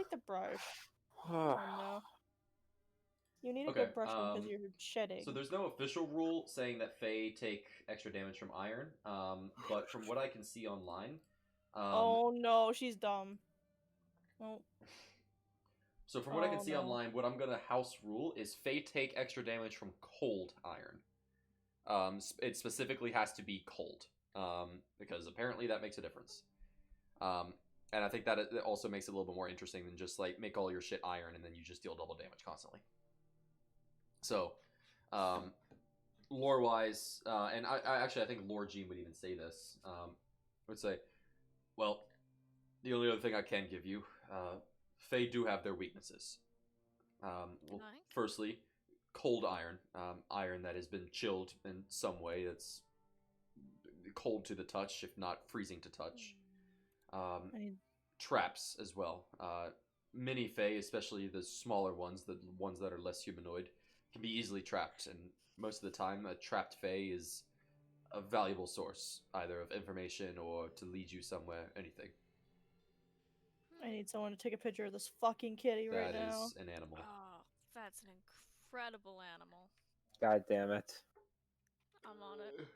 like the brush. No. You need a Okay, good brushing because you're shedding. So there's no official rule saying that Fae take extra damage from iron, but from what I can see online, oh no, she's dumb. Oh. So from what I can see no. online, what I'm gonna house rule is Fae take extra damage from cold iron. It specifically has to be cold, because apparently that makes a difference. And I think that it also makes it a little bit more interesting than just like make all your shit iron and then you just deal double damage constantly. So, lore wise, and I actually I think Lord Gene would even say this. Would say, well, the only other thing I can give you, Fae do have their weaknesses. Well, firstly, cold iron, iron that has been chilled in some way. That's cold to the touch, if not freezing to touch. Traps as well. Many Fae, especially the smaller ones, the ones that are less humanoid, can be easily trapped, and most of the time, a trapped Fae is a valuable source, either of information or to lead you somewhere, anything. I need someone to take a picture of this fucking kitty right now. That is an animal. Oh, that's an incredible animal. God damn it. I'm on it.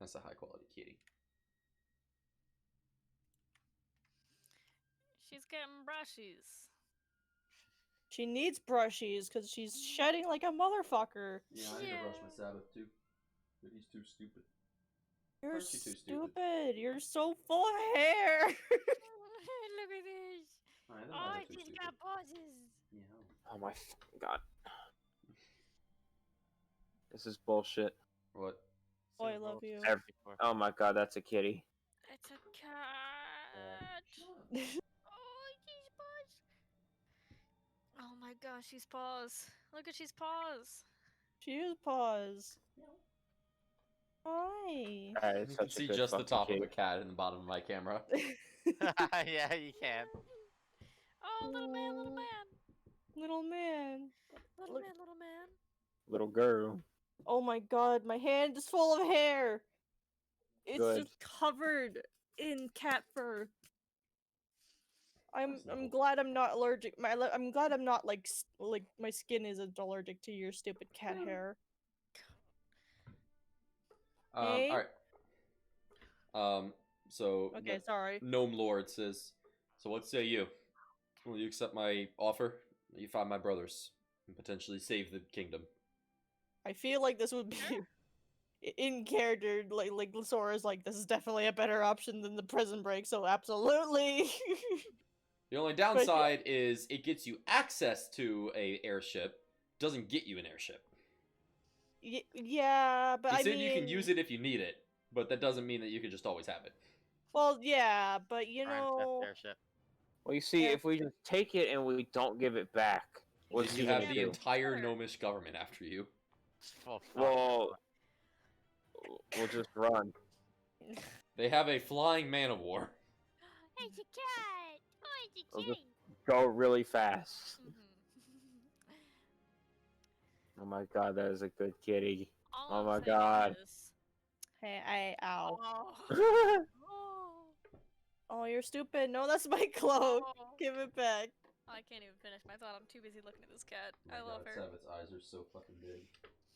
That's a high quality kitty. She's getting brushies. She needs brushies because she's shedding like a motherfucker. Yeah, I need to brush my Sabbath too. But he's too stupid. You're Aren't you too stupid. You're so full of hair. Look at this. Oh, she's got pauses. Yeah. Oh my god. This is bullshit. What? Oh, I love you. Oh my god, that's a kitty. It's a cat. Oh, she's paws. Oh my gosh, she's paws. Look at she's paws. She is paws. Hi. You can see just the top of a cat in the bottom of my camera. Yeah, you can. Oh, little man, little man. Little man. Little man, little man. Little girl. Oh my god, my hand is full of hair. It's Good. just covered in cat fur. I'm glad I'm not allergic. I'm glad I'm not like my skin isn't allergic to your stupid cat hair. Hey? Alright. So okay, sorry. Gnome Lord says, so what say you? Will you accept my offer? You find my brothers and potentially save the kingdom. I feel like this would be in character, like Sora's like, this is definitely a better option than the prison break, so absolutely. The only downside is it gets you access to a airship, doesn't get you an airship. Yeah, but he said you can use it if you need it, but that doesn't mean that you can just always have it. Well, yeah, but you know. Well, you see, if we just take it and we don't give it back, what's you have the entire gnomish government after you. Well, we'll just run. They have a flying man of war. It's a cat. Oh, it's a We'll king. just go really fast. Oh my god, that is a good kitty. Oh my god. Hey, ow. Oh. Oh, you're stupid. No, that's my cloak. Give it back. I can't even finish my thought. I'm too busy looking at this cat. Oh I love her. Sabbath's eyes are so fucking big.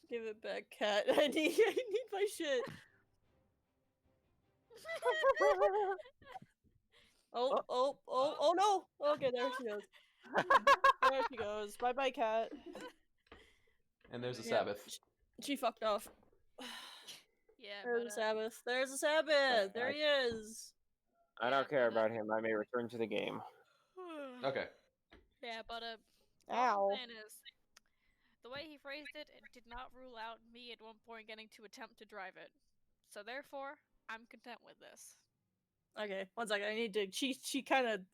Give it back, cat. I need my shit. Oh no! Okay, there she goes. There she goes. Bye bye, cat. And there's a Sabbath. She fucked off. Yeah, there's a Sabbath. There's a Sabbath. There he is. I don't care about him. I may return to the game. Okay. Yeah, but ow. The plan is, the way he phrased it, it did not rule out me at one point getting to attempt to drive it. So therefore, I'm content with this. Okay, one second. I need to. She kind of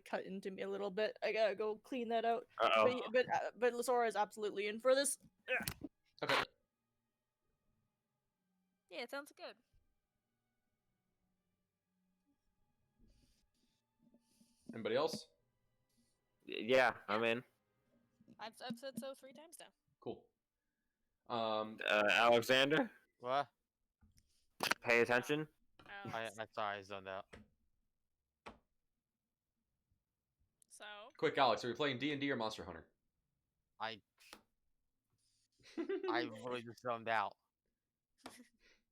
cut into me a little bit. I gotta go clean that out. But Sora is absolutely in for this. Okay. Yeah, it sounds good. Anybody else? Yeah, I'm in. I've said so 3 times now. Cool. Alexander? What? Pay attention. I sorry, I zoned out. So Quick, Alex, are we playing D&D or Monster Hunter? I really just zoned out.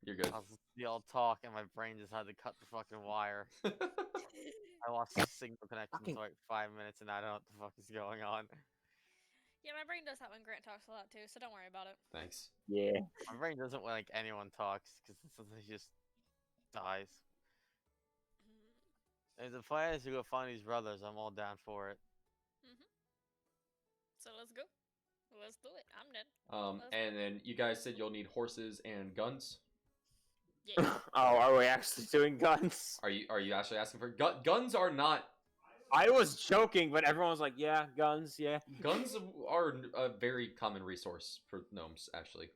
You're good. I was listening to y'all talk, and my brain just had to cut the fucking wire. I lost the signal connection Fucking- for like 5 minutes, and I don't know what the fuck is going on. yeah, my brain does that when Grant talks a lot too, so don't worry about it. Thanks. Yeah. My brain doesn't when like anyone talks, because sometimes he just dies. Mm-hmm. And the plan is to go find these brothers. I'm all down for it. So let's go. Let's do it. I'm dead. And then you guys said you'll need horses and guns. Yeah. Oh, are we actually doing guns? Are you actually asking for guns? Are not I was joking, but everyone was like, "Yeah, guns, yeah." guns are a very common resource for gnomes. Actually,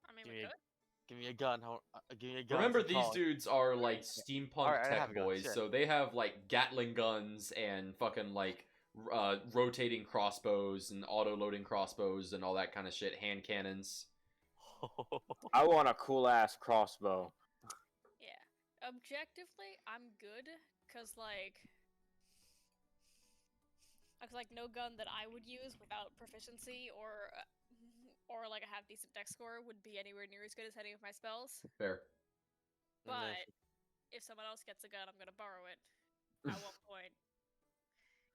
I mean, Give we me a- could. Give me a gun. Give me a gun. remember some these college. dudes are like steampunk Alright, I tech have guns, boys, shit. so they have like Gatling guns and fucking like rotating crossbows and auto loading crossbows and all that kind of shit. Hand cannons. I want a cool ass crossbow. Yeah. Objectively, I'm good, cause no gun that I would use without proficiency or like a half decent dex score would be anywhere near as good as any of my spells. Fair. And then But if someone else gets a gun, I'm gonna borrow it at one point.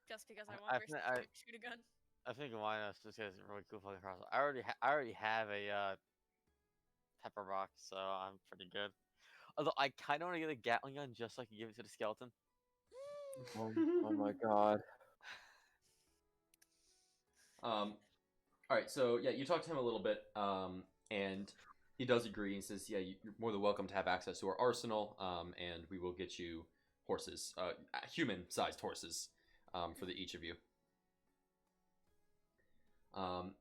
Just because I want I reasons think to shoot a gun. I think why not? Just because it's really cool fucking crossbow. I already have a pepper box, so I'm pretty good. Although I kind of want to get a Gatling gun just so I can give it to the skeleton. Oh my god. All right, so yeah, you talked to him a little bit, and he does agree. He says, "Yeah, you're more than welcome to have access to our arsenal, and we will get you horses, human-sized horses, for each of you."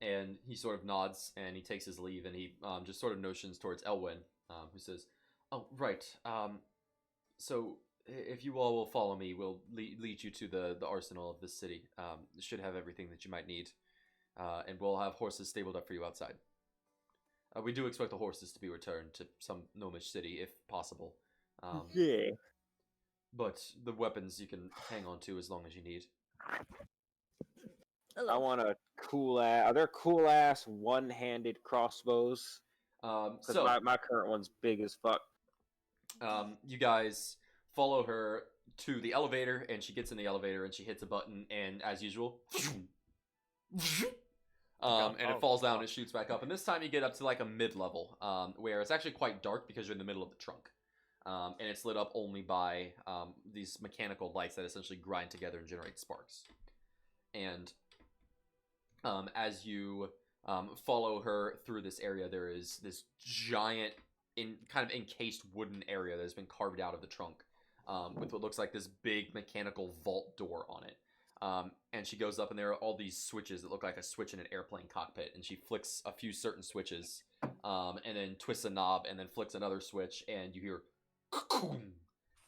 And he sort of nods and he takes his leave, and he just sort of notions towards Elwyn, who says, "Oh, right. So if you all will follow me, we'll lead you to the arsenal of this city. It should have everything that you might need." And we'll have horses stabled up for you outside. We do expect the horses to be returned to some gnomish city if possible. Yeah. But the weapons you can hang on to as long as you need. I want a cool ass. Are there cool ass one-handed crossbows? Because So my current one's big as fuck. you guys follow her to the elevator, and she gets in the elevator and she hits a button, and as usual, and it falls down and shoots back up. And this time you get up to like a mid-level, where it's actually quite dark because you're in the middle of the trunk. And it's lit up only by these mechanical lights that essentially grind together and generate sparks. And as you follow her through this area, there is this giant, kind of encased wooden area that has been carved out of the trunk, with what looks like this big mechanical vault door on it. And she goes up, and there are all these switches that look like a switch in an airplane cockpit. And she flicks a few certain switches, and then twists a knob, and then flicks another switch, and you hear,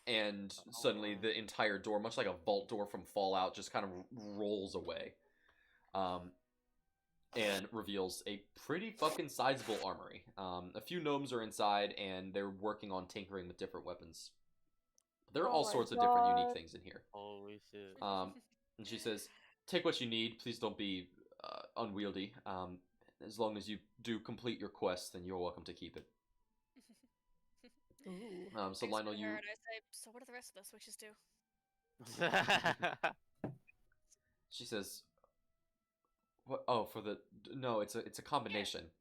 and suddenly the entire door, much like a vault door from Fallout, just kind of rolls away, and reveals a pretty fucking sizable armory. A few gnomes are inside, and they're working on tinkering with different weapons. There are Oh all my sorts of different unique God. things in here. Holy shit. And she says, "Take what you need. Please don't be unwieldy. As long as you do complete your quest, then you're welcome to keep it." Ooh. So I just Lionel, look at you her and I say, so what do the rest of the switches do? she says, "What? Oh, for the no, it's a combination.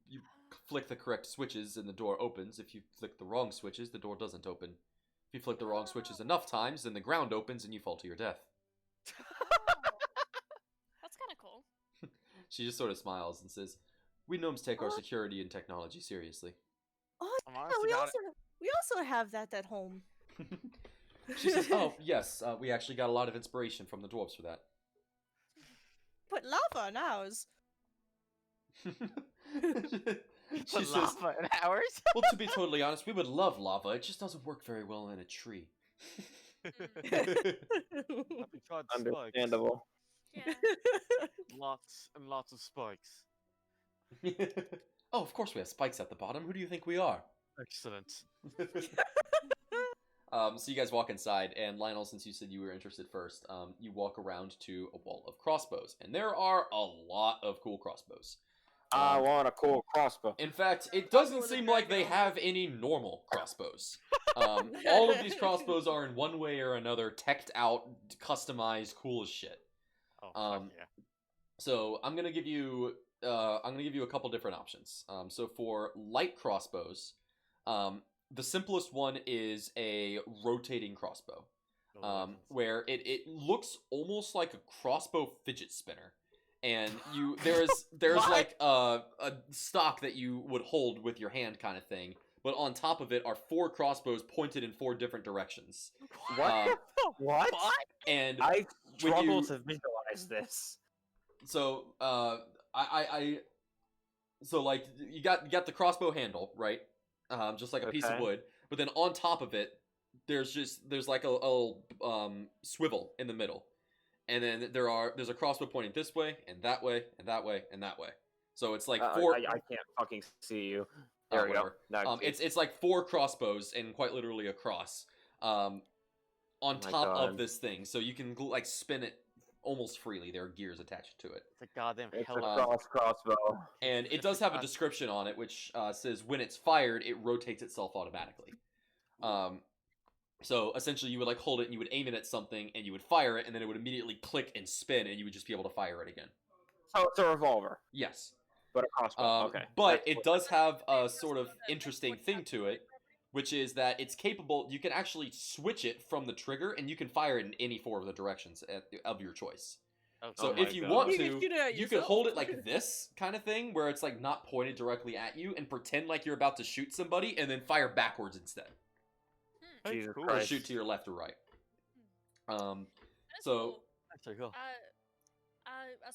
You flick the correct switches and the door opens. If you flick the wrong switches, the door doesn't open. If you flick the wrong switches enough times, then the ground opens and you fall to your death." That's kind of cool. She just sort of smiles and says, "We gnomes take our Oh. security and technology seriously." Oh, I'm yeah, honest to we God, also have that at home. She says, "Oh, yes, we actually got a lot of inspiration from the dwarves for that." Put lava in ours. She put says, lava in ours? "Well, to be totally honest, we would love lava. It just doesn't work very well in a tree." Happy tried spikes. Understandable. Yeah. Lots and lots of spikes. "Oh, of course we have spikes at the bottom. Who do you think we are?" Excellent. So you guys walk inside, and Lionel, since you said you were interested first, you walk around to a wall of crossbows, and there are a lot of cool crossbows. I want a cool crossbow. In fact, it Crossbow doesn't with a seem like they dragon on it. have any normal crossbows. All of these crossbows are in one way or another teched out, customized, cool as shit. Oh, fuck Um, yeah. So I'm gonna give you a couple different options. So for light crossbows, the simplest one is a rotating crossbow, No legends. where it looks almost like a crossbow fidget spinner, and there's What? like a stock that you would hold with your hand kind of thing, but on top of it are 4 crossbows pointed in 4 different directions. What? What? And I when struggle you- to visualize this. so so like you got the crossbow handle, right? Just like a piece of Okay. wood, but then on top of it there's like a swivel in the middle, and then there's a crossbow pointing this way and that way and that way and that way. So it's like 4 I can't fucking see you. There we go. whatever. Now I see. It's like 4 crossbows and quite literally a cross on my top of God. this thing, so you can like spin it almost freely. There are gears attached to it. It's a goddamn It's a hell. crossbow. And it does have a description on it, which says when it's fired, it rotates itself automatically. So essentially, you would like hold it and you would aim it at something, and you would fire it, and then it would immediately click and spin, and you would just be able to fire it again. So it's a revolver, Yes, but a crossbow. Okay. but That's it does have a sort of interesting thing to it, which is that it's capable. You can actually switch it from the trigger, and you can fire it in any 4 of the directions of your choice. Oh, So Oh my if you God. want You can to, shoot it at you can yourself. hold it like this kind of thing, where it's like not pointed directly at you, and pretend like you're about to shoot somebody, and then fire backwards instead, that's Jesus cool. or Christ. shoot to your left or right. That's So cool. That's pretty cool.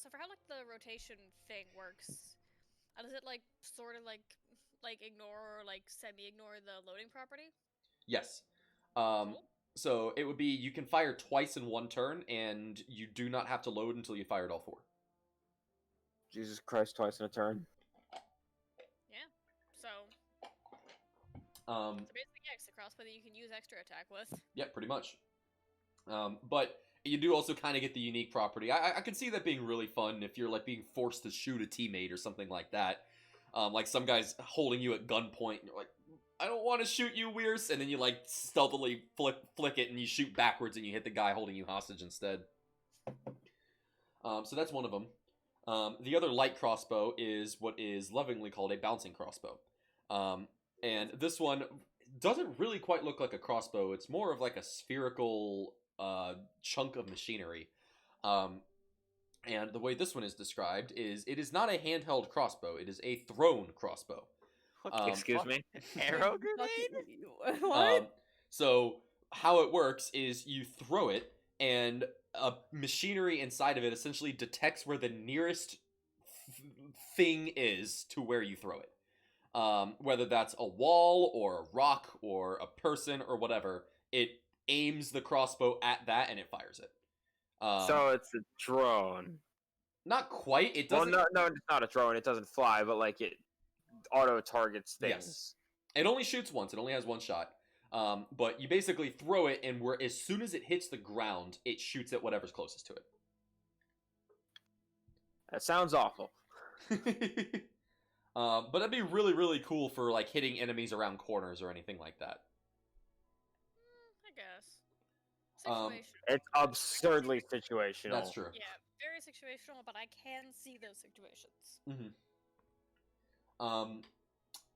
So for how like the rotation thing works, does it like sort of like ignore or like semi-ignore the loading property? yes, Cool. so it would be you can fire twice in one turn, and you do not have to load until you fired all 4. Jesus Christ, twice in a turn. Yeah. So Um, basically, yeah, it's a crossbow that you can use extra attack with. Yeah, pretty much. But you do also kind of get the unique property. I can see that being really fun if you're like being forced to shoot a teammate or something like that. Like some guy's holding you at gunpoint, and you're like, I don't want to shoot you, Weirs, and then you like stealthily flick it, and you shoot backwards, and you hit the guy holding you hostage instead. So that's one of them. The other light crossbow is what is lovingly called a bouncing crossbow. And this one doesn't really quite look like a crossbow. It's more of like a spherical chunk of machinery. And the way this one is described is it is not a handheld crossbow. It is a thrown crossbow. Excuse fuck? me. Arrow grenade? What? So how it works is you throw it, and a machinery inside of it essentially detects where the nearest thing is to where you throw it. Whether that's a wall or a rock or a person or whatever, it aims the crossbow at that and it fires it. So it's a drone. Not quite. It Well, doesn't. no, it's not a drone. It doesn't fly, but like it auto targets things. Yes. It only shoots once. It only has one shot. But you basically throw it, and where as soon as it hits the ground, it shoots at whatever's closest to That sounds awful. it. But that'd be really, really cool for like hitting enemies around corners or anything like that. I guess. Um, Situational. It's absurdly situational. That's true. Yeah, very situational, but I can see those situations.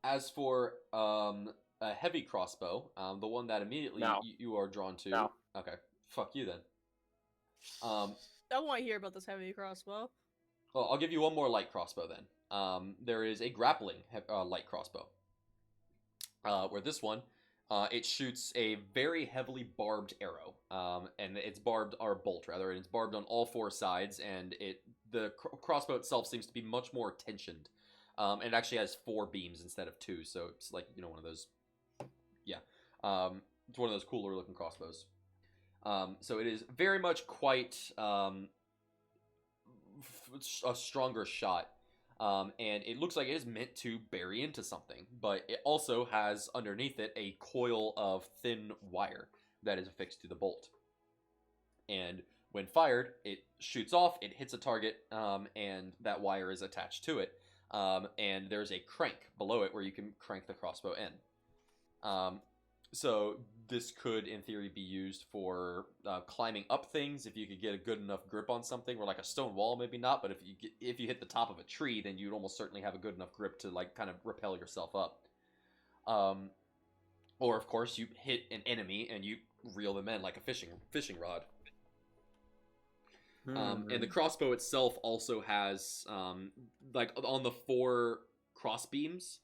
As for a heavy crossbow, the one that immediately No. you are drawn to. No. Okay, fuck you then. I want to hear about this heavy crossbow. Well, I'll give you one more light crossbow then. There is a grappling light crossbow. Where this one, it shoots a very heavily barbed arrow, and it's barbed or bolt rather, and it's barbed on all 4 sides, and the crossbow itself seems to be much more tensioned. And it actually has 4 beams instead of 2, so it's like one of those. Yeah, it's one of those cooler looking crossbows. So it is very much quite a stronger shot. And it looks like it is meant to bury into something, but it also has underneath it a coil of thin wire that is affixed to the bolt. And when fired, it shoots off, it hits a target, and that wire is attached to it. And there's a crank below it where you can crank the crossbow in. So this could, in theory, be used for climbing up things. If you could get a good enough grip on something, or like a stone wall, maybe not. But if you hit the top of a tree, then you'd almost certainly have a good enough grip to like kind of rappel yourself up. Or of course, you hit an enemy and you reel them in like a fishing rod. And the crossbow itself also has, like on the 4 crossbeams,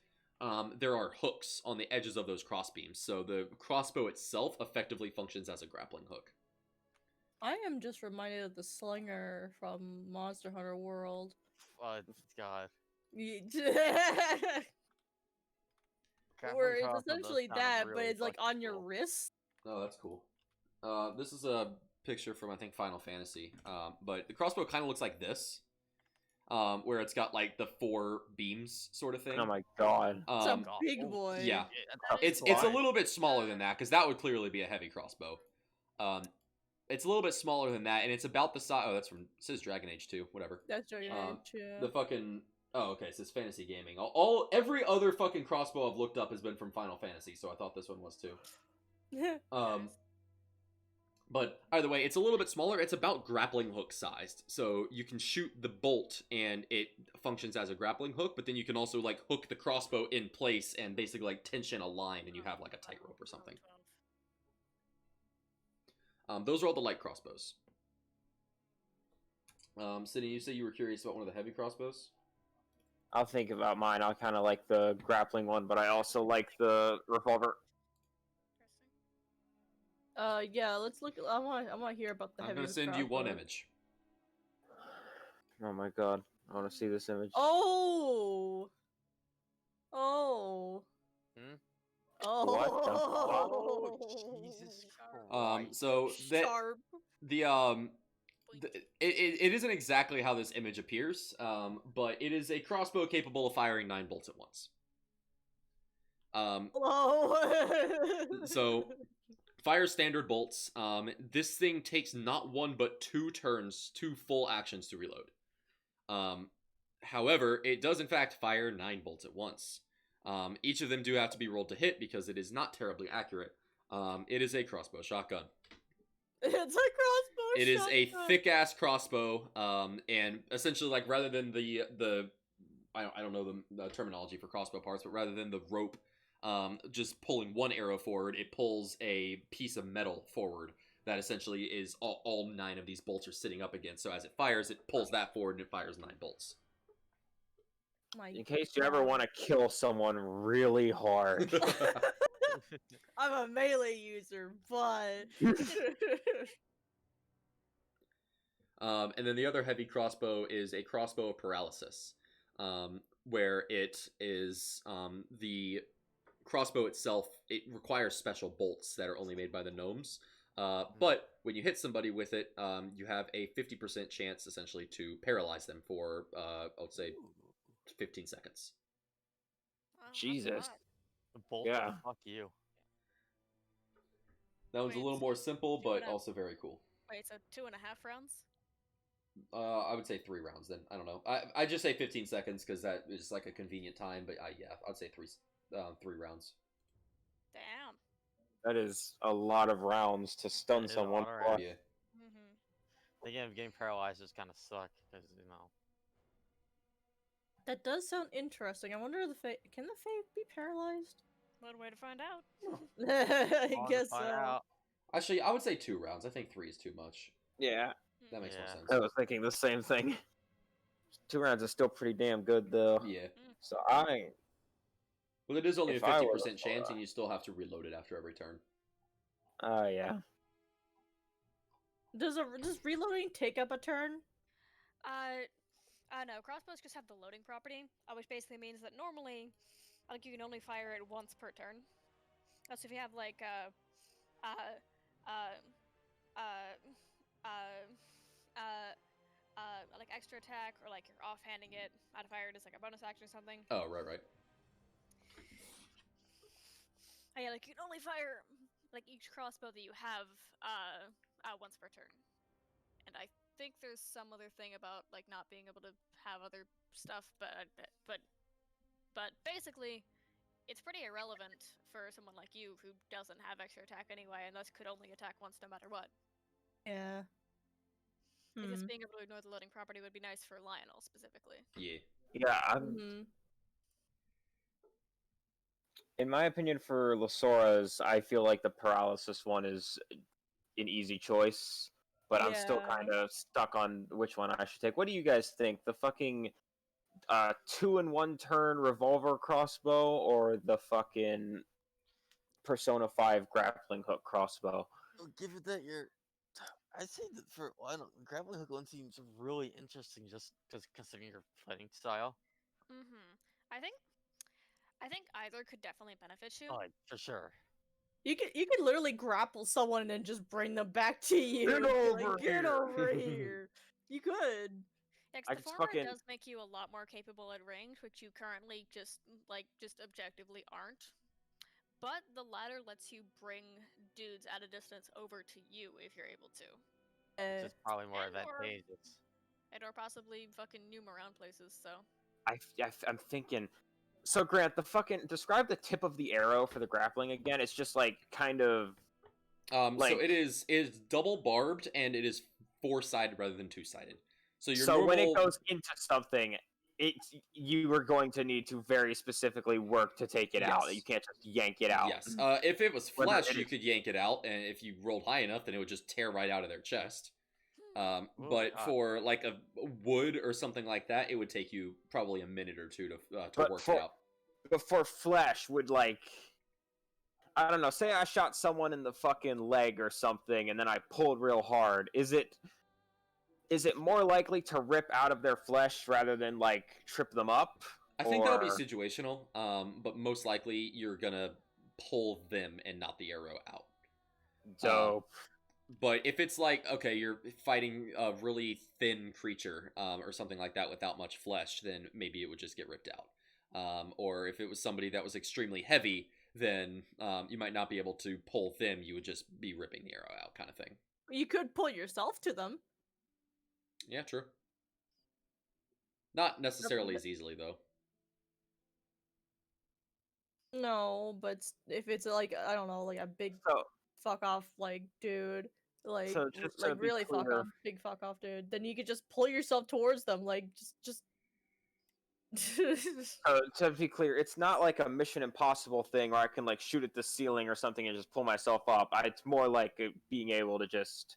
there are hooks on the edges of those crossbeams. So the crossbow itself effectively functions as a grappling hook. I am just reminded of the slinger from Monster Hunter World. God. Where it's crossbow does essentially sound that, but really it's like fucking on your cool. wrist. Oh, that's cool. This is a picture from, I think, Final Fantasy. But the crossbow kind of looks like this. Where it's got like the 4 beams sort of thing. Oh my god. It's a Um, big boy. yeah. That is It's a why. little bit smaller than that, because that would clearly be a heavy crossbow. It's a little bit smaller than that, and it's about the size. Oh, that's from, it says Dragon Age 2, whatever. That's Dragon Um, Age, yeah. The fucking, oh, okay, it says Fantasy Gaming. Every other fucking crossbow I've looked up has been from Final Fantasy, so I thought this one was too. But either way, it's a little bit smaller. It's about grappling hook sized. So you can shoot the bolt and it functions as a grappling hook, but then you can also like hook the crossbow in place and basically like tension a line and you have like a tightrope or something. Those are all the light crossbows. Sydney, you say you were curious about one of the heavy crossbows? I'll think about mine. I kind of like the grappling one, but I also like the revolver. Yeah, let's look. I want to hear about the I'm going to heaviest send you one crossbow. image. Oh my god. I want to see this image. Oh! Oh! Hmm? Oh! What the fuck? Oh, Jesus Christ. So that Sharp. it isn't exactly how this image appears, but it is a crossbow capable of firing 9 bolts at once. Oh! So fire standard bolts. This thing takes not 1 but 2 turns, 2 full actions to reload. However, it does in fact fire 9 bolts at once. Each of them do have to be rolled to hit because it is not terribly accurate. It is a crossbow shotgun. It's a crossbow It is a shotgun. thick ass crossbow, and essentially like rather than the I don't know the terminology for crossbow parts, but rather than the rope just pulling one arrow forward, it pulls a piece of metal forward that essentially is all 9 of these bolts are sitting up against. So as it fires, it pulls that forward and it fires 9 bolts. My In case you ever God. want to kill someone really hard. I'm a melee user, but And then the other heavy crossbow is a crossbow of paralysis, where it is the crossbow itself. It requires special bolts that are only made by the gnomes. But when you hit somebody with it, you have a 50% chance essentially to paralyze them for, I would say, 15 seconds. Wow, that's a Jesus. lot. The bolt, Yeah. fuck you. That one's a Wait, little more simple, do but wanna- also very cool. Wait, so 2.5 rounds? I would say 3 rounds then. I don't know. I just say 15 seconds because that is like a convenient time. But yeah, I'd say 3 rounds. Damn. That is a lot of rounds to stun That is a someone. lot of rounds. Yeah. Mm-hmm. Again, getting paralyzed just kind of suck because that does sound interesting. I wonder if can the Fae be paralyzed? One way to find out. I hard to guess find so. out. Actually, I would say 2 rounds. I think 3 is too much. Yeah, That makes more Yeah. sense. I was thinking the same thing. 2 rounds is still pretty damn good, though. Yeah. So Well, it is only If a I 50% would've, chance, and you still have to reload it after every turn. yeah. Does reloading take up a turn? No, crossbows just have the loading property, which basically means that normally, like, you can only fire it once per turn. So if you have like like extra attack, or like you're offhanding it, modifier it as like a bonus action or something. Oh, right. Oh, yeah, like you can only fire like each crossbow that you have once per turn. And I think there's some other thing about like not being able to have other stuff, but basically, it's pretty irrelevant for someone like you who doesn't have extra attack anyway, and thus could only attack once no matter what. Yeah. I guess being able to ignore the loading property would be nice for Lionel specifically. Yeah. Yeah, in my opinion, for Lasora's, I feel like the paralysis one is an easy choice, but I'm still Yeah. kind of stuck on which one I should take. What do you guys think? The fucking 2-in-1 turn revolver crossbow or the fucking Persona 5 grappling hook crossbow? Given that you're, I'd say that for I don't grappling hook one seems really interesting just because considering your fighting style. I think either could definitely benefit you. Oh, for sure. You could literally grapple someone and just bring them back to you. Get Be over like, Get here." over here. You could. Yeah, 'cause I the just former fucking- does make you a lot more capable at range, which you currently just objectively aren't. But the latter lets you bring dudes at a distance over to you if you're able to. Which is probably more and or- advantageous. And or possibly fucking noom around places, so. I'm thinking. So Grant, describe the tip of the arrow for the grappling again. It's just like kind of. So Like- it is double barbed and it is 4-sided rather than 2-sided. So your So when it normal- goes into something, you are going to need to very specifically work to take it out. Yes. You can't just yank it out. Yes. If it was Whether flesh, it you is- could yank it out, and if you rolled high enough, then it would just tear right out of their chest. Oh, But God. for like a wood or something like that, it would take you probably a minute or two to But work for- it out. But for flesh, would like. I don't know. Say I shot someone in the fucking leg or something, and then I pulled real hard. Is it more likely to rip out of their flesh rather than like trip them up? I think that'll be or- situational, but most likely you're gonna pull them and not the arrow out. Dope. But if it's like, okay, you're fighting a really thin creature or something like that without much flesh, then maybe it would just get ripped out. Or if it was somebody that was extremely heavy, then you might not be able to pull them. You would just be ripping the arrow out, kind of thing. You could pull yourself to them. Yeah, true. Not necessarily as easily, though. No, but if it's like, I don't know, like a big So fuck off like dude, like So just to like be really fuck clear- off, big fuck off dude, then you could just pull yourself towards them, like just to be clear, it's not like a Mission Impossible thing where I can like shoot at the ceiling or something and just pull myself up. It's more like being able to just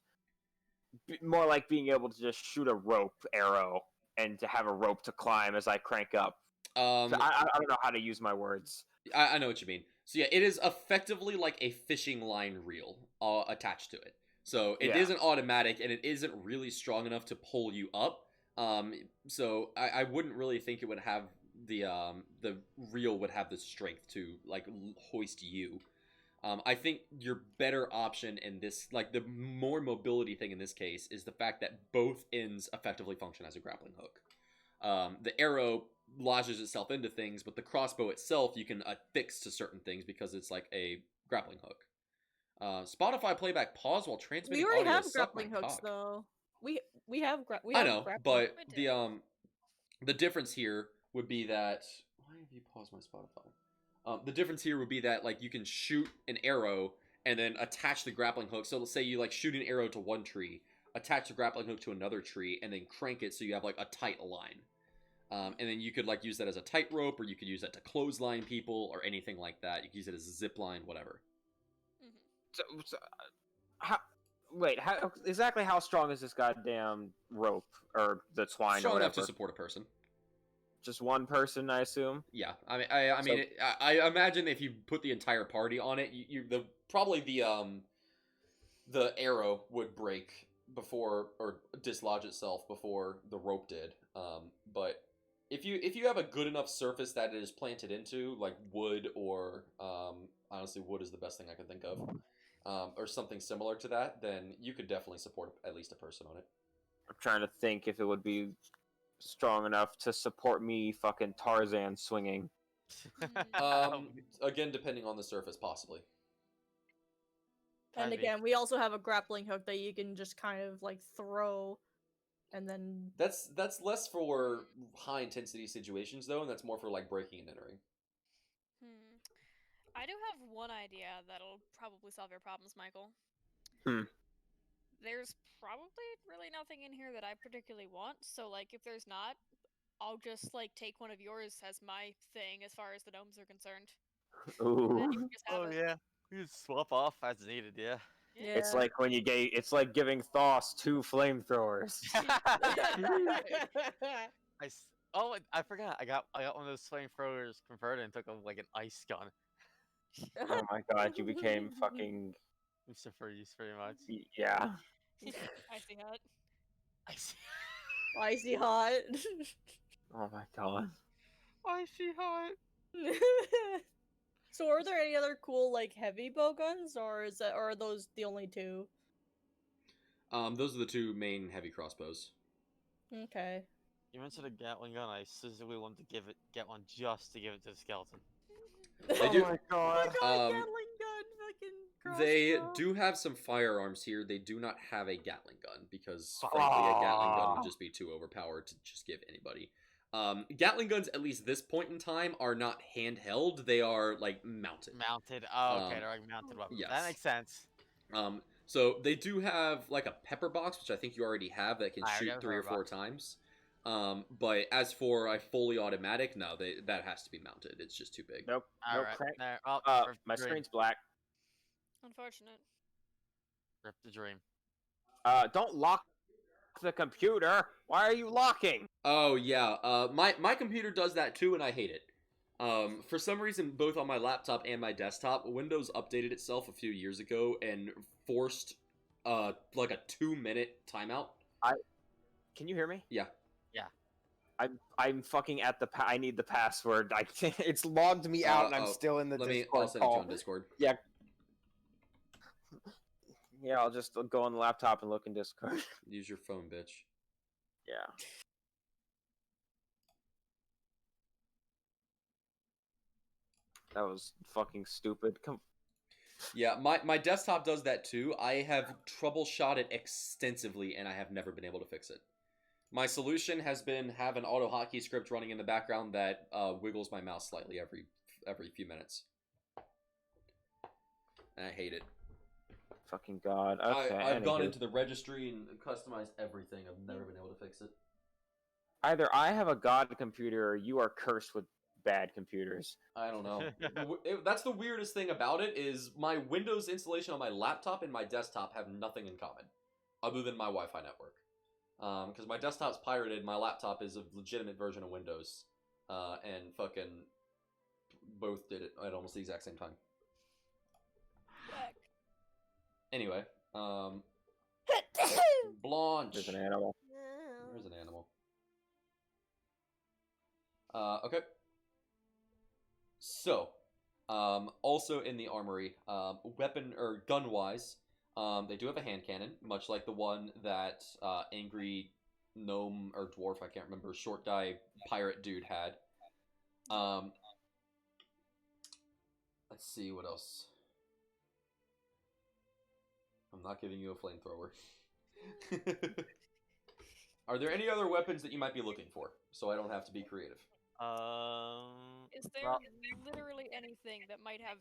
shoot a rope arrow and to have a rope to climb as I crank up. So I don't know how to use my words. I know what you mean. So yeah, it is effectively like a fishing line reel attached to it. So it Yeah. not automatic and it isn't really strong enough to pull you up. So I wouldn't really think it would have the reel would have the strength to like hoist you. I think your better option in this, like the more mobility thing in this case, is the fact that both ends effectively function as a grappling hook. The arrow lodges itself into things, but the crossbow itself you can affix to certain things because it's like a grappling hook. Spotify playback pause while transmitting we already audio. have Suck my grappling hooks cock. though. We have I know, grappling- but We do. the difference here would be that why have you paused my Spotify? The difference here would be that like you can shoot an arrow and then attach the grappling hook. So let's say you like shoot an arrow to one tree, attach the grappling hook to another tree, and then crank it so you have like a tight line. And then you could like use that as a tightrope, or you could use that to clothesline people, or anything like that. You could use it as a zip line, whatever. How exactly how strong is this goddamn rope or the twine Strong or enough to whatever? support a person. Just one person, I assume. Yeah, I mean, I imagine if you put the entire party on it, probably the arrow would break before or dislodge itself before the rope did. But if you have a good enough surface that it is planted into, like wood or honestly, wood is the best thing I can think of, or something similar to that, then you could definitely support at least a person on it. I'm trying to think if it would be strong enough to support me fucking Tarzan swinging. Again, depending on the surface, possibly. And Can be. again, we also have a grappling hook that you can just kind of like throw, and then That's less for high intensity situations though, and that's more for like breaking and entering. I do have one idea that'll probably solve your problems, Michael. There's probably really nothing in here that I particularly want, so like if there's not, I'll just like take one of yours as my thing as far as the gnomes are concerned. And then you Ooh. can just have Oh it. yeah, you just swap off as needed. Yeah. yeah. It's like when you gave. It's like giving Thoth 2 flamethrowers. Oh, I forgot. I got one of those flamethrowers converted and took a, like an ice gun. Oh my god, you became fucking. Mr. Freeze, pretty much. Yeah. Icy hot. Icy. Icy hot. Oh my god. Icy hot. So are there any other cool like heavy bow guns, or are those the only two? Those are the two main heavy crossbows. Okay. You mentioned a Gatling gun. I specifically wanted to get one just to give it to the skeleton. They do. my god. Gatling gun, fucking They crossbow. do have some firearms here. They do not have a Gatling gun because, frankly, a Gatling gun would just be too overpowered to just give anybody. Gatling guns, at least this point in time, are not handheld. They are like mounted. Mounted. Oh, okay. Um, They're like mounted weapons. yes. That makes sense. So they do have like a pepper box, which I think you already have, that can I already shoot have a 3 or pepper 4 box. times. But as for a fully automatic, no, that has to be mounted. It's just too big. Nope. All Nope. right. Crank. There. Oh, My dream. screen's black. Unfortunate. Rip the dream. Don't lock the computer. Why are you locking? Oh yeah, my computer does that too, and I hate it. For some reason, both on my laptop and my desktop, Windows updated itself a few years ago and forced like a 2-minute timeout. Can you hear me? Yeah. I'm fucking at the. I need the password. I can't. It's logged me out, and I'm oh, still in the Let me. Discord I'll send it to you call. on Discord. Yeah, I'll just go on the laptop and look in Discord. Use your phone, bitch. Yeah. That was fucking stupid. Come. Yeah, my desktop does that too. I have troubleshot it extensively, and I have never been able to fix it. My solution has been have an auto hotkey script running in the background that wiggles my mouse slightly every few minutes. And I hate it. Fucking god. Okay. I've gone anywho. into the registry and customized everything. I've never been able to fix it. Either I have a god computer, or you are cursed with bad computers. I don't know. That's the weirdest thing about it is my Windows installation on my laptop and my desktop have nothing in common, other than my Wi-Fi network. Because my desktop's pirated, my laptop is a legitimate version of Windows, and fucking both did it at almost the exact same time. Back. Anyway, Blanche. There's an animal. There's an animal. Okay. So, also in the armory, weapon or gun-wise, they do have a hand cannon, much like the one that angry gnome or dwarf, I can't remember, short guy pirate dude had. Let's see what else. I'm not giving you a flamethrower. Are there any other weapons that you might be looking for, so I don't have to be creative? Is there well, literally anything that might have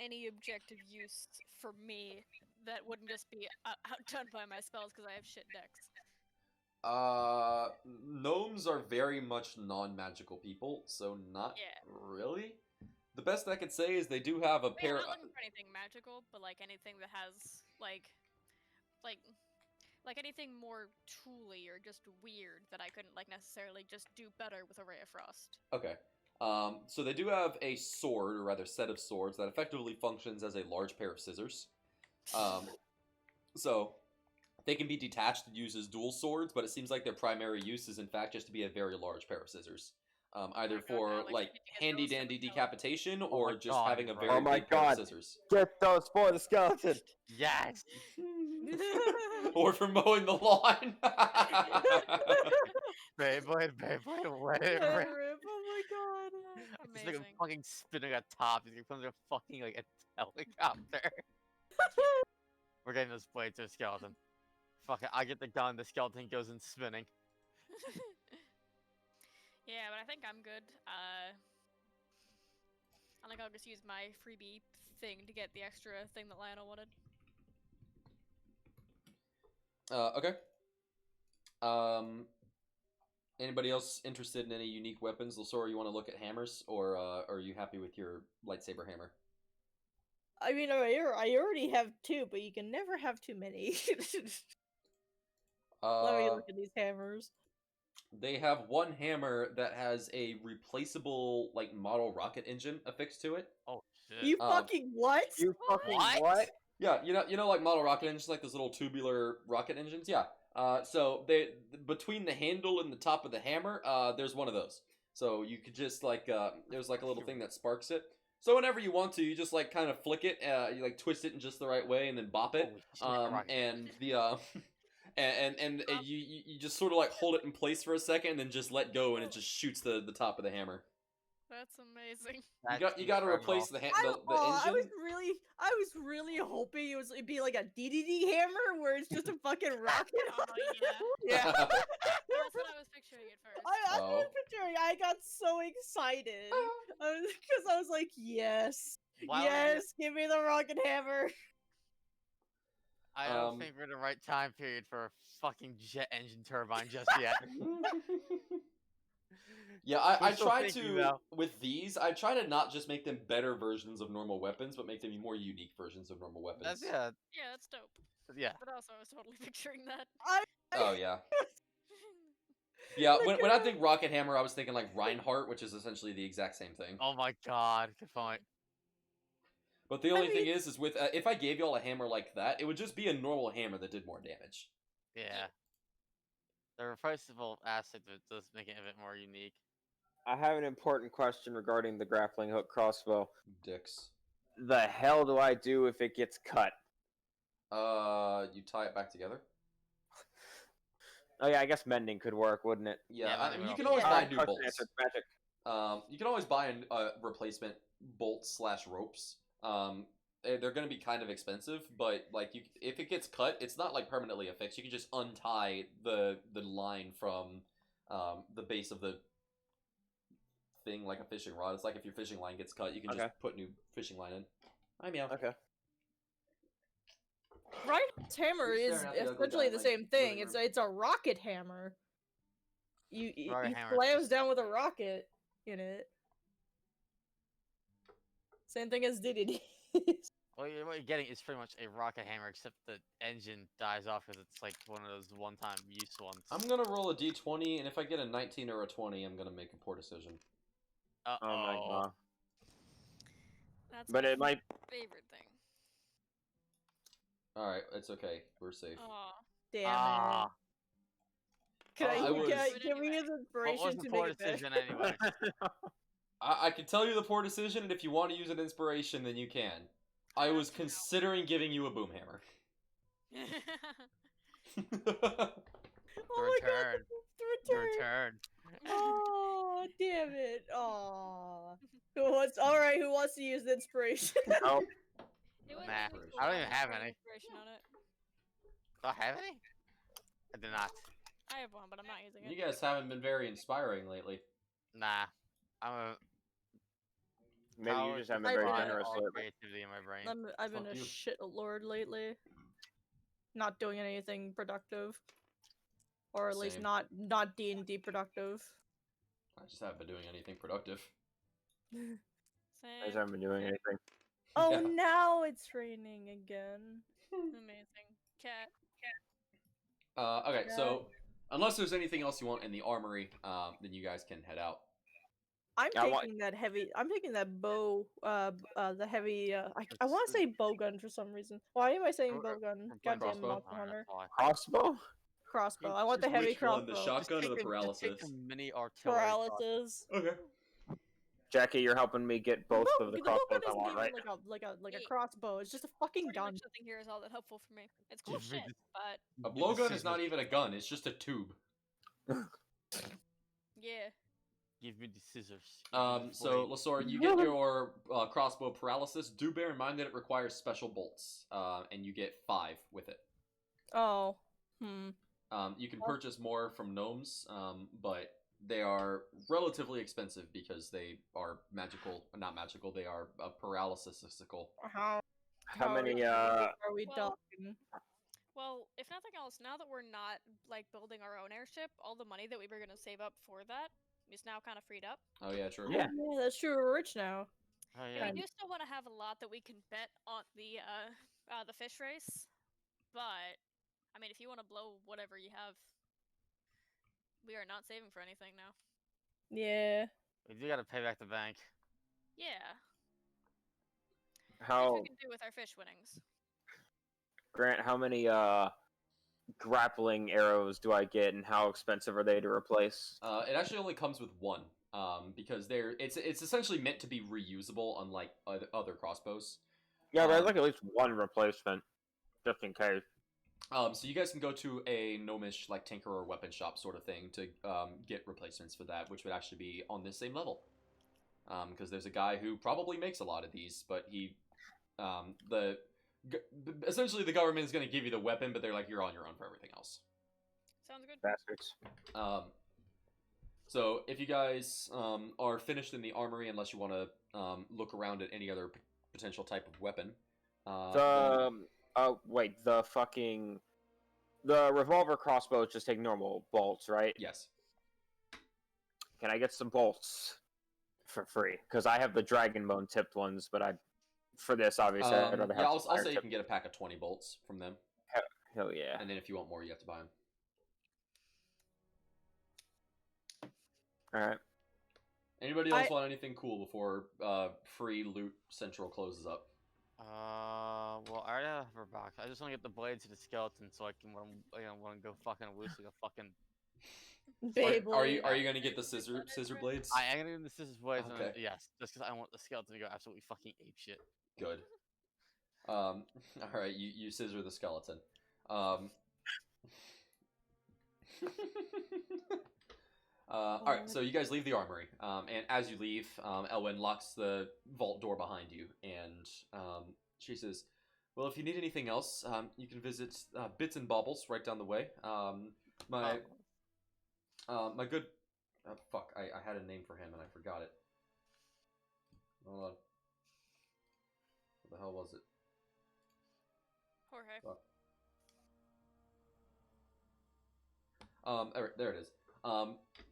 any objective use for me that wouldn't just be outdone by my spells because I have shit decks? Gnomes are very much non-magical people, so not Yeah. really. The best I could say is they do have a I mean, pair. I'm not looking for anything magical, but like anything that has like anything more tooly or just weird that I couldn't like necessarily just do better with a Ray of Frost. Okay. So they do have a sword, or rather set of swords, that effectively functions as a large pair of scissors. So they can be detached and used as dual swords, but it seems like their primary use is in fact just to be a very large pair of scissors. Either God, for now, like, like if you get handy those dandy skeleton- decapitation, my or just God, having a bro. very Oh my big pair of God. scissors. Get those for the skeleton. yes. Or for mowing the lawn. Beyblade, let Yeah, it rip. rip. Oh my god. It's like a Amazing. fucking spinning at top. It becomes a fucking like a helicopter. We're getting this blade to a skeleton. Fuck it, I get the gun. The skeleton goes in spinning. Yeah, but I think I'm good. I think I'll just use my freebie thing to get the extra thing that Lionel wanted. Okay. Anybody else interested in any unique weapons? Lasora, you want to look at hammers, or are you happy with your lightsaber hammer? I mean, I already have 2, but you can never have too many. Let me look at these hammers. They have one hammer that has a replaceable like model rocket engine affixed to it. Oh shit. You fucking what? You fucking What? what? Yeah, you know, like model rocket engines, like those little tubular rocket engines. Yeah. So they between the handle and the top of the hammer, there's one of those. So you could just like there's like a little thing that sparks it. So whenever you want to, you just like kind of flick it, you like twist it in just the right way, and then bop it. Holy shit, rocket. And the and you just sort of like hold it in place for a second, and then just let go, and it just shoots the top of the hammer. That's amazing. You got to replace the engine. I was really hoping it'd be like a DDD hammer where it's just a fucking rocket. Oh yeah. Yeah. That's what I was picturing at first. I Oh. was picturing. I got so excited because I was like, yes, Wow. yes, give me the rocket hammer. I don't think we're in the right time period for a fucking jet engine turbine just yet. Yeah, I Wishful try thinking, to though. with these. I try to not just make them better versions of normal weapons, but make them more unique versions of normal weapons. That's yeah, Yeah, that's dope. yeah. But also, I was totally picturing that. Oh yeah. Yeah, when I think rocket hammer, I was thinking like Reinhardt, which is essentially the exact same thing. Oh my god, good point. But the only thing is with if I gave y'all a hammer like that, it would just be a normal hammer that did more damage. Yeah. The replaceable aspect of it does make it a bit more unique. I have an important question regarding the grappling hook crossbow. Dicks. The hell do I do if it gets cut? You tie it back together. Oh yeah, I guess mending could work, wouldn't it? Yeah, Yeah, I they mean, you will. can always Yeah. buy new Question bolts. answered, magic. You can always buy a replacement bolts / ropes. They're going to be kind of expensive, but like if it gets cut, it's not like permanently affixed. You can just untie the line from the base of the thing, like a fishing rod. It's like if your fishing line gets cut, you can Okay. just put new fishing line in. Hi, meow. Okay. Reinhardt's hammer You're is staring at the ugly essentially guy, the like, same thing. living It's a rocket hammer. You Rocket he hammer slams is- down with a rocket in it. Same thing as DDD. What you're getting is pretty much a rocket hammer, except the engine dies off because it's like one of those one-time use ones. I'm gonna roll a d20, and if I get a 19 or a 20, I'm gonna make a poor decision. Uh-oh. Oh my god. That's But my it might. favorite thing. Alright, it's okay. We're safe. Aw. Damn Ah, it. Can, I was- can we use what inspiration was the to poor make it better? decision anyway? I can tell you the poor decision, and if you want to use an inspiration, then you can. I was considering giving you a boom hammer. The Oh my god, return. the The return. return. Oh, damn it. Oh. Who wants to use inspiration? Oh, It was Nah, really I don't cool even have having any. inspiration on it. Do I have any? I do not. I have one, but I'm not using it. You guys haven't been very inspiring lately. Nah. I'm a maybe you just haven't been I've very been- generous all lately. creativity in my brain. I've been Fuck a you. shit lord lately. Not doing anything productive. Or at least Same. not D&D productive. I just haven't been doing anything productive. I Same. just haven't been doing anything. Oh, Yeah. now it's raining again. Amazing. Cat. Okay, Yeah. so unless there's anything else you want in the armory, then you guys can head out. I'm I want- taking that heavy. I'm taking that bow. The heavy. I want to say bow gun for some reason. Why am I saying Or- bow gun? Or Goddamn crossbow. Monster Hunter. Crossbow? Crossbow. I want the Just heavy which one, the crossbow. shot- Shotgun or the paralysis? Mini artillery. Paralysis. Okay. Jackie, you're helping me get both bow- of the bow crossbows gun I isn't want, even right? like a Yeah. crossbow. It's just a fucking Pretty gun. much nothing here is all that helpful for me. It's cool Give me shit, the- but A the blowgun is not scissors. even a gun; it's just a tube. yeah. Give me the scissors. Give me the So blade. Lasora, you get your crossbow paralysis. Do bear in mind that it requires special bolts, and you get 5 with it. Oh. You can purchase more from gnomes, but they are relatively expensive because they are magical. Not magical. They are paralysis-ical. How many, are we Well- talking? Well, if nothing else, now that we're not like building our own airship, all the money that we were gonna save up for that is now kind of freed up. Oh yeah, true. Yeah. Yeah, that's true. We're rich now. Oh And yeah. we do still want to have a lot that we can bet on the fish race, but I mean, if you want to blow whatever you have, we are not saving for anything now. Yeah. We do gotta pay back the bank. Yeah. Which how we can do with our fish winnings. Grant? How many grappling arrows do I get, and how expensive are they to replace? It actually only comes with 1, because it's essentially meant to be reusable, unlike other crossbows. Yeah, but I'd like at least one replacement, just in case. So you guys can go to a gnomish like tinker or weapon shop sort of thing to get replacements for that, which would actually be on this same level. Because there's a guy who probably makes a lot of these, but he, essentially the government is going to give you the weapon, but they're like, you're on your own for everything else. Sounds good. Bastards. So if you guys are finished in the armory, unless you want to look around at any other potential type of weapon, Wait, the revolver crossbows just take normal bolts, right? yes. Can I get some bolts for free? Because I have the dragon bone tipped ones, but for this obviously I'd rather have Yeah, some I'll iron say you tipped. can get a pack of 20 bolts from them, Hell yeah. and then if you want more, you have to buy them. All right. Anybody else want anything cool before free loot central closes up? Well, I already have her box. I just want to get the blades to the skeleton so I can want to go fucking loose like a fucking. Are you Beyblade. gonna get the scissor blades? I am gonna get the scissors blades. Okay. Yes, just because I want the skeleton to go absolutely fucking ape shit. Good. All right, you scissor the skeleton. All right, so you guys leave the armory, and as you leave, Elwyn locks the vault door behind you, and she says, "Well, if you need anything else, you can visit Bits and Baubles right down the way. My good, fuck, I had a name for him and I forgot it. Hold on. What the hell was it? Jorge. Fuck. There it is.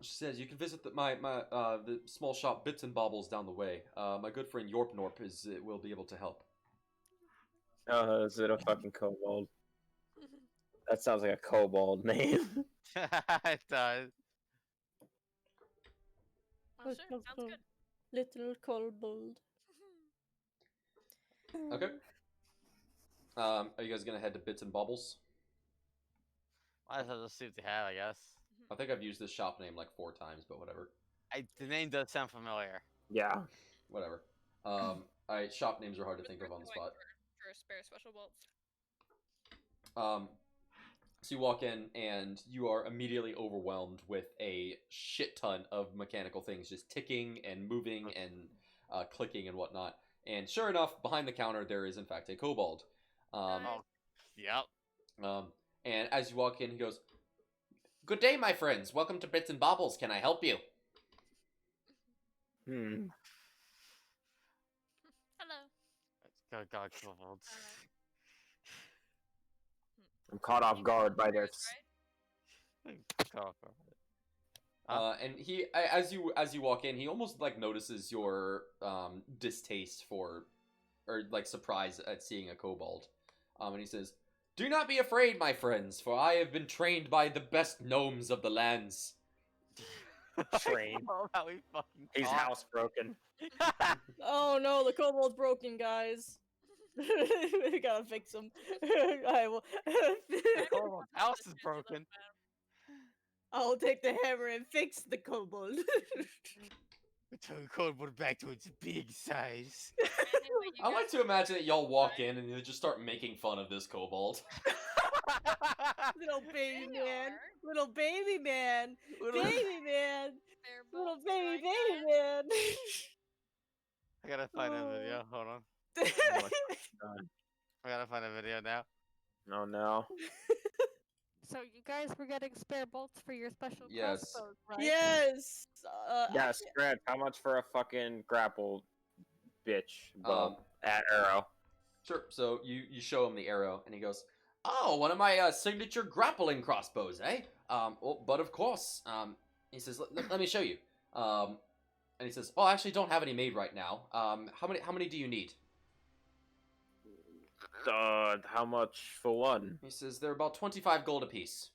She says you can visit the small shop Bits and Baubles down the way. My good friend Yorpnorp will be able to help. Oh, is it a fucking kobold? That sounds like a kobold name. It does. Oh, sure. Sounds good. Little kobold. Okay. Are you guys gonna head to Bits and Baubles? Might as well just see what they have, I guess. I think I've used this shop name like 4 times, but whatever. The name does sound familiar. Yeah. Whatever. Shop names are hard to think of on the spot. For spare special bolts. So you walk in and you are immediately overwhelmed with a shit ton of mechanical things just ticking and moving and clicking and whatnot. And sure enough, behind the counter there is in fact a kobold. Yep. And as you walk in, he goes, "Good day, my friends. Welcome to Bits and Baubles. Can I help you?" Hmm. Hello. God, kobolds. I'm caught off guard by their. Right? God. And he, as you walk in, he almost like notices your distaste for, or like surprise at seeing a kobold. And he says, "Do not be afraid, my friends, for I have been trained by the best gnomes of the lands." Train. I love how he fucking He's talks. housebroken. Oh no, the kobold's broken, guys. We gotta fix him. I will. Kobold's house is broken. I'll take the hammer and fix the kobold. Return cardboard back to its big size. Anyway, you I like guys to are imagine that y'all walk right. in and they just start making fun of this kobold. Little baby They man. are. Little baby man. Little- Baby man. They're Little both baby, right, baby man. I gotta find a video. Hold on. Oh my God. I gotta find a video now. Oh no. So you guys were getting spare bolts for your special Yes. crossbows, right? Yes. Yes, Grant, how much for a fucking grapple bitch bow at arrow? Sure. So you show him the arrow, and he goes, "Oh, one of my signature grappling crossbows, eh? Well, but of course." He says, "Let me show you." And he says, "Oh, I actually don't have any made right now. How many do you need?" How much for one? He says, "They're about 25 gold apiece."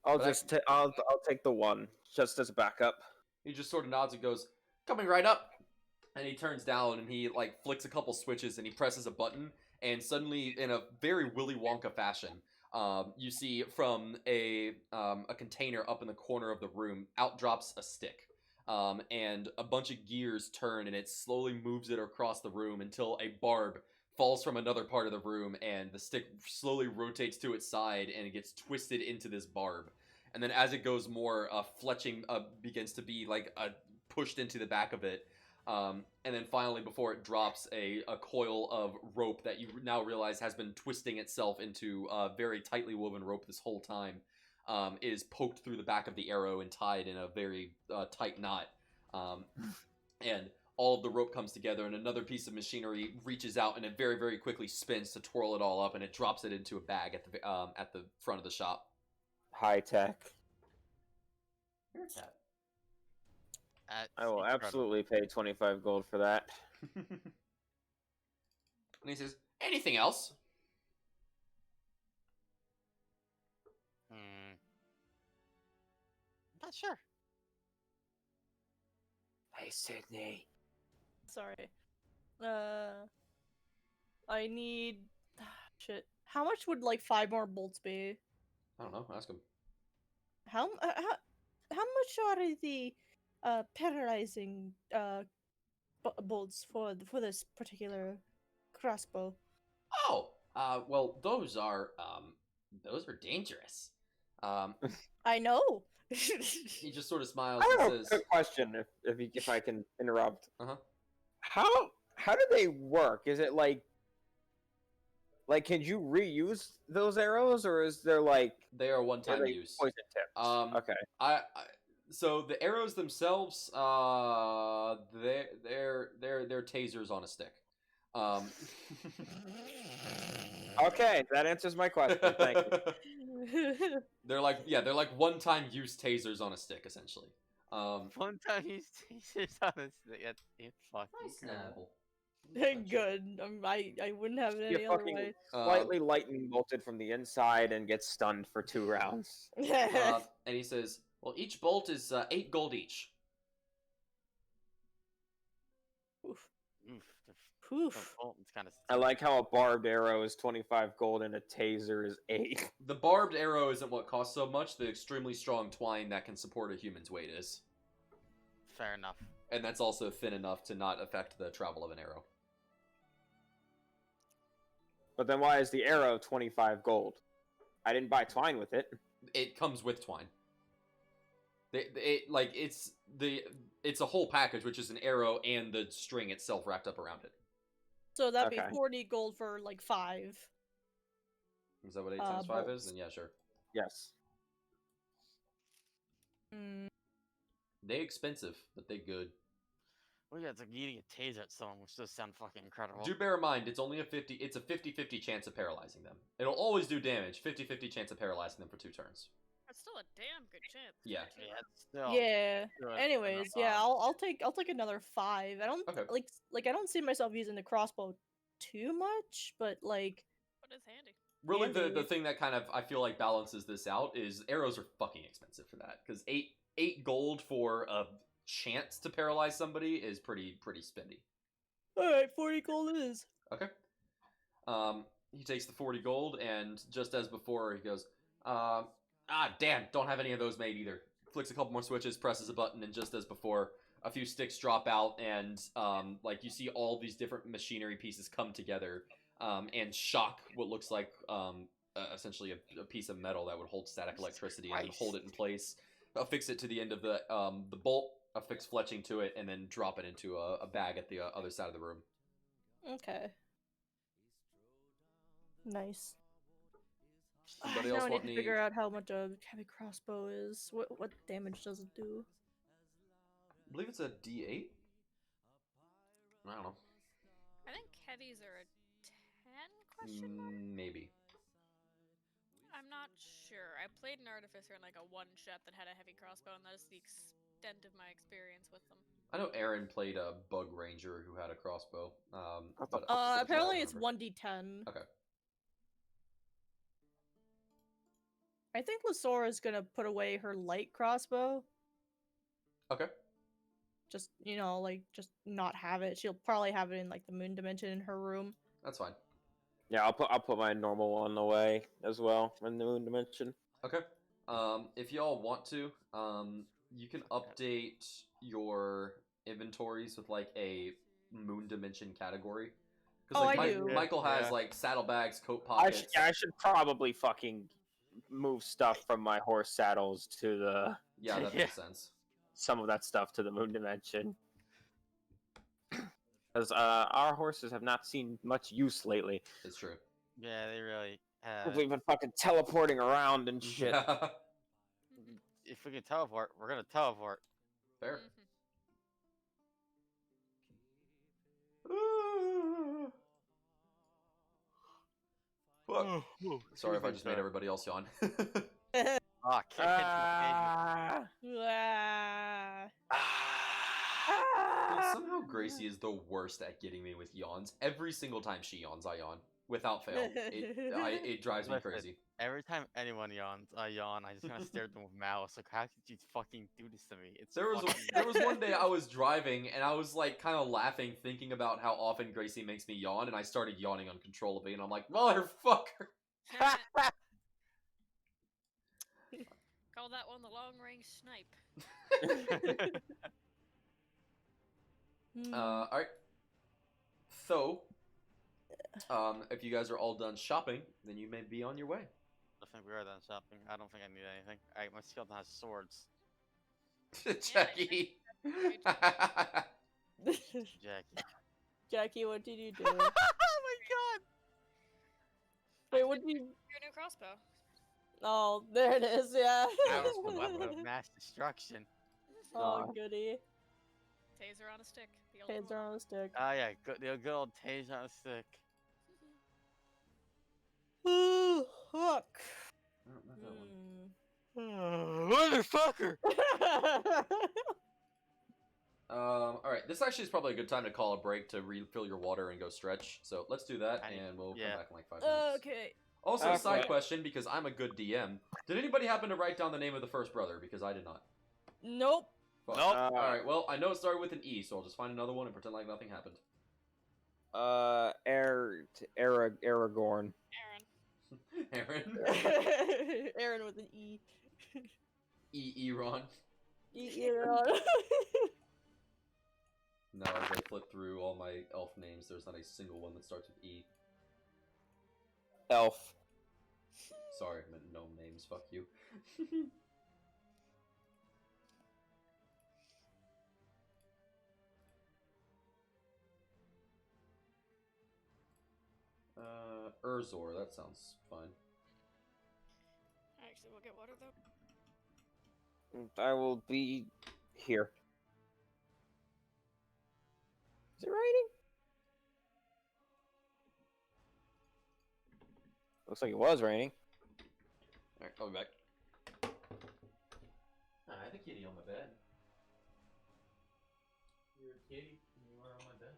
I'll But I- just I'll take the one just as backup. He just sort of nods and goes, "Coming right up." And he turns down and he like flicks a couple switches and he presses a button, and suddenly, in a very Willy Wonka fashion, you see from a container up in the corner of the room out drops a stick. And a bunch of gears turn and it slowly moves it across the room until a barb falls from another part of the room, and the stick slowly rotates to its side and it gets twisted into this barb. And then as it goes more, fletching begins to be like pushed into the back of it. And then finally, before it drops, a coil of rope that you now realize has been twisting itself into a very tightly woven rope this whole time, is poked through the back of the arrow and tied in a very tight knot. And all of the rope comes together, and another piece of machinery reaches out and it very, very quickly spins to twirl it all up, and it drops it into a bag at the front of the shop. High tech. Cat. That's I will incredible. absolutely pay 25 gold for that. And he says, "Anything else?" Not sure. Hey, Sydney. Sorry. I need. Shit. How much would like 5 more bolts be? I don't know. Ask him. How much are the paralyzing bolts for this particular crossbow? Oh, well, those are dangerous. I know. He just sort of smiles I and have a says, quick question, if I can interrupt. Uh-huh. How do they work? Is it like can you reuse those arrows, or is there like they are one-time are they use. poison tipped? Okay. So the arrows themselves, they're tasers on a stick. Okay, that answers my question. Thank you. They're like one-time use tasers on a stick, essentially. One time he's tasers on his it's fucking incredible. Good. I wouldn't have it You any other fucking way. slightly lightning bolted from the inside and get stunned for 2 rounds. And he says, "Well, each bolt is 8 gold each." Oof. Oof. Oof. It's kind of. I like how a barbed arrow is 25 gold and a taser is 8. The barbed arrow isn't what costs so much. The extremely strong twine that can support a human's weight is. Fair enough. And that's also thin enough to not affect the travel of an arrow. But then why is the arrow 25 gold? I didn't buy twine with it. It comes with twine. It's a whole package, which is an arrow and the string itself wrapped up around it. So that'd be Okay. 40 gold for like 5. Is that what 8 times 5 is? bolts. Then yeah, sure. Yes. Mm. They expensive, but they good. Well, yeah, it's like eating a taser at someone, which does sound fucking incredible. Do bear in mind, it's a 50-50 chance of paralyzing them. It'll always do damage, 50-50 chance of paralyzing them for 2 turns. That's still a damn good chance. Yeah. Yeah, it's still Yeah. good Anyways, enough. yeah, I'll take another 5. I don't Okay. like I don't see myself using the crossbow too much, but like But it's handy. Really, the Handy. thing that kind of, I feel like, balances this out is arrows are fucking expensive for that. Because 8 gold for a chance to paralyze somebody is pretty spendy. alright, 40 gold it is. Okay. He takes the 40 gold, and just as before, he goes, damn, don't have any of those made either. flicks a couple more switches, presses a button, and just as before, a few sticks drop out, and like you see all these different machinery pieces come together, and shock what looks like essentially a piece of metal that would hold static electricity, and then hold it in place, affix it to the end of the bolt, affix fletching to it, and then drop it into a bag at the other side of the room. Okay. Nice. Anybody Now else I need want to any? figure out how much a heavy crossbow is. What damage does it do? I believe it's a D8. I don't know. I think heavies are a 10 question mark? Maybe. I'm not sure. I played an artificer in like a one shot that had a heavy crossbow, and that is the extent of my experience with them. I know Aaron played a bug ranger who had a crossbow. What the But fuck is a Apparently I it's remember. 1d10. Okay. I think Lasora is gonna put away her light crossbow. Okay. Just, you know, like, just not have it. She'll probably have it in, like, the moon dimension in her room. That's fine. Yeah, I'll put my normal one away as well in the moon dimension. Okay. If y'all want to, you can update your inventories with like a moon dimension category. Because Oh, like I do. Michael has Yeah. like saddlebags, coat pockets. I should probably fucking move stuff from my horse saddles to the Yeah, that Yeah. makes sense. some of that stuff to the moon dimension. Because our horses have not seen much use lately. It's true. Yeah, they really have. We've been fucking teleporting around and shit. Yeah. If we can teleport, we're gonna teleport. Fair. Fuck. Sorry if I just made everybody else yawn. Oh, can't Ah. Ah. Somehow Gracie is the worst at getting me with yawns. Every single time she yawns, I yawn. Without fail. It drives me Listen, crazy. Every time anyone yawns, I yawn. I just kind of stare at them with malice. Like, how could you fucking do this to me? It's There was one day I was driving and I was like kind of laughing, thinking about how often Gracie makes me yawn, and I started yawning uncontrollably, and I'm like, motherfucker. Call that one the long range snipe. All right. So, if you guys are all done shopping, then you may be on your way. I think we are done shopping. I don't think I need anything. Alright, my skeleton has swords. Jackie. Jackie. Jackie, what did you do? Oh my god! Wait, what did you... Your new crossbow. Oh, there it is, yeah. That was the weapon of mass destruction. Oh, goody. Taser on a stick. The old Taser on a stick. Oh yeah, the good old taser on a stick. Ooh, fuck. Motherfucker! Alright, this actually is probably a good time to call a break to refill your water and go stretch. So let's do that, and we'll come back in like 5 minutes. Okay. Also, Okay. side question, because I'm a good DM. Did anybody happen to write down the name of the first brother? Because I did not. Nope. Fuck. Nope. Alright, well, I know it started with an E, so I'll just find another one and pretend like nothing happened. Aragorn. Aaron. Aaron? Aaron with an E. Ron. Aaron. No, as I flip through all my elf names, there's not a single one that starts with E. Elf. Sorry, I meant gnome names, fuck you. Urzor, that sounds fine. Actually, we'll get water though. I will be here. Is it raining? Looks like it was raining. Alright, I'll be back. I had a kitty on my bed. You're a kitty, and you are on my bed.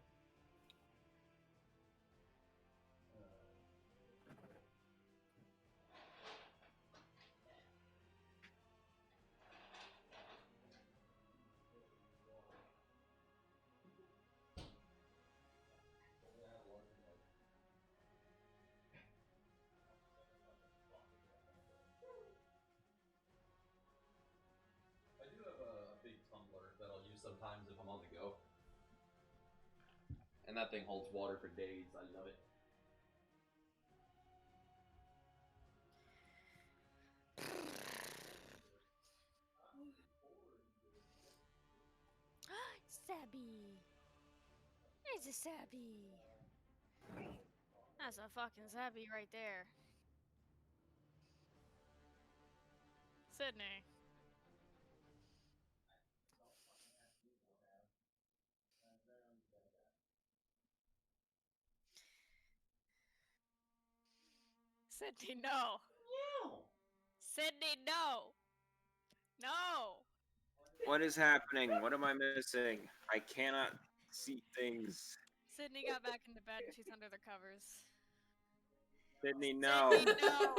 And that thing holds water for days. I love it. Sabby. There's a Sabby. That's a fucking Sabby right there. Sydney. Sydney, no. Sydney, no. No. What is happening? What am I missing? I cannot see things. Sydney got back into bed and she's under the covers. Sydney, no. Sydney, no.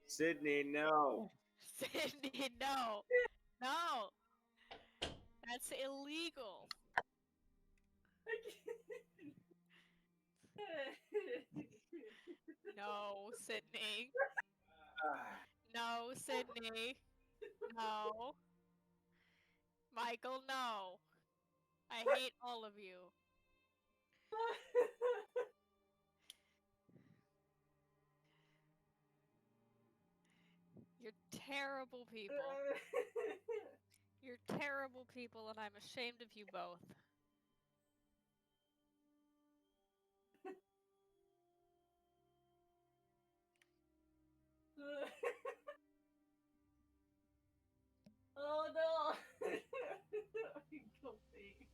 Sydney, no. Sydney, no. No. That's illegal. No, Sydney. No, Sydney. No. Michael, no. I hate all of you. You're terrible people. You're terrible people, and I'm ashamed of you both. Oh no! Guilty.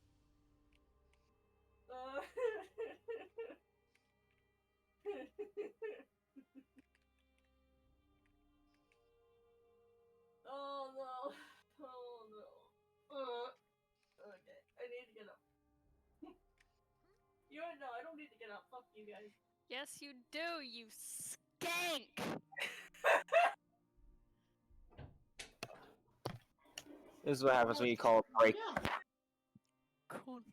Oh no! Oh no! Okay, I need to get up. You know, I don't need to get up. Fuck you guys. Yes, you do, you skank! This is what happens when you call a break. Cunt.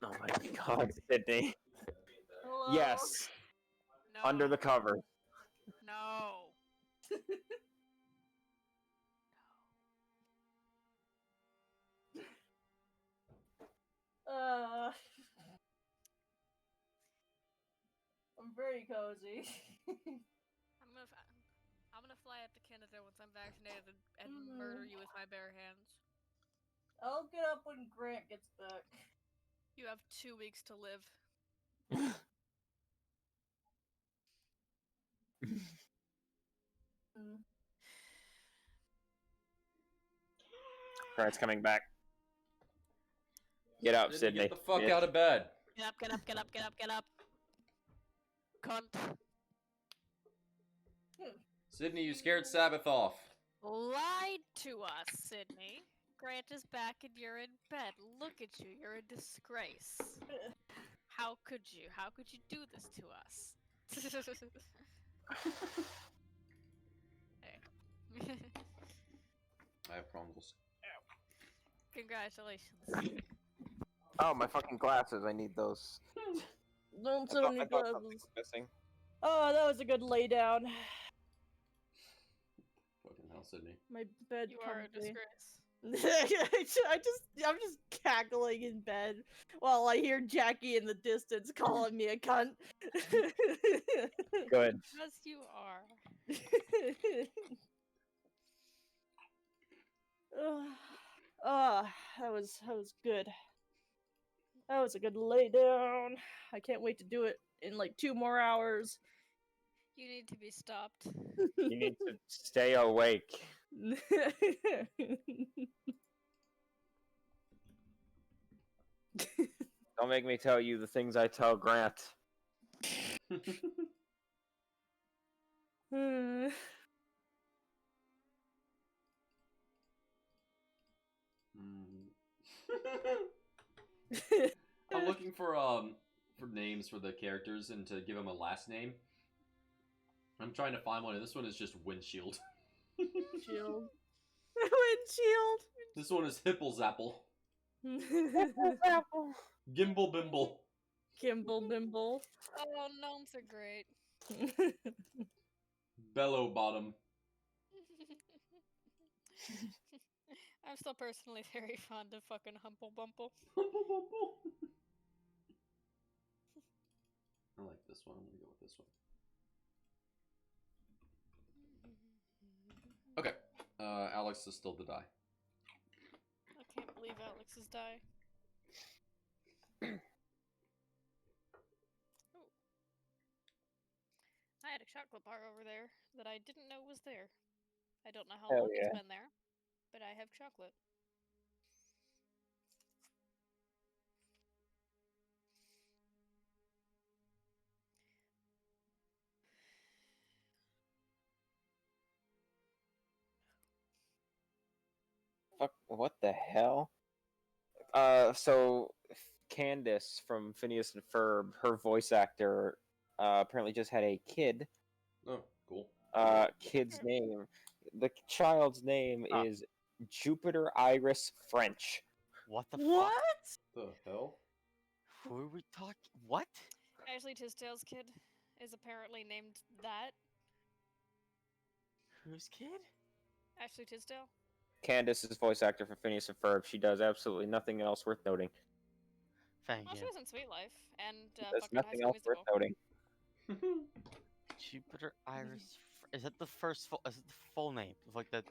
Oh my god, Sydney. Hello? Yes, No. under the cover. No. I'm very cozy. I'm gonna fly up to Canada once I'm vaccinated and murder you with my bare hands. I'll get up when Grant gets back. You have 2 weeks to live. Grant's coming back. Get up, Sydney. Get the fuck Bitch. out of bed. Get up, get up, get up, get up, get up. Cunt. Sydney, you scared Sabbath off. Lied to us, Sydney. Grant is back and you're in bed. Look at you, you're a disgrace. How could you? How could you do this to us? Hey. I have prongles. Congratulations. Oh, my fucking glasses. I need those. Don't I so thought, many I thought glasses. something was missing. Oh, that was a good lay down. Fucking hell, Sydney. My bed You are a comfy. disgrace. I'm just cackling in bed while I hear Jackie in the distance calling me a cunt. Good. Yes, you are. That was good. That was a good lay down. I can't wait to do it in like 2 more hours. You need to be stopped. You need to stay awake. Don't make me tell you the things I tell Grant. I'm looking for names for the characters and to give them a last name. I'm trying to find one, and this one is just Windshield. Shield. Windshield. This one is Hipplezapple. Gimbal Bimble. Kimble Bimble. Oh, gnomes are great. Bellow Bottom. I'm still personally very fond of fucking Humble Bumble. this one. I'm gonna go with this one. Okay. Alex is still the die. I can't believe Alex's die. Ooh. I had a chocolate bar over there that I didn't know was there. I don't know how Hell long yeah. it's been there, but I have chocolate. Fuck, what the hell? So Candace from Phineas and Ferb, her voice actor, apparently just had a kid. Oh, cool. Kid's name, the child's name Huh. is Jupiter Iris French. What the What? The hell? fuck? Who are we talking? What? Ashley Tisdale's kid is apparently named that. Whose kid? Ashley Tisdale? Candace's voice actor for Phineas and Ferb. She does absolutely nothing else worth noting. Thank Well, she you. was in Sweet Life and She does fucking High nothing School else worth Musical. noting. Jupiter Iris. Is that the first full? Is it the full name? Like that?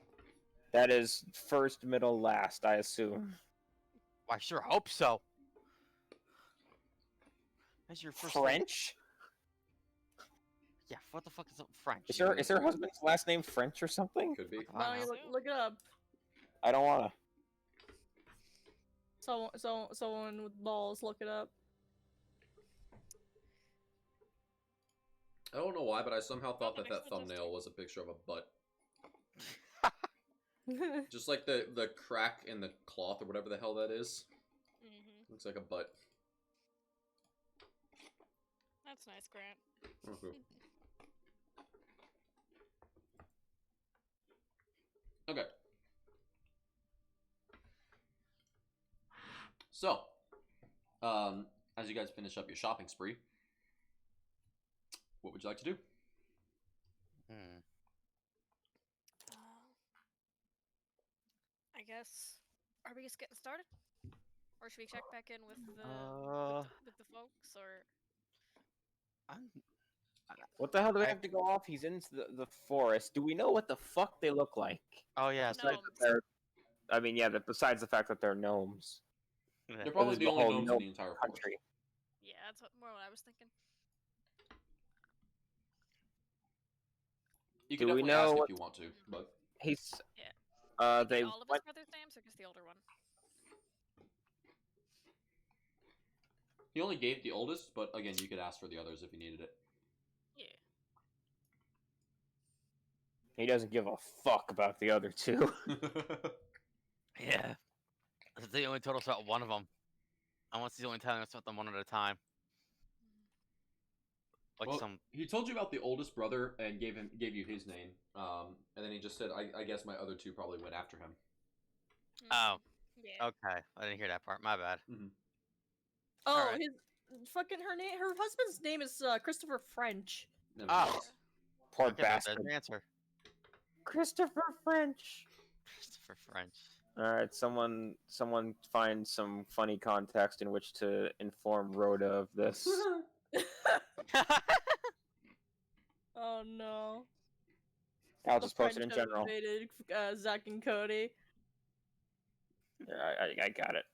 That is first, middle, last, I assume. I sure hope so. That's your first. French? Yeah. What the fuck is French? Is her husband's last name French or something? Could be. I Why don't know. you look it up? I don't wanna. Someone with balls, look it up. I don't know why, but I somehow thought the that next that one, Dusty. thumbnail was a picture of a butt. Just like the crack in the cloth or whatever the hell that is. Mm-hmm. Looks like a butt. That's nice, Grant. Okay. Okay. So, as you guys finish up your shopping spree, what would you like to do? Hmm. I guess. Are we just getting started? Or should we check back in with the with the folks? Or I'm. What the hell do we have to go off? He's in the forest. Do we know what the fuck they look like? Oh yeah. No. Besides that they're- I mean, yeah, besides the fact that they're gnomes. Yeah. You're probably is the the only whole gnomes in gnome the entire forest. Country. yeah, that's more what I was thinking. You can Do we definitely know ask what- if you want to, but He's Yeah. they all of his went, brothers' names, or just the older one? he only gave the oldest. But again, you could ask for the others if you needed it. Yeah. he doesn't give a fuck about the other two. Yeah. They only told us about one of them. I want to see only telling us about them one at a time. Like Well, some. he told you about the oldest brother and gave you his name. And then he just said, I guess my other two probably went after him. Oh. Yeah. Okay. I didn't hear that part. My bad. Oh, Alright. his fucking her husband's name is Christopher French. Never Ah. mind. Poor Okay, that's bastard. the answer. Christopher French. Christopher French. All right, someone find some funny context in which to inform Rhoda of this. Oh no. I'll The just post it in French have general. invaded, Zack and Cody. Yeah, I got it.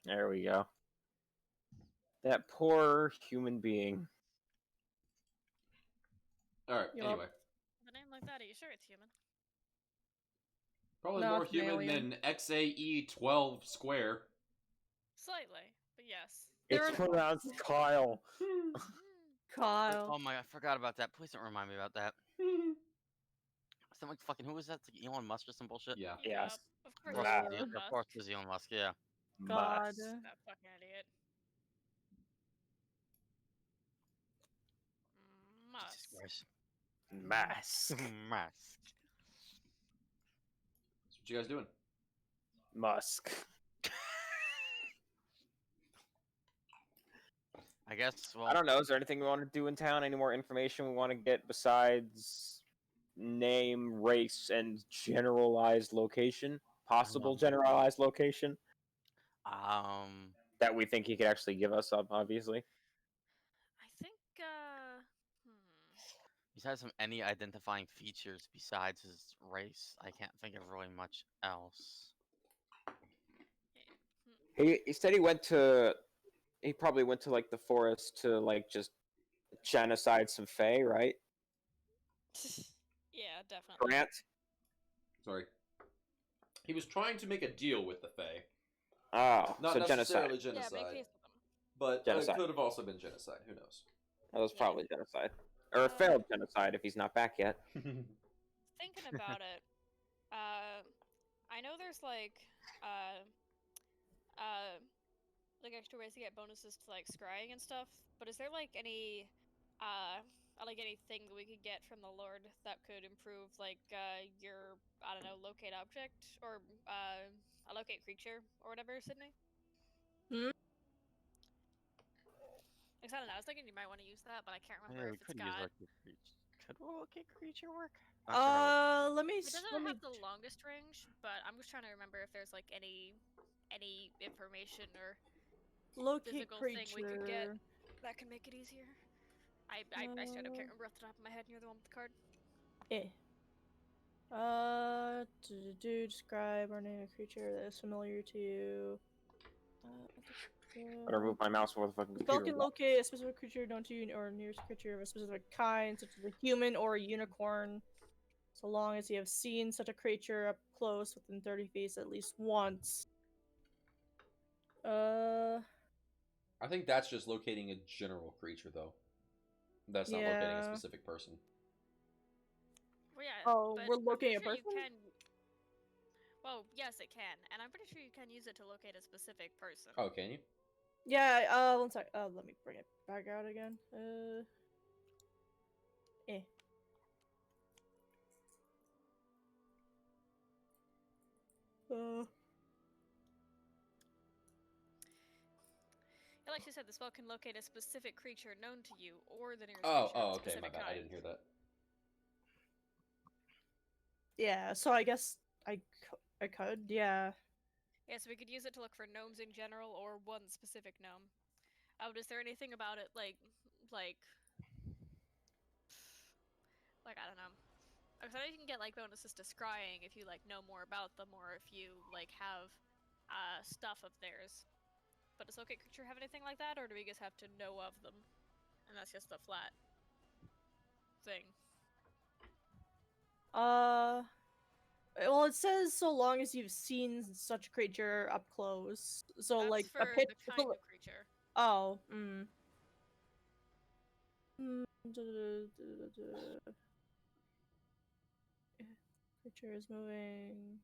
There we go. That poor human being. All right. Yup. Anyway, With a name like that, are you sure it's human? probably No, more it's an human alien. than XAE12 square. Slightly, but yes. They're It's an- pronounced Kyle. Kyle. Oh my god, I forgot about that. Please don't remind me about that. Some like fucking who was that? Like Elon Musk or some bullshit. Yeah. Yes. Of course, Of course, Wow. it was Elon Of Musk. course, it was Elon Musk. Yeah. God. Must. That fucking idiot. Jesus Musk. Christ. Mask. Mask. So what you guys doing? Musk. I guess. Well, I don't know. Is there anything we want to do in town? Any more information we want to get besides name, race, and generalized location? Possible generalized location Um. that we think he could actually give us up, obviously. I think, Besides any identifying features besides his race, I can't think of really much else. He said he went to. He probably went to like the forest to like just genocide some Fae, right? yeah, definitely. Grant. Sorry. He was trying to make a deal with the Fae. Oh, Not so necessarily genocide. Yeah, genocide, make peace with them. but Genocide. it could have also been genocide. Who knows? That was Yeah. probably genocide, or a failed genocide if he's not back yet. Thinking about it, I know there's like extra ways to get bonuses to like scrying and stuff, but is there like anything that we could get from the Lord that could improve like your, I don't know, locate object or a locate creature or whatever, Sydney? Hmm? Because I don't know, I was thinking you might want to use that, but I can't Yeah, remember we if it's could use got. locate creature. Could locate creature work? Not sure how- Let me. It doesn't Let me. have the longest range, but I'm just trying to remember if there's like any information or Locate physical thing we could get creature. that can make it easier. I straight up can't remember off the top of my head. You're the one with the card. Describe or name a creature that is familiar to you. Gotta move my mouse over the fucking Spell computer. can locate a specific creature known to you or nearest creature of a specific kind, such as a human or a unicorn, so long as you have seen such a creature up close within 30 feet at least once. I think that's just locating a general creature, though. That's not locating a Yeah. specific person. Well, yeah. Oh, but we're I'm looking pretty at sure person? You can. Well, yes, it can, and I'm pretty sure you can use it to locate a specific person. Oh, can you? Yeah, one sec. Let me bring it back out again. It actually said the spell can locate a specific creature known to you or the nearest Oh, creature of a okay, my specific bad. I kind. didn't hear that. Yeah, so I guess I could, yeah. Yeah, so we could use it to look for gnomes in general or one specific gnome. But is there anything about it like I don't know. Because I know you can get like bonuses to scrying if you like know more about them or if you like have stuff of theirs. But does locate creature have anything like that, or do we just have to know of them? And that's just a flat thing. Well, it says so long as you've seen such creature up close. So That's like for a the picture. kind of creature. Oh, Creature is moving.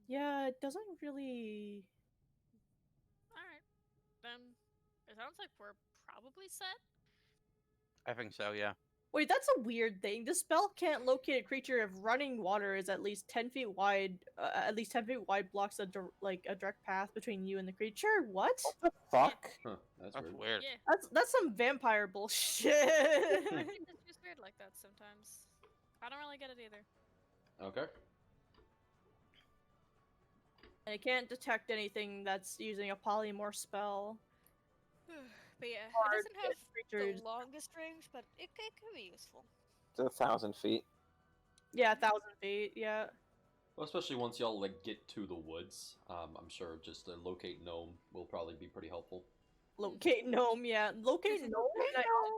Yeah, it doesn't really. Alright. Then it sounds like we're probably set. I think so. Yeah. Wait, that's a weird thing. The spell can't locate a creature if running water is at least 10 feet wide. At least 10 feet wide blocks a direct path between you and the creature. What? What the fuck? Huh, that's That's weird. weird. Yeah. That's some vampire bullshit. I think it's just weird like that sometimes. I don't really get it either. Okay. And it can't detect anything that's using a polymorph spell. But yeah, Hard it doesn't have creatures. the longest range, but it could be useful. It's 1,000 feet. Yeah, 1,000 feet. Yeah. Well, especially once y'all like get to the woods, I'm sure just a locate gnome will probably be pretty helpful. Locate gnome. Yeah, locate gnome.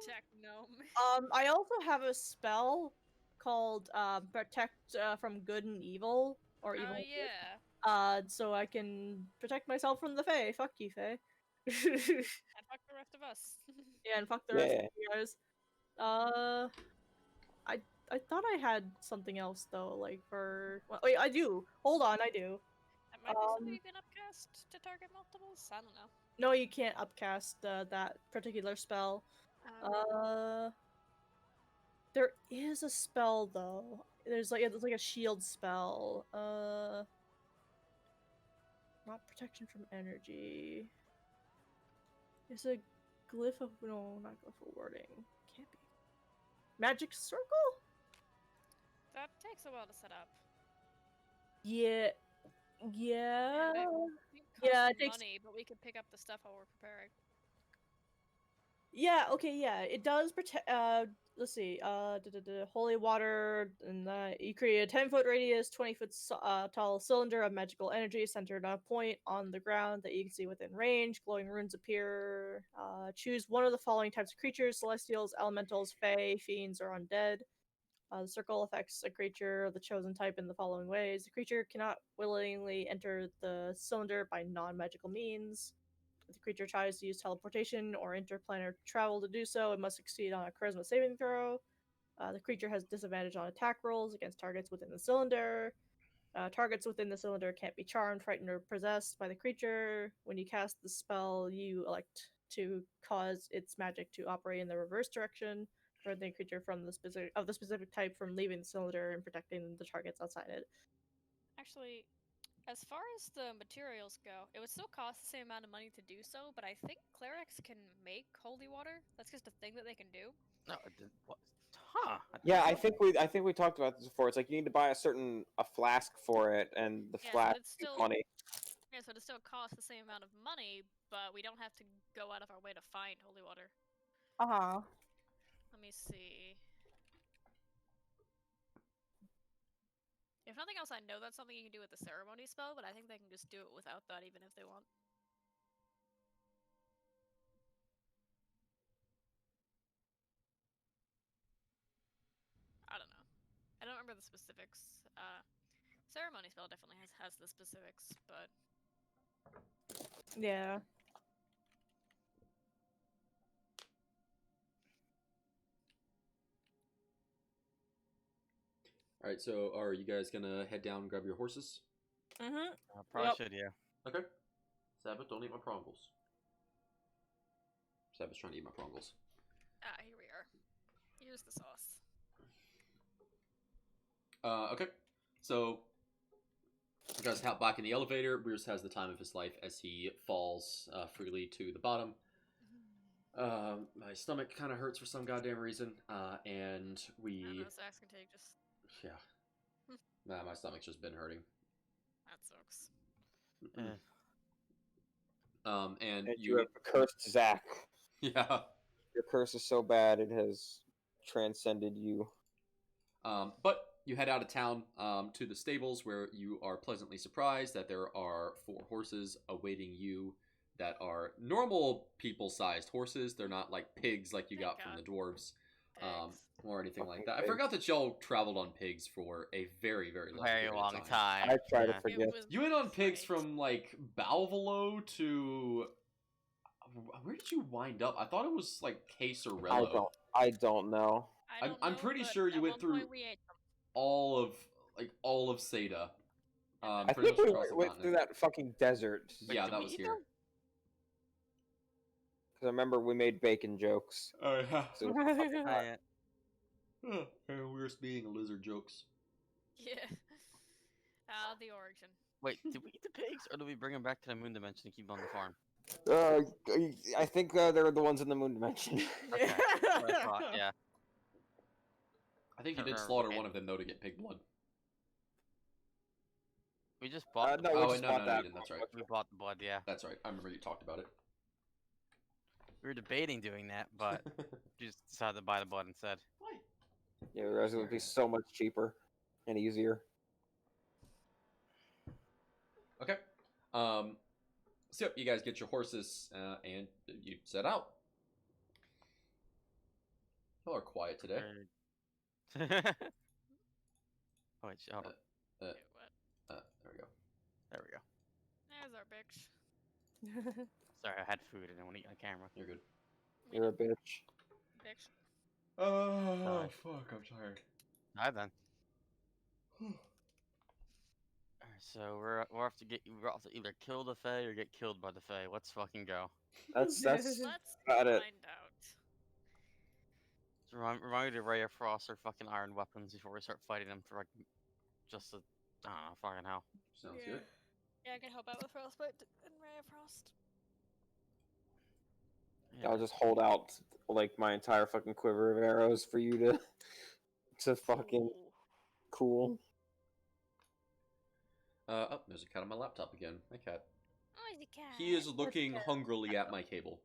Detect gnome. I also have a spell called protect from good and evil or evil. Oh yeah. So I can protect myself from the Fae. Fuck you, Fae. And fuck the rest of us. Yeah, and fuck the rest Yeah. of you guys. I thought I had something else though, like for. Well, wait, I do. Hold on, I do. That might be something you can upcast to target multiples. I don't know. No, you can't upcast that particular spell. There is a spell though. There's like a shield spell. Not protection from energy. It's a Glyph of no, not glyph of warding. Can't be. Magic circle? That takes a while to set up. Yeah. Yeah. And it Yeah, costs it takes- money, but we can pick up the stuff while we're preparing. Yeah, okay, yeah. It does protect let's see. Holy water, and you create a 10-foot radius, 20-foot tall cylinder of magical energy centered on a point on the ground that you can see within range. Glowing runes appear. Choose one of the following types of creatures: celestials, elementals, fae, fiends, or undead. The circle affects a creature of the chosen type in the following ways. The creature cannot willingly enter the cylinder by non-magical means. If the creature tries to use teleportation or interplanar travel to do so, it must succeed on a charisma saving throw. The creature has disadvantage on attack rolls against targets within the cylinder. Targets within the cylinder can't be charmed, frightened, or possessed by the creature. When you cast the spell, you elect to cause its magic to operate in the reverse direction, preventing the creature from the specific type from leaving the cylinder and protecting the targets outside it. Actually, as far as the materials go, it would still cost the same amount of money to do so, but I think clerics can make holy water. That's just a thing that they can do. No, it didn't. What? Huh? Yeah, I think we talked about this before. It's like you need to buy a flask for it, and the Yeah, flask but it's is still money. yeah, so it still costs the same amount of money, but we don't have to go out of our way to find holy water. Uh-huh. Let me see. If nothing else, I know that's something you can do with the ceremony spell, but I think they can just do it without that even if they want. I don't know. I don't remember the specifics. Ceremony spell definitely has the specifics, but Yeah. All right, so are you guys gonna head down and grab your horses? Mm-hmm. Probably Yep. should, yeah. Okay. Sabbath, don't eat my prongles. Sabbath's trying to eat my prongles. here we are. Here's the sauce. Okay. So you guys hop back in the elevator. Bruce has the time of his life as he falls freely to the bottom. My stomach kind of hurts for some goddamn reason, and I don't we know, Zach's contagious. yeah. Nah, my stomach's just been hurting. That sucks. And And you you have cursed Zach. yeah. Your curse is so bad it has transcended you. But you head out of town to the stables where you are pleasantly surprised that there are 4 horses awaiting you that are normal people-sized horses. They're not like pigs like you got Thank from God. the dwarves Pigs. or anything like Fucking that. I pigs. forgot that y'all traveled on pigs for a very, very long, Very period long of time. I try to yeah. forget. It was You went on pigs great. from like Balvalo to where did you wind up? I thought it was like Caserello. I don't know. I don't I'm know, pretty but sure you at went one through point we ate them. all of Seda. I Pretty think much we across the went through continent. that fucking desert. Wait, Yeah, did that we was eat here. them? Because I remember we made bacon jokes. Oh yeah. So it was fucking hot. And we're just being lizard jokes. Yeah. The origin. Wait, did we eat the pigs, or did we bring them back to the moon dimension and keep them on the farm? I think they're the ones in the moon dimension. Okay, that's what I thought, yeah. I think you did Or slaughter we one of them though to get pig blood. We just bought the no, blood. we Oh, just no, bought no, that. you didn't, that's right. We bought the blood, yeah. That's right. I remember you talked about it. We were debating doing that, but we just decided to buy the blood instead. Why? Yeah, we realized it would be so much cheaper and easier. Okay. So you guys get your horses and you set out. Y'all are quiet today. oh wait, hold on. Wait, what? There we go. There we go. There's our bitch. Sorry, I had food and I want to eat on camera. You're good. You're a bitch. Bitch. Oh Sorry. fuck! I'm tired. Alright then. Alright, so we're off to either kill the Fae or get killed by the Fae. Let's fucking go. That's Let's about it. find out. So remind me to Ray of Frost or fucking iron weapons before we start fighting them for like just a I don't know, fucking hell. Sounds Yeah. good. Yeah, I can help out with Frostbite and Ray of Frost. I'll just hold out like my entire fucking quiver of arrows for you to fucking Ooh. cool. Oh, there's a cat on my laptop again. My cat. Oh, the cat. He is looking hungrily at my cable.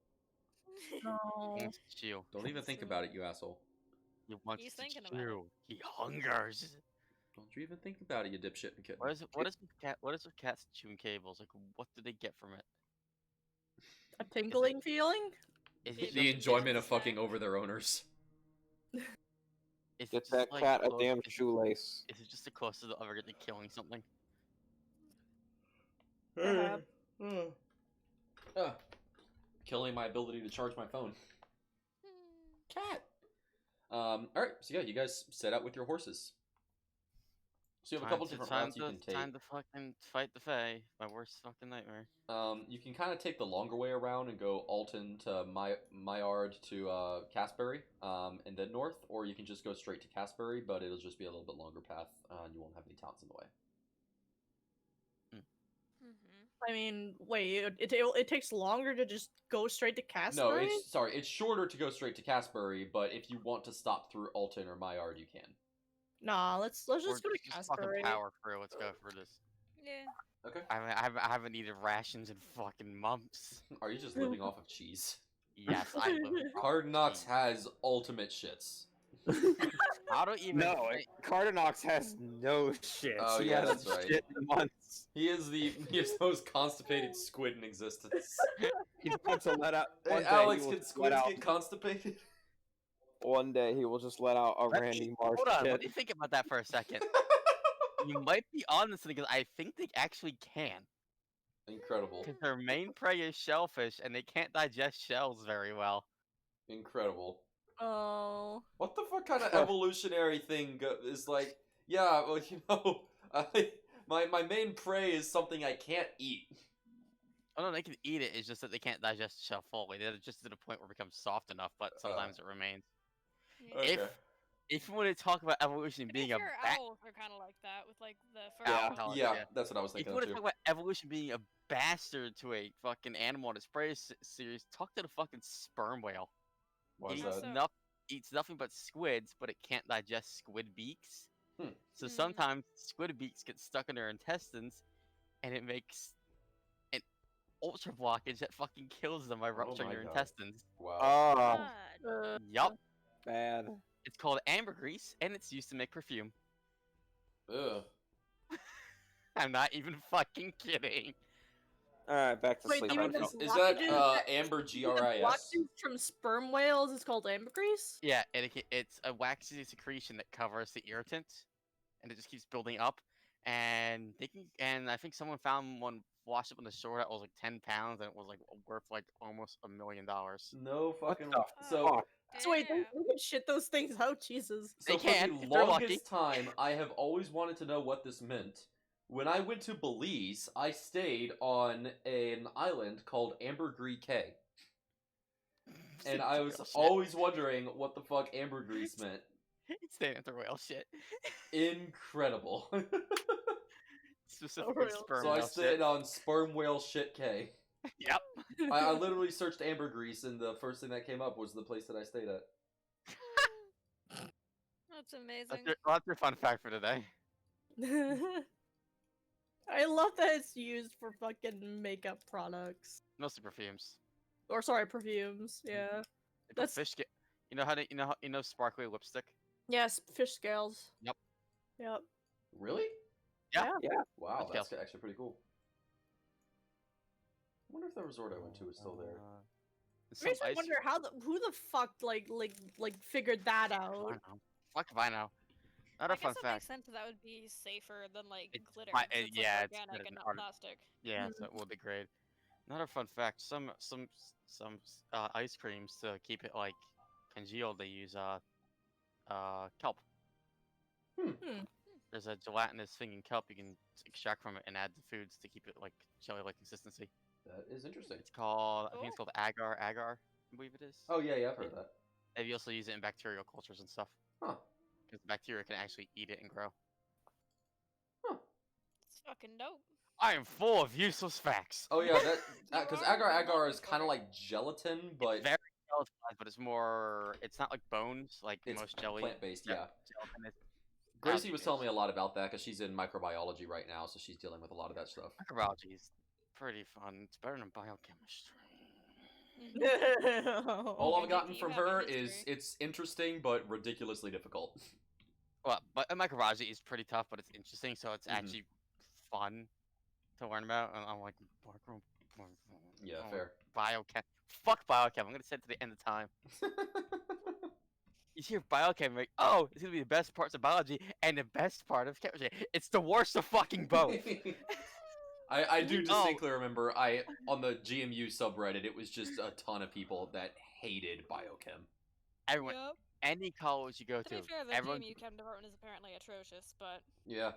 No. Wants to chew. Don't even think about it, you asshole. He wants He's to thinking about it. chew. He hungers. Don't you even think about it, you dipshit and kid. What is with cats chewing cables? Like, what do they get from it? A tingling feeling? Is The it The just- enjoyment of snack. fucking over their owners. is it Get just, that like, cat a close- damn is it- shoelace. Is it just the closest of ever to killing something? Perhaps. Killing my ability to charge my phone. Hmm. Cat. Alright, so yeah, you guys set out with your horses. So you have a couple different routes you can take. Time to fucking fight the Fae. My worst fucking nightmare. You can kind of take the longer way around and go Alton to Myard to Casbury, and then north, or you can just go straight to Casbury, but it'll just be a little bit longer path, and you won't have any towns in the way. Mm-hmm. I mean, wait, it takes longer to just go straight to Casper? No, it's shorter to go straight to Casbury, but if you want to stop through Alton or Myard, you can. Nah, let's Or just go to just fucking Casper. power through. Let's go for this. Yeah. Okay. I haven't eaten rations in fucking months. Are you just living off of cheese? Yes, I live. Cardinox has ultimate shits. I don't even. No, think- Cardinox has no shit. Oh, He yeah, hasn't that's right. shit in months. He is the most constipated squid in existence. He's about to let out. Hey, One day Alex, he will can just let squids out. get constipated? One day he will just let out a Let me- Randy Marsh Hold on, let shit. me think about that for a second. You might be on this because I think they actually can. Incredible. Because their main prey is shellfish, and they can't digest shells very well. Incredible. Oh. What the fuck kind of evolutionary thing is like, yeah, well, you know, my main prey is something I can't eat. Oh no, they can eat it. It's just that they can't digest the shell fully. They're just to the point where it becomes soft enough, but sometimes it remains. Yeah. If you want to talk about evolution To be being a fair, bat, owls are kind of like that with like the Owl fur. pellets, Yeah, yeah. that's what I was if you thinking want of to too. talk about evolution being a bastard to a fucking animal in its prey series, talk to the fucking sperm whale. Why is It How that? so? eats nothing but squids, but it can't digest squid beaks. Hmm. So Hmm. sometimes squid beaks get stuck in their intestines, and it makes an ultra blockage that fucking kills them by rupturing my their God. intestines. Wow. Oh, God. Yup. bad. It's called ambergris, and it's used to make perfume. Ugh. I'm not even fucking kidding. All right, back to Wait, sleep. you mean Is the that blockages amber The GRIS? blockages from sperm whales is called ambergris? Yeah, and it's a waxy secretion that covers the irritant, and it just keeps building up. And I think someone found one washed up on the shore that was like 10 pounds, and it was like worth like almost $1 million. No fucking. the So, fuck? So wait, they Damn. can shit those things out, Jesus. so They for can, the if they're lucky. longest time, I have always wanted to know what this meant. When I went to Belize, I stayed on an island called Ambergris Cay. And I was Real shit. always wondering what the fuck ambergris meant. Staying at the whale shit. Incredible. Specifically real. sperm So I whale stayed shit. on sperm whale shit K. Yep. I literally searched ambergris, and the first thing that came up was the place that I stayed at. That's amazing. That's your fun fact for today. I love that it's used for fucking makeup products. Mostly perfumes. Or sorry, perfumes. Yeah. They put That's- fish sca- You know sparkly lipstick? Yes, fish scales. Yep. Yep. Really? Yeah. Yeah. Wow, Fish that's actually pretty cool. I wonder if the resort I went to is still there. It makes me wonder who the fuck like figured that I out. don't know. Fuck if I know. Not I a fun guess it fact. makes sense that would be safer than like It's glitter. fi- 'cause it's, yeah, like, it's organic better and than not art- plastic. Yeah, so it will degrade. Not a fun fact. Some ice creams to keep it like congealed. They use kelp. Hmm. There's a gelatinous thing in kelp you can extract from it and add to foods to keep it like jelly-like consistency. That is interesting. It's called I think it's called agar. Agar, I believe it is. Oh yeah, I've heard of that. And you also use it in bacterial cultures and stuff Huh. because bacteria can actually eat it and grow. It's fucking dope. I am full of useless facts. Oh yeah, that You because are agar a is kind of motherfucker. like gelatin, but It's very but it's more. It's not like bones, like It's most jelly. plant-based, yeah. Gelatin is Gracie was telling me a algae-based. lot about that because she's in microbiology right now, so she's dealing with a lot of that stuff. Microbiology is pretty fun. It's better than biochemistry. All I've Nick, gotten you from have a her is history. it's interesting but ridiculously difficult. Well, but microbiology is pretty tough, but it's interesting, so it's Mhm. actually fun to learn about. And I'm like, Yeah, oh, fair. biochem. Fuck biochem. I'm gonna say it to the end of time. You hear biochem, like, oh, it's gonna be the best parts of biology and the best part of chemistry. It's the worst of fucking both. I do Oh. distinctly remember on the GMU subreddit it was just a ton of people that hated biochem. Everyone, Yep. any college you go To be to, fair, the everyone, GMU chem department is apparently atrocious, but Yeah.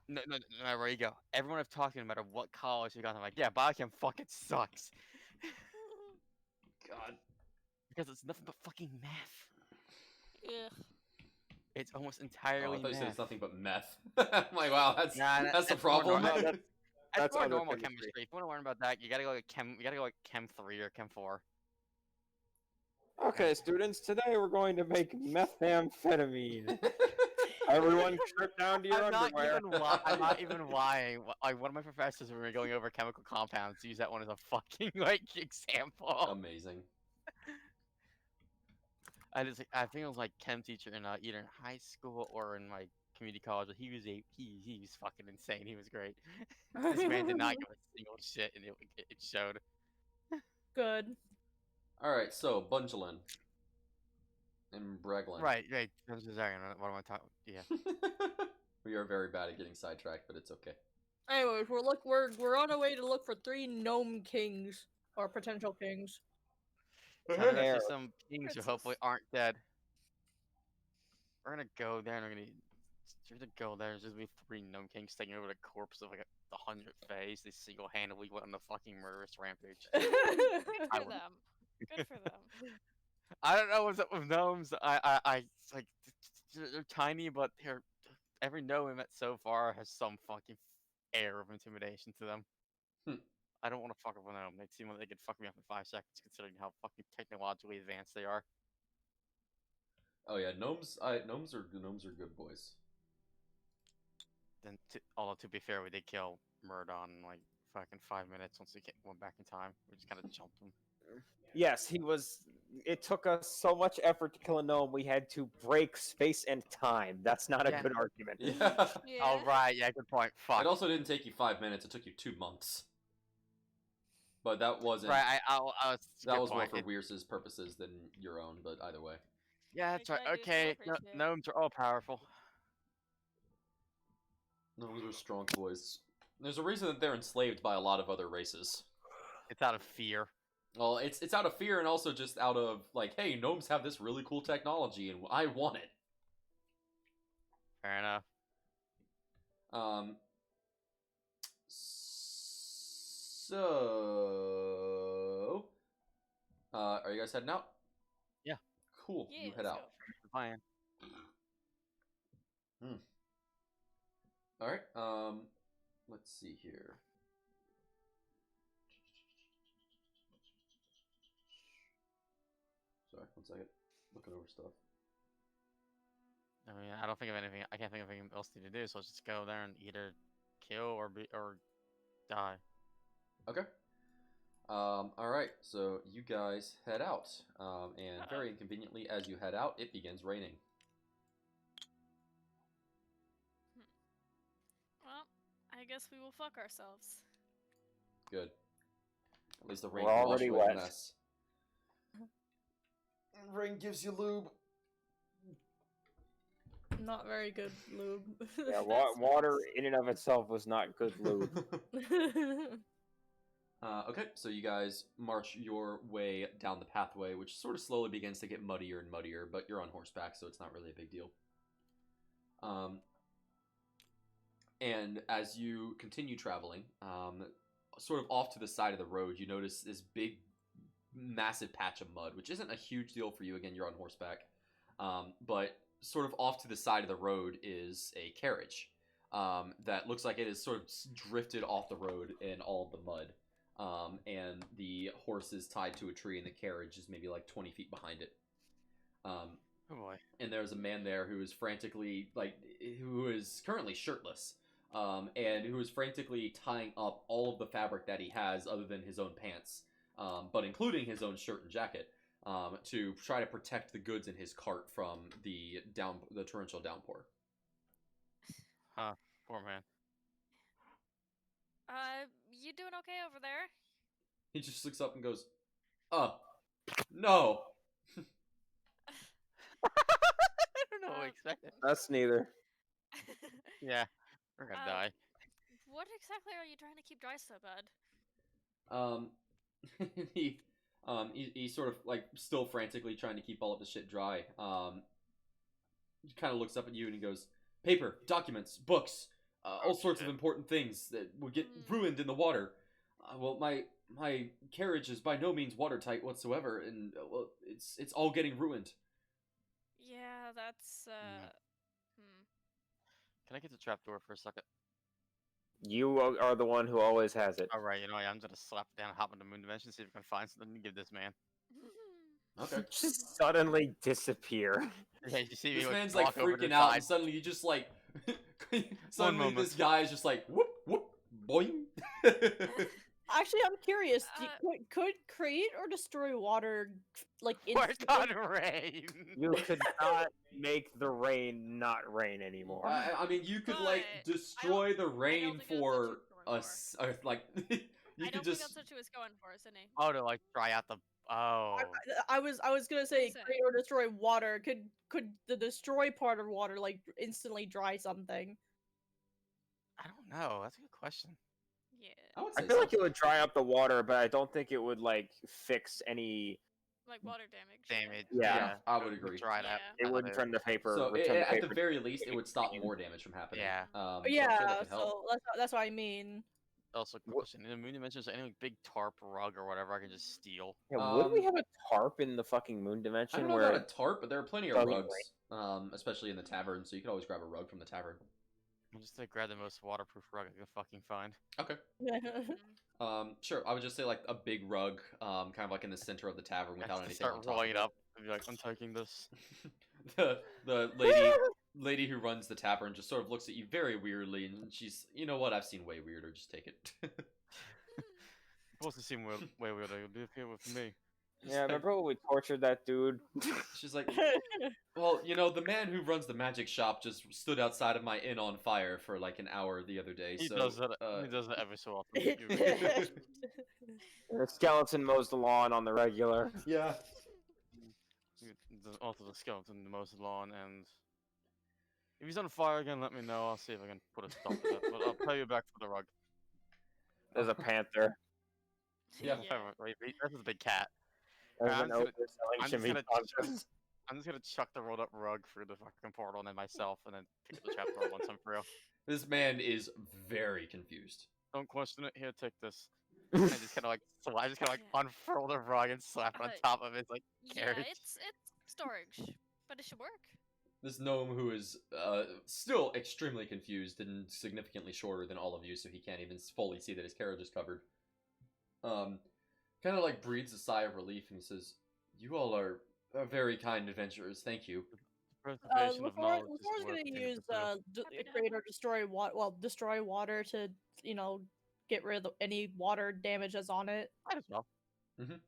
no matter where you go, everyone I've talked to, no matter what college you got, I'm like, yeah, biochem fucking sucks God. because it's nothing but fucking math. ugh. It's almost Oh, I entirely thought you said math. it's nothing but meth. I'm like, wow, that's Nah, that's the that's more problem. normal. No, That's That's more other normal chemistry. chemistry. If you want to learn about that, you gotta go like chem. You gotta go like Chem 3 or Chem 4. Okay, students, today we're going to make methamphetamine. Everyone strip down to your I'm not underwear. even. I'm not even lying. Like one of my professors, when we were going over chemical compounds, used that one as a fucking like example. Amazing. I think it was like chem teacher in either in high school or in my community college. He was fucking insane. He was great. This man did not give a single shit, and it showed. Good. Alright, so Bungelin. And Breglin. Right. I'm so sorry. What am I talking? Yeah. We are very bad at getting sidetracked, but it's okay. Anyways, we're on our way to look for 3 gnome kings or potential kings. Turn Hair. out to some kings who hopefully aren't dead. We're gonna go there and we're gonna go there. There's just be 3 gnome kings taking over the corpse of like 100 fays. They single-handedly went on a fucking murderous rampage. Good I for would- them. Good for them. I don't know what's up with gnomes. I like they're tiny, but every gnome we met so far has some fucking air of intimidation to them. Hmm. I don't want to fuck up with a gnome. They seem like they could fuck me up in 5 seconds, considering how fucking technologically advanced they are. Oh yeah, gnomes are good boys. Then, although to be fair, we did kill Murdon in like fucking 5 minutes once we went back in time. We just kind of jumped him. Yes, he was. It took us so much effort to kill a gnome, we had to break space and time. That's not a Yeah. good argument. Yeah. Yeah. Oh right, yeah, good point. Fuck. It also didn't take you 5 minutes, it took you 2 months. But that wasn't Right, that good was more point. for Weir's purposes than your own, but either way. Yeah, that's right. I do still Okay, appreciate it. gnomes are all powerful. Gnomes are strong boys. There's a reason that they're enslaved by a lot of other races. It's out of fear. Well, it's out of fear and also just out of like, hey, gnomes have this really cool technology and I want it. Fair enough. So, are you guys heading out? Yeah. Cool. Yeah, You head let's out. go. The plan. All right. Let's see here. Sorry, 1 second. Looking over stuff. I mean, I don't think of anything. I can't think of anything else to do. So let's just go there and either kill or die. Okay. All right. So you guys head out, and very inconveniently, as you head out, it begins raining. Well, I guess we will fuck ourselves. Good. At least the rain We're can wash already away the wet. mess. Rain gives you lube. Not very good lube. Yeah, water in and of itself was not good lube. Okay, so you guys march your way down the pathway, which sort of slowly begins to get muddier and muddier, but you're on horseback, so it's not really a big deal. And as you continue traveling, sort of off to the side of the road, you notice this big, massive patch of mud, which isn't a huge deal for you. Again, you're on horseback. But sort of off to the side of the road is a carriage that looks like it is sort of drifted off the road in all of the mud. and the horse is tied to a tree, and the carriage is maybe like 20 feet behind it. Oh boy. And there's a man there who is frantically, like, who is currently shirtless, and who is frantically tying up all of the fabric that he has other than his own pants, but including his own shirt and jacket, to try to protect the goods in his cart from the torrential downpour. Poor man. You doing okay over there? He just looks up and goes, no. I don't know what I expected. Us neither. Yeah, we're gonna die. What exactly are you trying to keep dry so bad? He's sort of like still frantically trying to keep all of the shit dry. He kind of looks up at you and he goes, paper, documents, books, all sorts of shit. important things that would get ruined in the water. Well, my carriage is by no means watertight whatsoever, and well, it's all getting ruined. Yeah, that's Can I get the trapdoor for a second? You are the one who always has it. All right, you know, I'm gonna slap it down and hop into Moon Dimension, see if I can find something to give this man. Okay. Just suddenly disappear. Yeah, you see me This like, man's like walk over to the freaking out, side. and suddenly you just like, suddenly moment. this guy is just like, whoop whoop, boing. Actually, I'm curious. Uh, Could create or destroy water like Work instantly? on rain. You could not make the rain not rain anymore. I mean, you could like But destroy the rain think that's what for you're going for. like you I could don't think just. that's what she was going for, Sydney. Oh, to like dry out the. Oh. I was gonna say Listen. create or destroy water. Could the destroy part of water like instantly dry something? I don't know. That's a good question. Yeah. I would I say feel so. like it would dry up the water, but I don't think it would like fix any. Like water damage. Damage. Yeah, I would agree. Dry that. Yeah. It wouldn't turn the paper. So return the at the paper. very least, it would stop more damage from happening. Yeah. So I'm sure Yeah, that could help. so that's what I mean. Also, quick question. In the Moon Dimension, is there any like, big tarp rug or whatever I can just steal? Yeah, would we Um, have a tarp in the fucking Moon I Dimension don't know where about a tarp, but there are plenty of Doesn't rugs, especially in the tavern. So you could always grab a rug from the tavern. I'm just gonna grab the most waterproof rug I can fucking find. Okay. Sure. I would just say like a big rug, kind of like in the center of the tavern I without have to anything on start top rolling of it up and be like, I'm taking this. the lady who runs the tavern just sort of looks at you very weirdly, and she's, you know what? I've seen way weirder. Just take it. It wasn't seem way weird. You'll live here with me. She's yeah, like- remember when we tortured that dude? She's like, well, you know, the man who runs the magic shop just stood outside of my inn on fire for like an hour the other day. He so does that. He does that every so often. You- The skeleton mows the lawn on the regular. yeah. Also, the skeleton mows the lawn, and if he's on fire again, let me know. I'll see if I can put a stop to it. But I'll pay you back for the rug. There's a panther. Yeah. Wait, that's a big cat. There's I'm an just gonna- ogre selling I'm just shimmy gonna punches. I'm just gonna chuck the rolled up rug through the fucking portal and then myself, and then pick up the trapdoor once I'm for real. This man is very confused. Don't question it. Here, take this. And I just kind of like, I just kind of like unfurl the rug and slap it on top of it. Like, Yeah, carriage. it's storage, but it should work. This gnome who is still extremely confused and significantly shorter than all of you, so he can't even fully see that his carriage is covered. Kind of like breathes a sigh of relief, and he says, "You all are very kind adventurers. Thank you." Preservation of knowledge is Lafor's worth gonna things use to do. create or destroy water. Well, destroy water to get rid of any water damage that's on it. Might as well.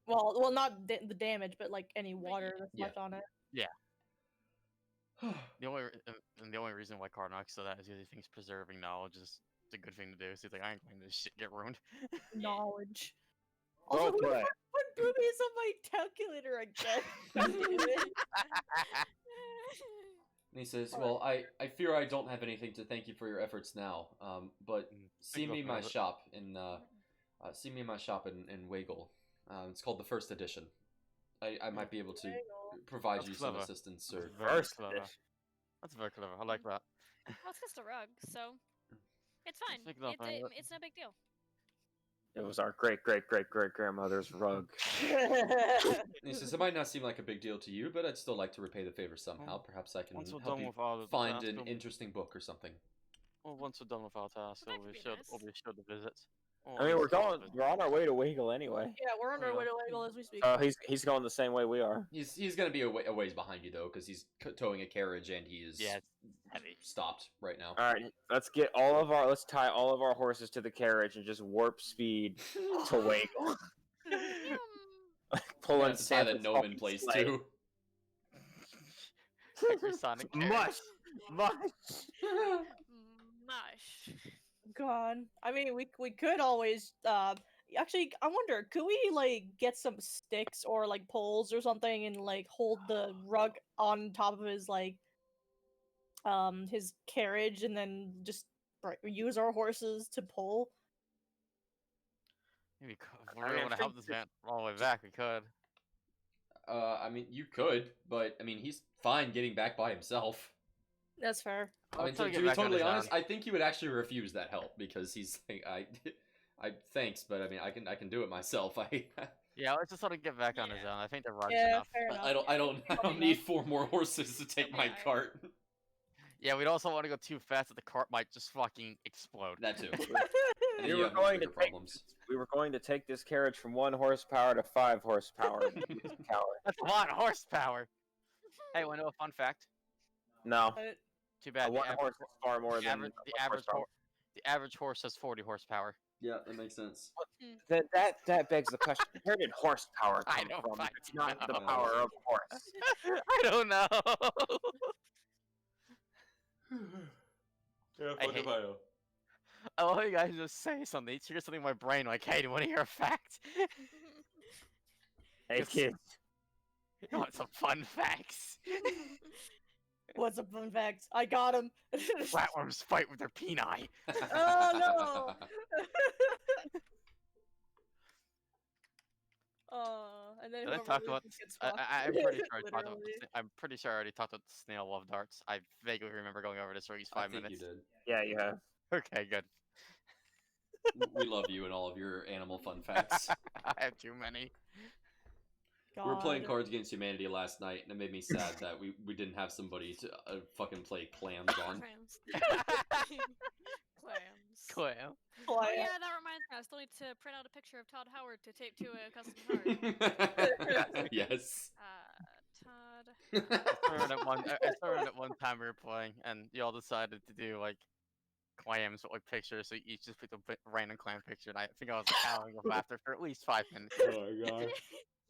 Well, not the damage, but like any water that's Yeah. left on it. The only reason why Karnak said that is because he thinks preserving knowledge is a good thing to do. So he's like, I ain't letting this shit get ruined. Knowledge. Well Also, who the played. fuck put boobies on my calculator again? God damn it. And he says, "Well, I fear I don't have anything to thank you for your efforts now. But see you me in both my know it. shop in in Wagel. It's called the First Edition. I might be able to provide That's you some clever. assistance, sir." Very First clever. edition. That's very clever. I like that. Well, it's just a rug, so it's fine. pick it up, Violet. It's no big deal. It was our great grandmother's rug. And he says, "It might not seem like a big deal to you, but I'd still like to repay the favor somehow. Perhaps I can Once we're help done you with our find task, an we'll- interesting book or something." Well, once we're done with our task, Well, we'll that be could sure, be we'll nice. be sure to visit. Well, I mean, he's we're going on our way to Wiggle anyway. Yeah, we're on our Yeah. way to Wiggle as we speak. He's going the same way we are. He's gonna be a ways behind you though, because he's towing a carriage and he is Yeah, it's heavy. stopped right now. All right, let's tie all of our horses to the carriage and just warp speed to Wiggle. Hmm. Pulling That's the tie that Santa's Noman fucking plays sleigh. too. Hypersonic Mush, mush. Mush. God, I mean, we could always actually, I wonder, could we like get some sticks or like poles or something and like hold the rug on top of his carriage and then just use our horses to pull? Maybe if we I really mean, want I to help think this man all the way back, we could. I mean, you could, but I mean, he's fine getting back by himself. That's fair. I mean, Until to we get be back on totally his honest, own. I think he would actually refuse that help because he's like, I thanks, but I mean, I can do it myself. Yeah, let's just let him get back on his Yeah. own. I think the rug's Yeah, enough. fair enough. I don't need 4 more horses to take my Yeah. cart. Yeah, we'd also want to go too fast that the cart might just fucking explode. That too. And We you were have much going to bigger take problems. we were going to take this carriage from 1 horsepower to 5 horsepower. Coward. That's a lot of horsepower. Hey, want to know a fun fact? No, But- Too a bad. 1 horse is far more than The average horse has 40 horsepower. Yeah, that makes sense. That begs the question: where did horsepower I come don't from? fucking It's not the know. power of horse. I don't know. Yeah, I hate- I love how you guys just say something. It triggers something in my brain like, hey, do you want to hear a fact? Hey Yes. kids, You want some fun facts? What's a fun fact? I got him. Flatworms fight with their peni. Oh no! And then Did I whoever talk loses about gets I'm fucked. pretty sure I talked about. Literally. I'm pretty sure I already talked about the snail love darts. I vaguely remember going over this for at least I 5 think minutes. you did. yeah, you have. Okay, good. We love you and all of your animal fun facts. I have too many. We were playing God. Cards Against Humanity last night, and it made me sad that we didn't have somebody to fucking play clams on. Clams. Clams. Clam. Oh Play yeah, it. that reminds me. I still need to print out a picture of Todd Howard to tape to a custom card. Yes. Todd. I remember at one time we were playing, and you all decided to do like clams with like pictures, so you each just picked a random clam picture, and I think I was howling with laughter for at least 5 minutes. Oh my god.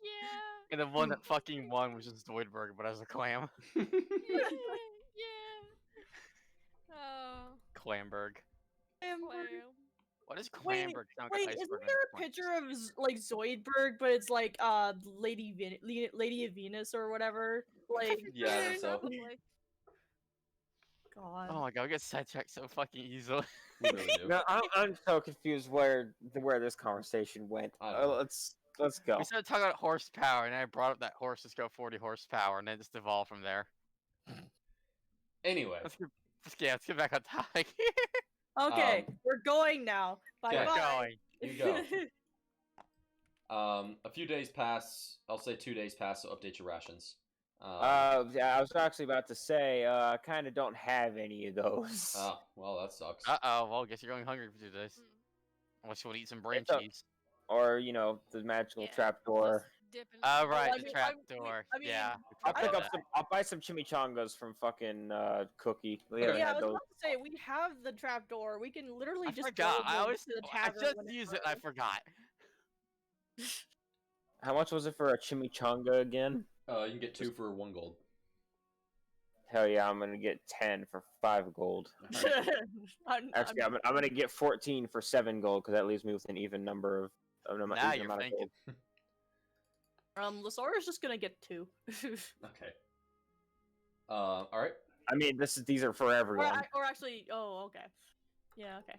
Yeah. And the one that fucking won was just Zoidberg, but as a clam. Yeah. Oh. Clamberg. Clam. What is Wait, Clamberg? Sound like Wait, iceberg isn't on there a point. picture of like Zoidberg, but it's like Lady of Venus or whatever? Like, Yeah, I think so. Probably. God. Oh my god, we get sidetracked so fucking easily. We really do. No, I'm so confused where this conversation went. I don't know. Let's go. We started talking about horsepower, and then I brought up that horses go 40 horsepower, and then just evolved from there. Anyway, Let's get back on topic. Okay, we're going now. Bye okay. bye. Going. you go. A few days pass. I'll say 2 days pass. So update your rations. Yeah, I was actually about to say, I kind of don't have any of those. Ah, well, that sucks. Well, guess you're going hungry for 2 days. Hmm. Unless you want to eat some brain It's a- cheese. Or the magical Yeah, trapdoor. Just dip in Oh, some- right, I the mean, trapdoor. I mean, Yeah. we I'll talked pick about up that. I'll buy some chimichangas from fucking Cookie. We Okay. haven't Yeah, I had was those. about to say we have the trapdoor. We can literally I just forgot. go I always to the I tavern. just whenever. used it. And I forgot. How much was it for a chimichanga again? You can get 2 for 1 gold. Hell yeah, I'm gonna get 10 for 5 gold. Actually, I'm gonna get 14 for 7 gold because that leaves me with an even number of Now even you're amount of thinking. gold. Lasora's just gonna get 2. Okay. All right. I mean, these are for everyone. or actually, oh, okay. Yeah, okay.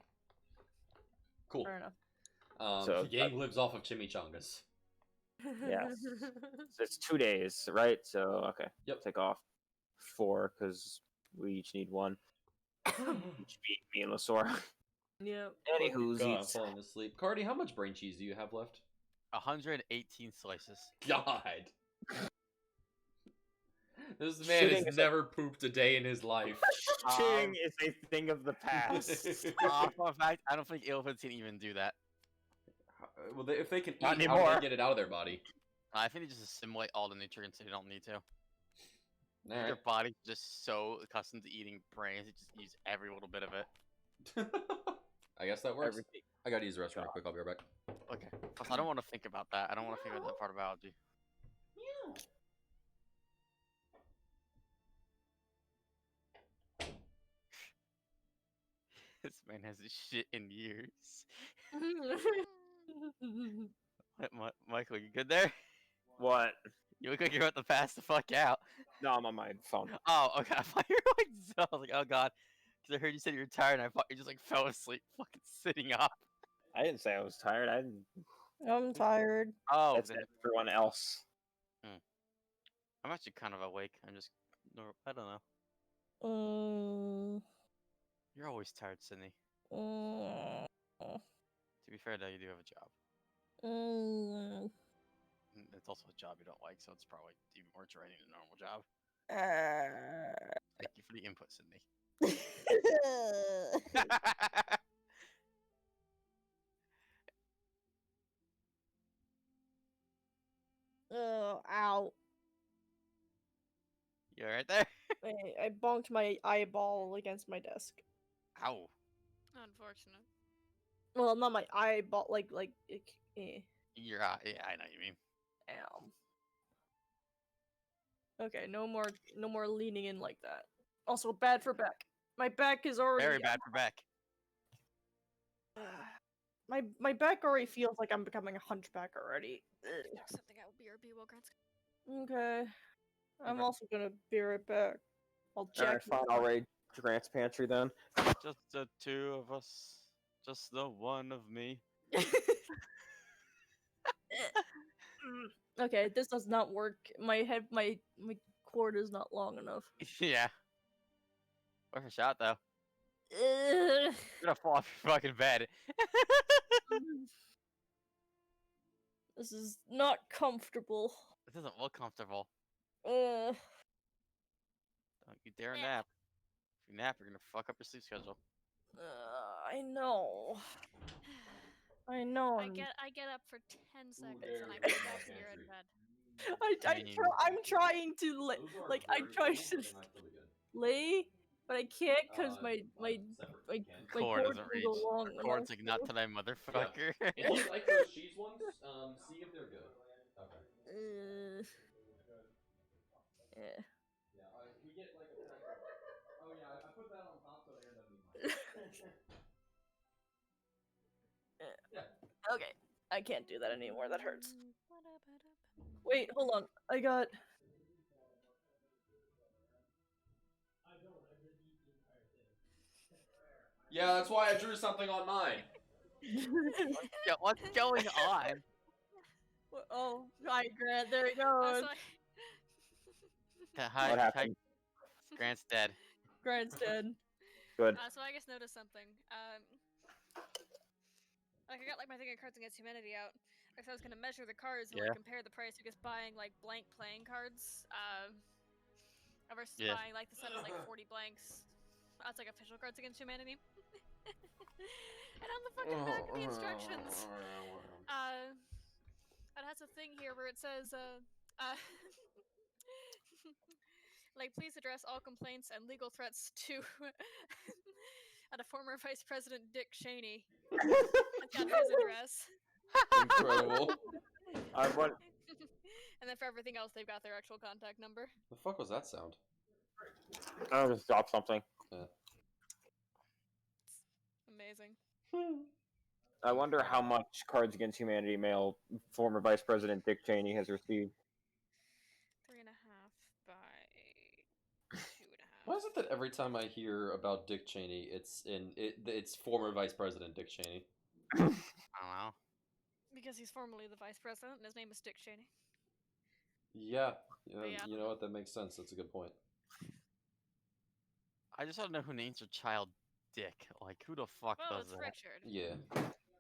Cool. Fair enough. So, the gang lives off of chimichangas. Yes. It's 2 days, right? So okay. Yep. Take off 4 because we each need 1. Each me and Lasora. Yeah. Anywho's God, I'm falling asleep. Cardi, how much brain cheese do you have left? 118 slices. God. This man Shitting has is a- never pooped a day in his life. Cheating is a thing of the past. For a fact, I don't think elephants can even do that. Well, if they can eat, Not how do anymore. they get it out of their body? I think they just assimilate all the nutrients, so they don't need to. All Their body's just so accustomed to eating brains, it just eats every little bit of it. right. I guess that works. Everything. I gotta use the restroom real quick. I'll be right back. Okay. Plus, I don't want to think about that. I don't want to think about that part of biology. This man hasn't shit in years. Michael, you good there? What? You look like you're about to pass the fuck out. No, I'm on my phone. Oh, okay. I thought you were like, I was like, oh god, because I heard you said you were tired, and I thought you just like fell asleep, fucking sitting up. I didn't say I was tired. I didn't. I'm tired. Oh, That's then everyone else. I'm actually kind of awake. I'm just, I don't know. You're always tired, Sydney. To be fair, though, you do have a job. It's also a job you don't like, so it's probably even more draining than a normal job. Thank you for the input, Sydney. Ow. You alright there? I bonked my eyeball against my desk. Ow. Unfortunate. Well, not my eyeball, Your eye. Yeah, I know what you mean. Ow. Okay, no more leaning in like that. Also bad for back. My back is already Very bad for back. my back already feels like I'm becoming a hunchback already. Something I will BRB while Grant's Okay. I'm Okay. also gonna be right back. I'll check. Alright, fine. I'll raid Grant's pantry then. Just the two of us. Just the one of me. Okay, this does not work. My cord is not long enough. Yeah. Worth a shot, though. Ugh. You're gonna fall off your fucking bed. This is not comfortable. It doesn't look comfortable. Uh, Don't you dare nap. If you nap, you're gonna fuck up your sleep schedule. I know. I know. I get up for 10 seconds and I put back here in bed. I'm trying to I'm trying to lay, but I can't because my Cord cord doesn't will go reach. long Cord's enough. like not today, motherfucker. If you like those cheese ones, see if they're good. Okay. Yeah. We get like a. Oh yeah, I put that on top so Aaron doesn't eat mine. Okay, I can't do that anymore. That hurts. Wait, hold on. I got. Yeah, that's why I drew something on mine. Yeah, what's going on? Oh, hi, Grant. There he So goes. Hi, What happened? Grant's dead. Grant's dead. Good. So I just noticed something. Like I got like my thing of Cards Against Humanity out. Like so I was gonna measure the cards and Yeah. like compare the price of just buying like blank playing cards, versus Yeah. buying like the set of like 40 blanks. That's like official Cards Against Humanity. And on the fucking back of the instructions, it has a thing here where it says, like, please address all complaints and legal threats to at a former Vice President Dick Cheney. That's got his address. Incredible. I want. And then for everything else, they've got their actual contact number. The fuck was that sound? I just dropped something. Amazing. I wonder how much Cards Against Humanity mail former Vice President Dick Cheney has received. 3.5 by 2.5. Why is it that every time I hear about Dick Cheney, it's former Vice President Dick Cheney? I don't know. Because he's formerly the vice president, and his name is Dick Cheney. Yeah, Yeah. you know what? That makes sense. That's a good point. I just want to know who names their child Dick. Like, who the fuck Well, does it's that? Richard. Yeah.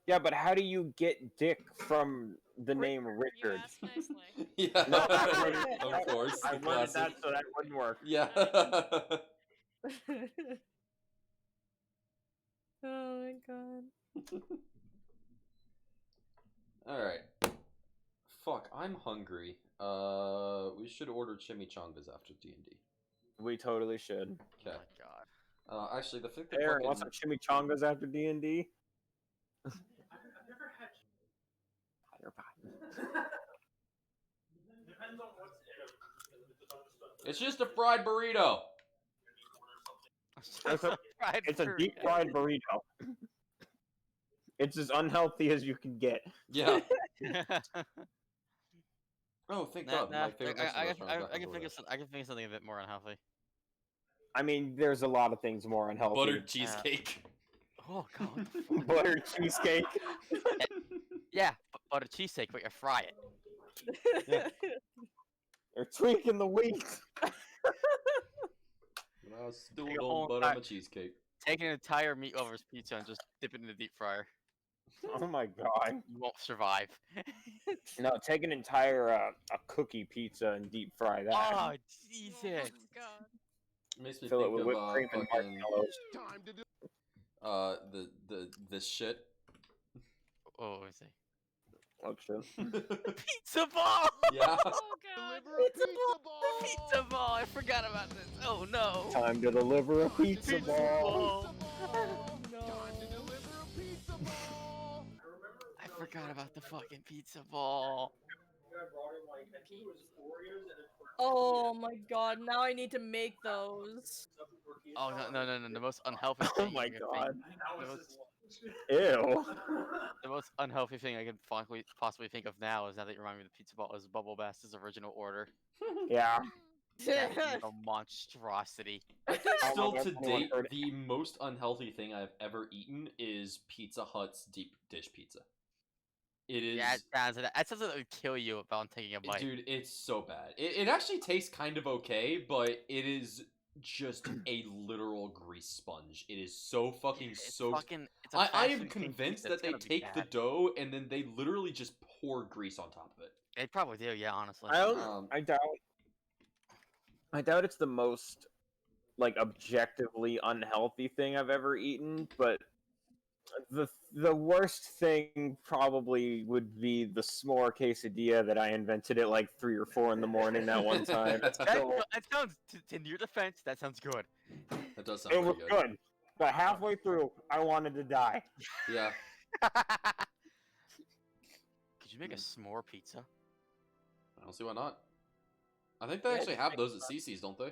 Yeah, but how do you get Dick from the name You Richard? asked nicely. Yeah. No, Of course. I the wanted classic. that so that wouldn't work. Yeah. Oh my god. Alright. Fuck, I'm hungry. We should order chimichangas after D&D. We totally should. Oh Okay. my god. Actually, the thing that Aaron, want some fucking... chimichangas after D&D? I've never had. Depends on what's in it. It's just a fried burrito! It's a deep fried burrito. It's as unhealthy as you can get. Yeah. Oh, thank God. Nah, My favorite Mexican restaurant is back I on can think Toledo. of I can think of something a bit more unhealthy. I mean, there's a lot of things more unhealthy. Buttered cheesecake. Oh god. What the fuck? Buttered cheesecake. Yeah, butter cheesesteak, but you fry it. They're tweaking the wheat. I still Take a don't whole butter entire- my cheesecake. Take an entire meat lovers pizza and just dip it in the deep fryer. Oh my god. You won't survive. No, take an entire a cookie pizza and deep fry that. Oh Oh Jesus! god. Makes me Fill it think with of whipped cream and fucking marshmallows. this shit. Oh, let me see. Oh, true. Pizza ball! Yeah. Oh god. Pizza ball! I forgot about this. Oh no! Time to deliver a pizza Pizza ball. ball! I forgot about the fucking pizza ball. Oh my god, now I need to make those. Oh no! The most unhealthy Oh thing. my I could god. Think, Ew. the most unhealthy thing I could possibly think of now is now that you remind me of the pizza ball is Bubble Bass's original order. Yeah. That is a monstrosity. I think How still long to has anyone date, heard it? the most unhealthy thing I've ever eaten is Pizza Hut's deep dish pizza. It is, Yeah, that sounds like it would kill you upon taking a bite. dude, it's so bad. It actually tastes kind of okay, but it is just a literal grease sponge. It is so fucking It's soaked. fucking. It's a I fast am food thing convinced that's that they gonna be take the bad. dough and then they literally just pour grease on top of it. They probably do, yeah. Honestly. I doubt it's the most like objectively unhealthy thing I've ever eaten, but the worst thing probably would be the s'more quesadilla that I invented at like 3 or 4 in the morning that one time. That That, So, that sounds, in your defense, that sounds good. That does sound it was pretty good. good, but halfway through, I wanted to die. Yeah. Could you make a s'more pizza? I don't see why not. I think they Yeah, actually just have make those at CC's, don't they?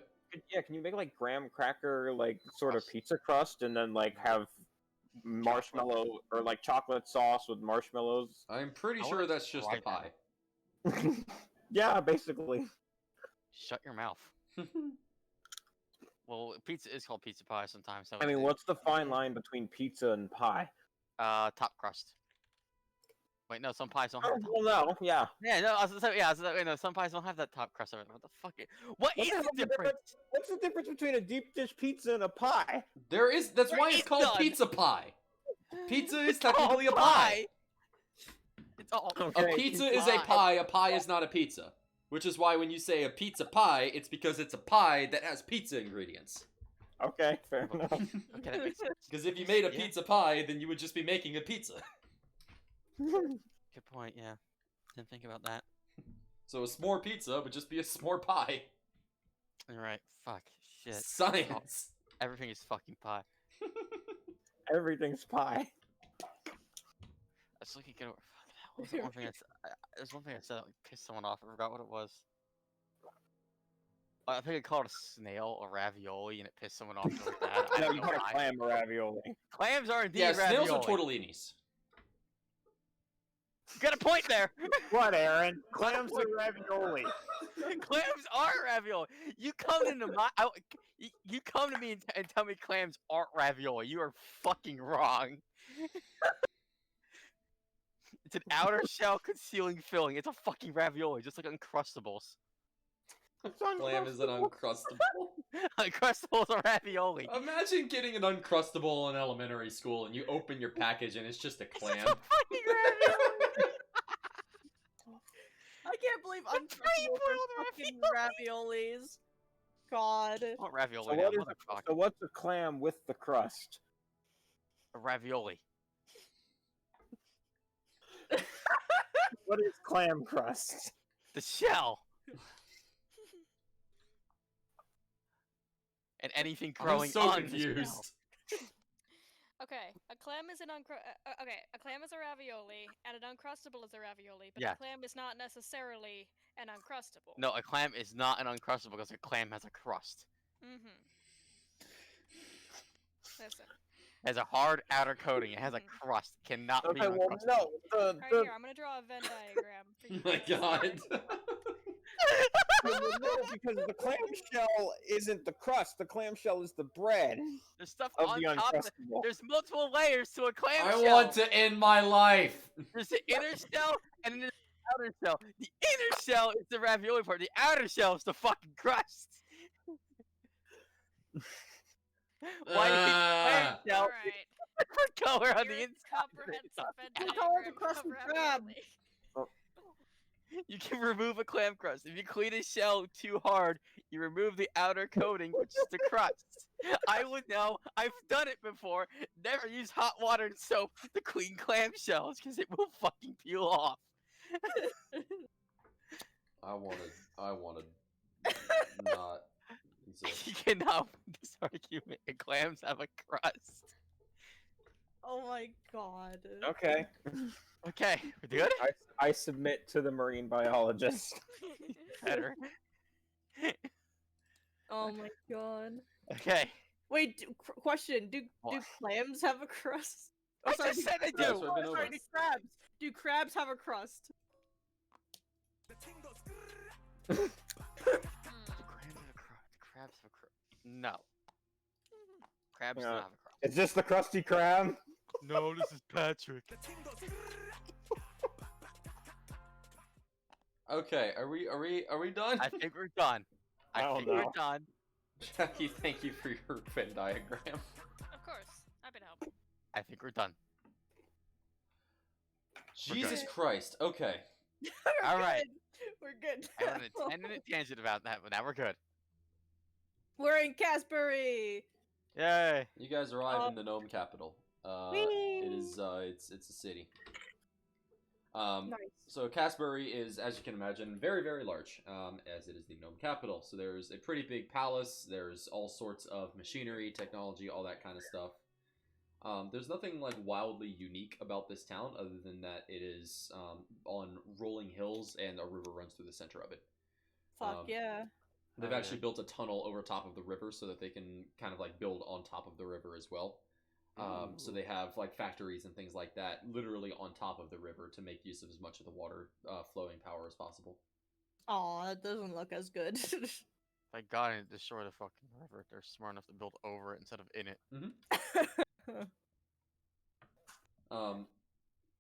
Yeah, can you make like graham cracker like sort of pizza crust and then like have marshmallow or like chocolate sauce with marshmallows? I'm pretty I sure wanna that's just a try pie. that. Yeah, basically. Shut your mouth. Well, pizza is called pizza pie sometimes. So I mean, what's the fine line between pizza and pie? top crust. Wait, no, some pies don't have. Oh, Top. well, no, yeah. Yeah, no, wait, no, some pies don't have that top crust of it. What the fuck? What What is the hell's the difference? What's the difference between a deep dish pizza and a pie? That's There why it's is called none. pizza pie. Pizza is It's all technically a pie. It's all Okay. A pizza is a pie is not a pizza. Which is why when you say a pizza pie, it's because it's a pie that has pizza ingredients. Okay, fair enough. Okay, that makes sense. Because if you made a Yeah. pizza pie, then you would just be making a pizza. Good point. Yeah, didn't think about that. So a s'more pizza would just be a s'more pie. You're right. Fuck. Shit. Science. Everything is fucking pie. Everything's pie. I was looking at. What was the one thing there's one thing I said that like, pissed someone off. I forgot what it was. I think I called a snail a ravioli, and it pissed someone off really bad. I No, don't you know got a why. clam ravioli. Clams are indeed Yeah, ravioli. snails are tortellinis. You got a point there. What, Aaron? Clams are ravioli. Clams are ravioli. You come into my, you come to me and tell me clams aren't ravioli. You are fucking wrong. It's an outer shell concealing filling. It's a fucking ravioli, just like Uncrustables. Clam is an Uncrustable. Uncrustables are ravioli. Imagine getting an Uncrustable in elementary school and you open your package and it's just a clam. It's a fucking ravioli. I can't believe The uncrustable pre-boiled fucking raviolis. God. What ravioli? So now, what is motherfucker. so what's a clam with the crust? A ravioli. What is clam crust? The shell. And anything I'm growing so on the shell. confused. Okay, a clam is a clam is a ravioli, and an uncrustable is a ravioli, but Yeah. a clam is not necessarily an uncrustable. No, a clam is not an uncrustable because a clam has a crust. Mm-hmm. Listen. It has a hard outer coating. It has a Mhm. crust. Cannot be Okay, well, uncrustable. no, Right here, I'm gonna draw a Venn diagram for you Oh my guys. god. no, because the clamshell isn't the crust. The clamshell is the bread There's stuff of on the top. uncrustable. There's multiple layers to a clam I shell. want to end my life. There's the inner shell and then there's the outer shell. The inner shell is the ravioli part. The outer shell is the fucking crust. Why is the clam shell Alright. different color on the Here's inside? comprehensive Venn What the hell is a diagram crusty of crab? ravioli. You can remove a clam crust. If you clean a shell too hard, you remove the outer coating, which is the crust. I would know. I've done it before. Never use hot water and soap to clean clam shells because it will fucking peel off. I wanted not exist. You cannot win this argument. Clams have a crust. Oh my god. Okay, Okay, we're good? I submit to the marine biologist. Better. Oh my god. Okay. Wait, question. Do What? clams have a crust? I sorry, just said I That's do! what I've been Sorry, over. do crabs. Do crabs have a crust? Do Hmm. crabs have a crust? No. Crabs Yeah. don't have a crust. It's just the crusty crab. No, this is Patrick. Okay, are we done? I think we're done. I don't think we're know. done. Jackie, thank you for your Venn diagram. Of course. Happy to help. I think we're done. We're Jesus good. Christ. Okay. We're All right. good. We're good. I went on a 10-minute tangent about that, but now we're good. We're in Casbury. Yay. You guys arrive in the gnome capital. It is it's a city. Nice. So Casbury is, as you can imagine, very, very large, as it is the gnome capital. So there's a pretty big palace. There's all sorts of machinery, technology, all that kind of stuff. There's nothing like wildly unique about this town, other than that it is on rolling hills and a river runs through the center of it. Fuck yeah. They've Oh, yeah. actually built a tunnel over top of the river so that they can kind of like build on top of the river as well. So they have like factories and things like that literally on top of the river to make use of as much of the water flowing power as possible. Aw, that doesn't look as good. Thank God I didn't destroy the fucking river. They're smart enough to build over it instead of in it.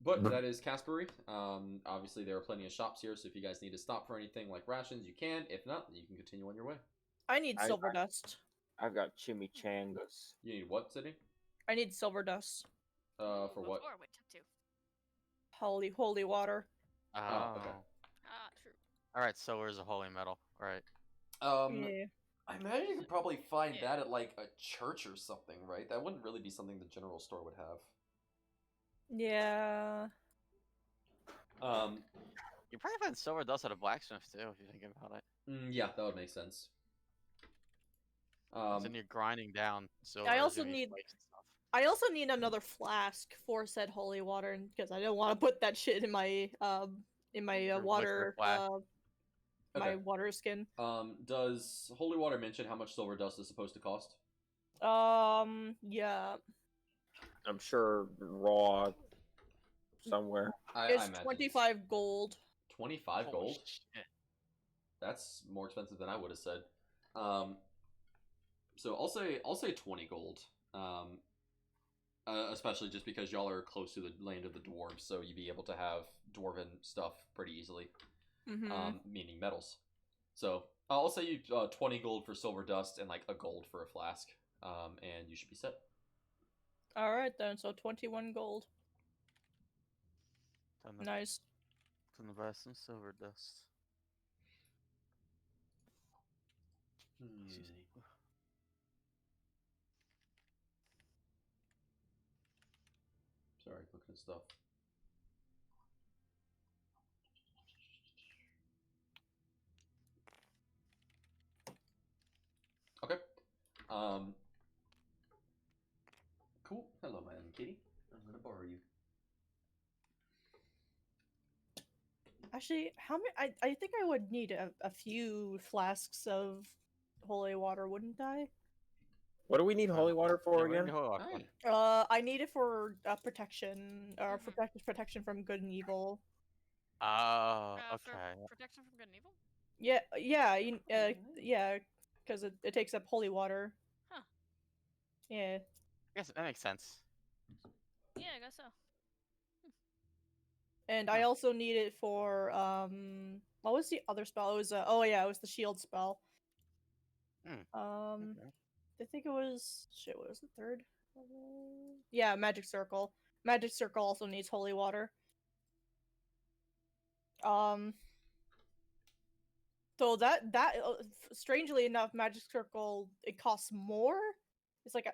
But that is Casbury. Obviously, there are plenty of shops here, so if you guys need to stop for anything like rations, you can. If not, then you can continue on your way. I need silver dust. I've got chimichangas. You need what, City? I need silver dust. For what? Before we took two. Holy water. Oh. okay. Ah, true. Alright, so where's the holy metal? Alright. Yeah. I imagine you could probably find Yeah. that at like a church or something, right? That wouldn't really be something the general store would have. Yeah. You probably find silver dust at a blacksmith too, if you think about it. Yeah, that would make sense. Then you're grinding down silver. I to also these need- flakes and stuff. I also need another flask for said holy water because I don't want to put that shit in my Your water liquid flask. my Okay. water skin. Does holy water mention how much silver dust is supposed to cost? Yeah. I'm sure raw somewhere. I It's imagine 25 gold. 25 Holy gold. shit. That's more expensive than I would have said. So I'll say 20 gold. Especially just because y'all are close to the land of the dwarves, so you'd be able to have dwarven stuff pretty easily. Mm-hmm. Meaning metals. So I'll say you 20 gold for silver dust and like a gold for a flask, and you should be set. All right then. So 21 gold. Time to, Nice. time to buy some silver dust. Excuse me. Sorry, looking at stuff. Actually, how many? I think I would need a few flasks of holy water, wouldn't I? What do we need holy water Yeah, for we're again? gonna go off Hey. one. I need it for protection, or Mhm. protection from good and evil. Oh, For okay. protection from good and evil? Yeah, yeah, Alright. yeah, because it takes up holy water. Huh. Yeah. I guess that makes sense. Yeah, I guess so. And I also need it for what was the other spell? It was oh yeah, it was the shield spell. Okay. I think it was shit. What was the third? Yeah, magic circle. Magic circle also needs holy water. So strangely enough, magic circle it costs more. It's like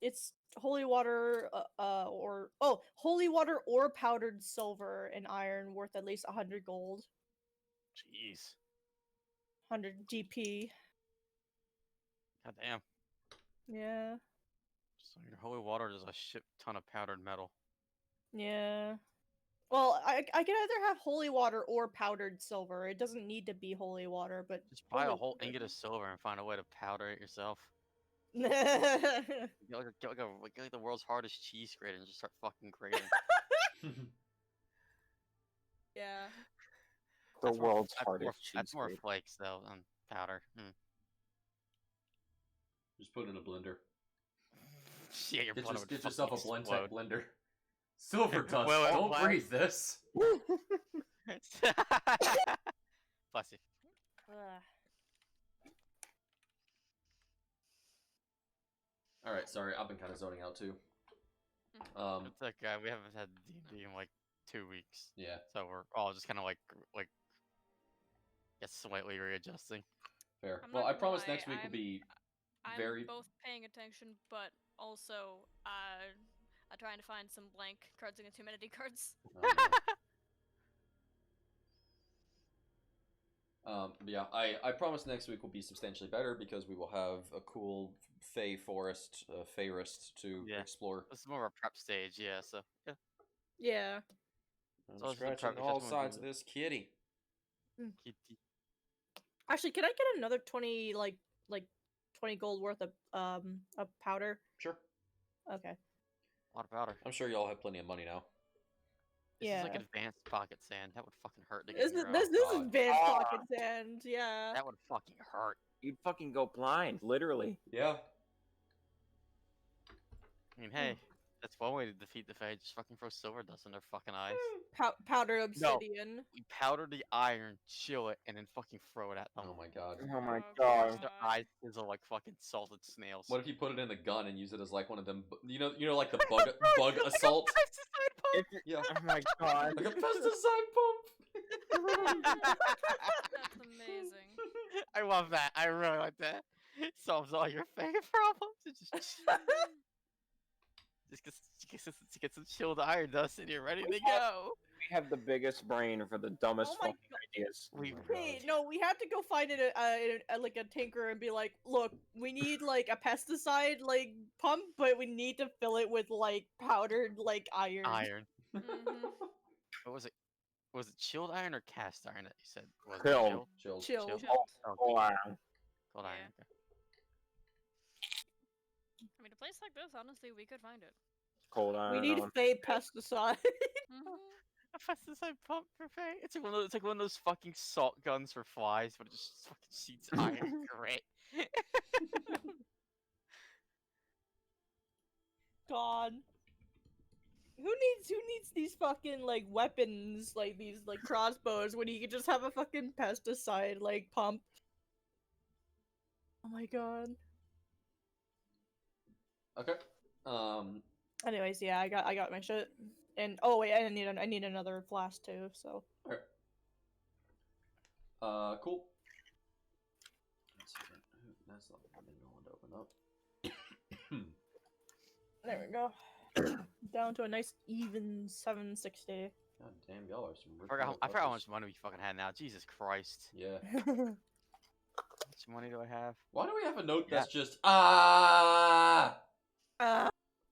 it's holy water holy water or powdered silver and iron worth at least 100 gold, Jeez. 100 GP. God damn. Yeah, So your holy water is a shit ton of powdered metal. yeah. Well, I can either have holy water or powdered silver. It doesn't need to be holy water, but Just buy a holy whole water. ingot of silver and find a way to powder it yourself. Yeah. Get like the world's hardest cheese grater and just start fucking grating. The That's more- world's that's more- hardest cheese That's more grater. flakes though than powder. Just put it in a blender. Yeah, your Get, blood just, would get yourself a fucking blend type explode. blender. Silver dust. Well, Don't why- breathe this. Bless you. All right, sorry, I've been kind of zoning out too. It's like we haven't had D&D in like 2 weeks, Yeah, so we're all just kind of like get slightly readjusting. fair. I'm Well, not I gonna promise lie, next week will be I'm very. both paying attention, but also I'm trying to find some blank cards against humanity cards. Yeah, I promise next week will be substantially better because we will have a cool Fey forest, Fayrest to Yeah. explore. This is more of a prep stage, yeah. So yeah. Yeah. I'm So it's the scratching prep- all just wanna sides do of this kitty. Kitty. Actually, can I get another 20 like 20 gold worth of powder? Sure, Okay. A lot of powder. I'm sure y'all have plenty of money now. This is like Yeah. advanced pocket sand. That would fucking hurt to get This in is your this own. this is God. advanced Ah. pocket sand. Yeah. That would fucking hurt. You'd fucking go blind, literally. Yeah. I mean, hey, that's one way to defeat the Fae. Just fucking throw silver dust in their fucking eyes. Powdered obsidian. We powder the iron, chill it, and then fucking throw it at them. Oh my god. Oh my Oh, god. Watch their eyes sizzle like fucking salted snails. What if you put it in the gun and use it as like one of them? You know, like the bug assault. If you- Yeah, Oh my god. like a pesticide pump. That's amazing. I love that. I really like that. It solves all your Fae problems. It just get some chilled iron dust and you're ready to go. We have the biggest brain for the dumbest Oh my fucking ideas. We my Wait, no, we have to go find it like a tinker and be like, look, we need like a pesticide like pump, but we need to fill it with like powdered like iron. iron. Mhm. What was it? Was it chilled iron or cast iron that you said? Was it Chilled. Chilled. Chill. Chilled. Chilled. Oh, Wow. cold iron. Yeah. Okay. I mean, a place like this, honestly, we could find it. Cold iron. We need on. Fey pesticide. Mhm. A pesticide pump for Fae. It's like it's like one of those fucking salt guns for flies, but it just fucking shoots iron grit. God. Who needs these fucking like weapons, like these like crossbows, when you could just have a fucking pesticide like pump? Oh my god. Okay. Anyways, yeah, I got my shit. And oh wait, I need another flask too, so Alright. Cool. Let's see. That's not the menu I wanted to open up. there we go. Down to a nice even 760. God damn, y'all are some. I forgot how much money we fucking had now. Jesus Christ. Yeah. How much money do I have? Why do we have a note Yeah. that's just ah?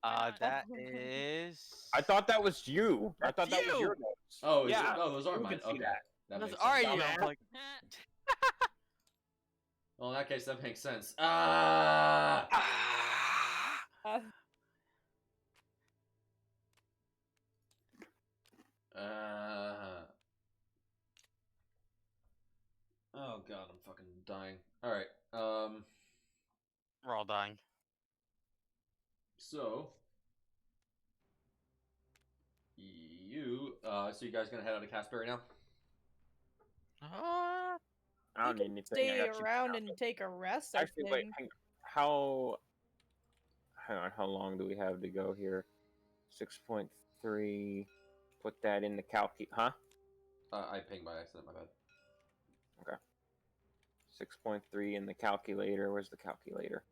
not? That Oh. is. I thought that was you. I That's thought that was your you! notes. Oh, is yeah. it? Oh, those are who mine. can see Okay. that? That Those makes are sense. you! I'm Dumbass. like, Well, in that case, that makes sense. Ah! Uh, Oh god, I'm fucking dying. Alright, we're all dying. so... so you guys gonna head out of Casperry now? Ah, I don't you need can anything. stay I got you. around and take a rest, I Actually, wait. think. Hang on. How long do we have to go here? 6.3. Put that in the huh? I pinged by accident, my bad. 6.3 in the calculator. Where's the calculator?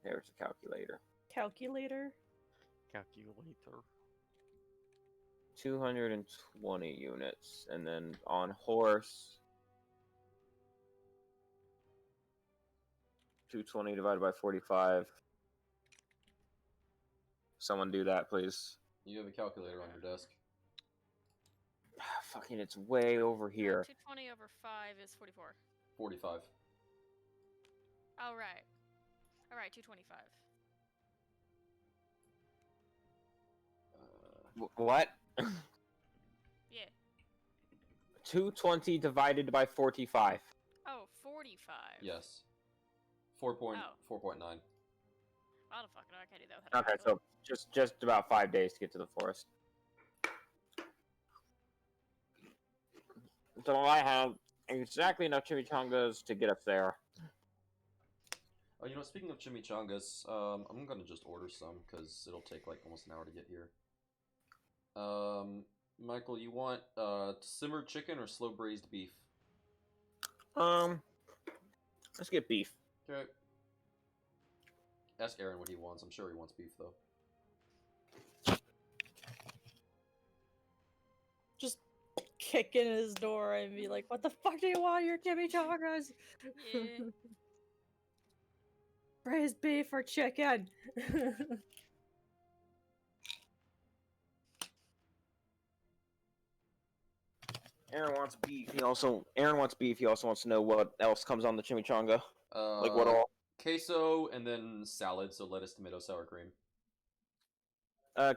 There's the calculator. Calculator? calculator. 220 units. And then on horse, 220 divided by 45. Someone do that, please. You have a calculator on your desk. Fucking, it's way over here. 220 over 5 is 44. 45. All right. All right, 225. What? Yeah. 220 divided by 45. Oh, 45. Yes. 4.9. How the fuck? No, I can't do that without a Okay, calculator. so just about 5 days to get to the forest. So I have exactly enough chimichangas to get us there. Oh, you know, speaking of chimichangas, I'm gonna just order some, because it'll take like almost an hour to get here. Michael, you want simmered chicken or slow braised beef? Let's get beef. Okay. Ask Aaron what he wants. I'm sure he wants beef though. Just kick in his door and be like, "What the fuck do you want? Your chimichangas? Yeah. Braised beef or chicken?" Aaron wants beef. Aaron wants beef. He also wants to know what else comes on the chimichanga. Like what all? Queso and then salad, so lettuce, tomato, sour cream. Can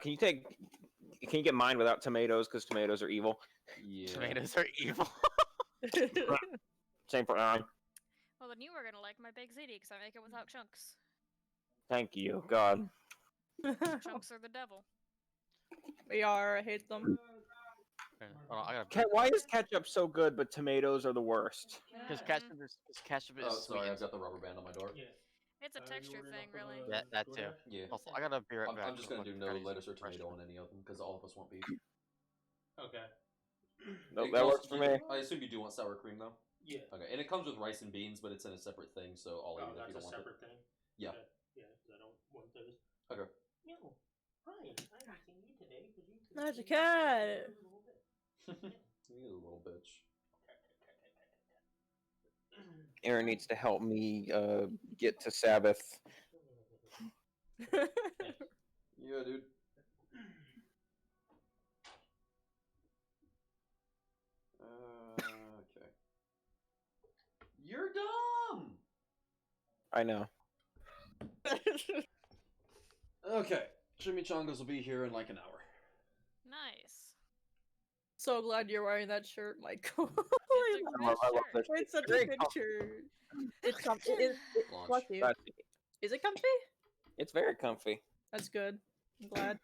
you get mine without tomatoes? Because tomatoes are evil. Yeah. Tomatoes are evil. Same for Well, then you are gonna like my baked ziti because I make it without chunks. Thank you, God. Chunks are the devil. We are. I hate them. Hold on, I gotta. Why is ketchup so good, but tomatoes are the worst? Because ketchup is Oh, sweet. sorry, I've got the rubber band on my door. Yeah. It's a You texture ordered thing, off of, really. That too. DoorDash? Yeah. Also, I gotta be right back. I'm just gonna do no Freddy's lettuce or refresh tomato them. on any of them, because all of us want beef. Okay. Nope, You that also- works for me. I assume you do want sour cream though? Yeah. Okay, and it comes with rice and beans, but it's in a separate thing, so I'll eat Oh, it if you that's a don't want it. separate thing. Yeah. Okay. Yeah, because I don't want those. Okay. No. Hi, I haven't seen you today because you. There's a cat. You little bitch. Aaron needs to help me get to Sabbath. Yeah, dude. Okay. You're dumb! I know. Okay. Chimichangas will be here in like an hour. Nice. So glad you're wearing that shirt, Michael. It's a I love good shirt. It's such a Very good comfy. shirt. It's comfy. Launch. Bless you. Is it comfy? It's very comfy. That's good. I'm glad.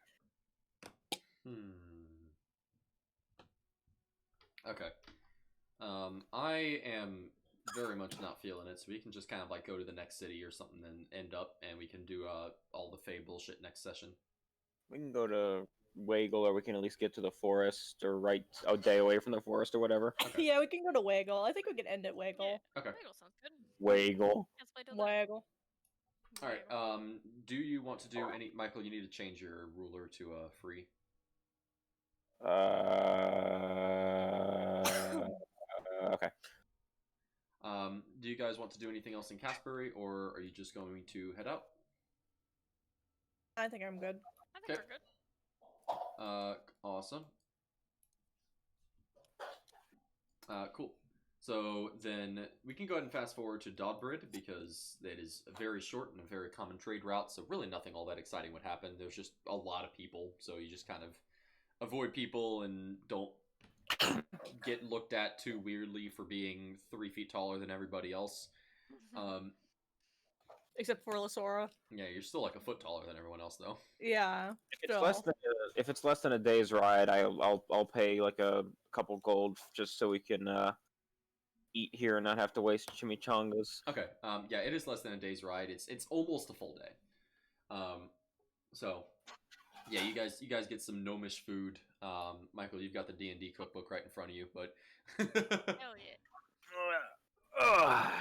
Okay. I am very much not feeling it, so we can just kind of like go to the next city or something and end up, and we can do all the Fae bullshit next session. We can go to Waggle, or we can at least get to the forest, or right a day away from the forest, or whatever. Okay. Yeah, we can go to Waggle. I think we can end at Waggle. Okay. Bagel sounds good. Waggle. Let's play till then. Waggle. All right. Do you want to do any? Michael, you need to change your ruler to free. Okay. Do you guys want to do anything else in Casperry, or are you just going to head out? I think I'm good. I think Okay. we're good. Awesome. Cool. So then we can go ahead and fast forward to Dodbrid because it is a very short and a very common trade route. So really nothing all that exciting would happen. There's just a lot of people, so you just kind of avoid people and don't get looked at too weirdly for being 3 feet taller than everybody else. Except for Lasora. Yeah, you're still like a foot taller than everyone else, though. Yeah. If it's less than a day's ride, I'll pay like a couple gold just so we can eat here and not have to waste chimichangas. Okay. Yeah, it is less than a day's ride. It's almost a full day. So yeah, you guys get some gnomish food. Michael, you've got the D&D cookbook right in front of you, but Hell yeah. Ugh.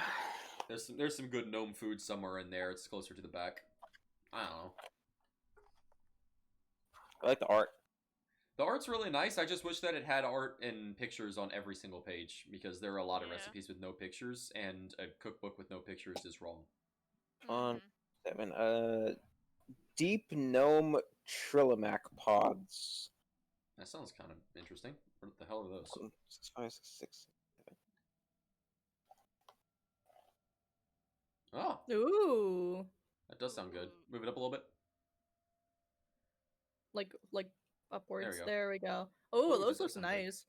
there's some good gnome food somewhere in there. It's closer to the back. I don't know. I like the art. The art's really nice. I just wish that it had art and pictures on every single page because there are a lot of Yeah. recipes with no pictures, and a cookbook with no pictures is wrong. On 7. Deep gnome Trillimac pods. That sounds kind of interesting. What the hell are those? 6, 5, 6, 6. Oh, Ooh. that does sound good. Move it up a little bit. Like upwards. go. There we go. Oh, Ooh, those that look does sound good. nice.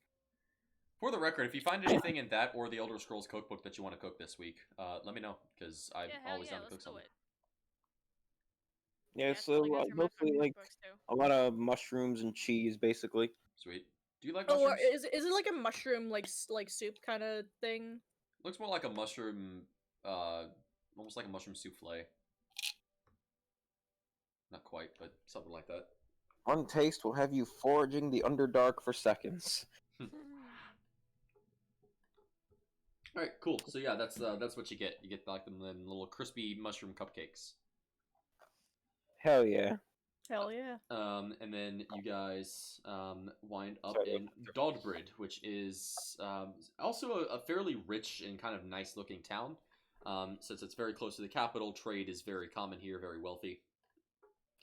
For the record, if you find anything in that or the Elder Scrolls cookbook that you want to cook this week, let me know because I'm Yeah, hell always yeah, down to cook let's do something. it. Yeah, I so totally go through my mostly fucking like books too. a lot of mushrooms and cheese, basically. Sweet. Do you like Oh, mushrooms? is it like a mushroom like soup kind of thing? Looks more like a mushroom, almost like a mushroom souffle. Not quite, but something like that. One taste will have you foraging the Underdark for seconds. All right, cool. So yeah, that's what you get. You get like them little crispy mushroom cupcakes. Hell yeah. Hell yeah. And then you guys wind up Sorry, in Dodbrid, which is also a fairly rich and kind of nice looking town. Since it's very close to the capital, trade is very common here, very wealthy.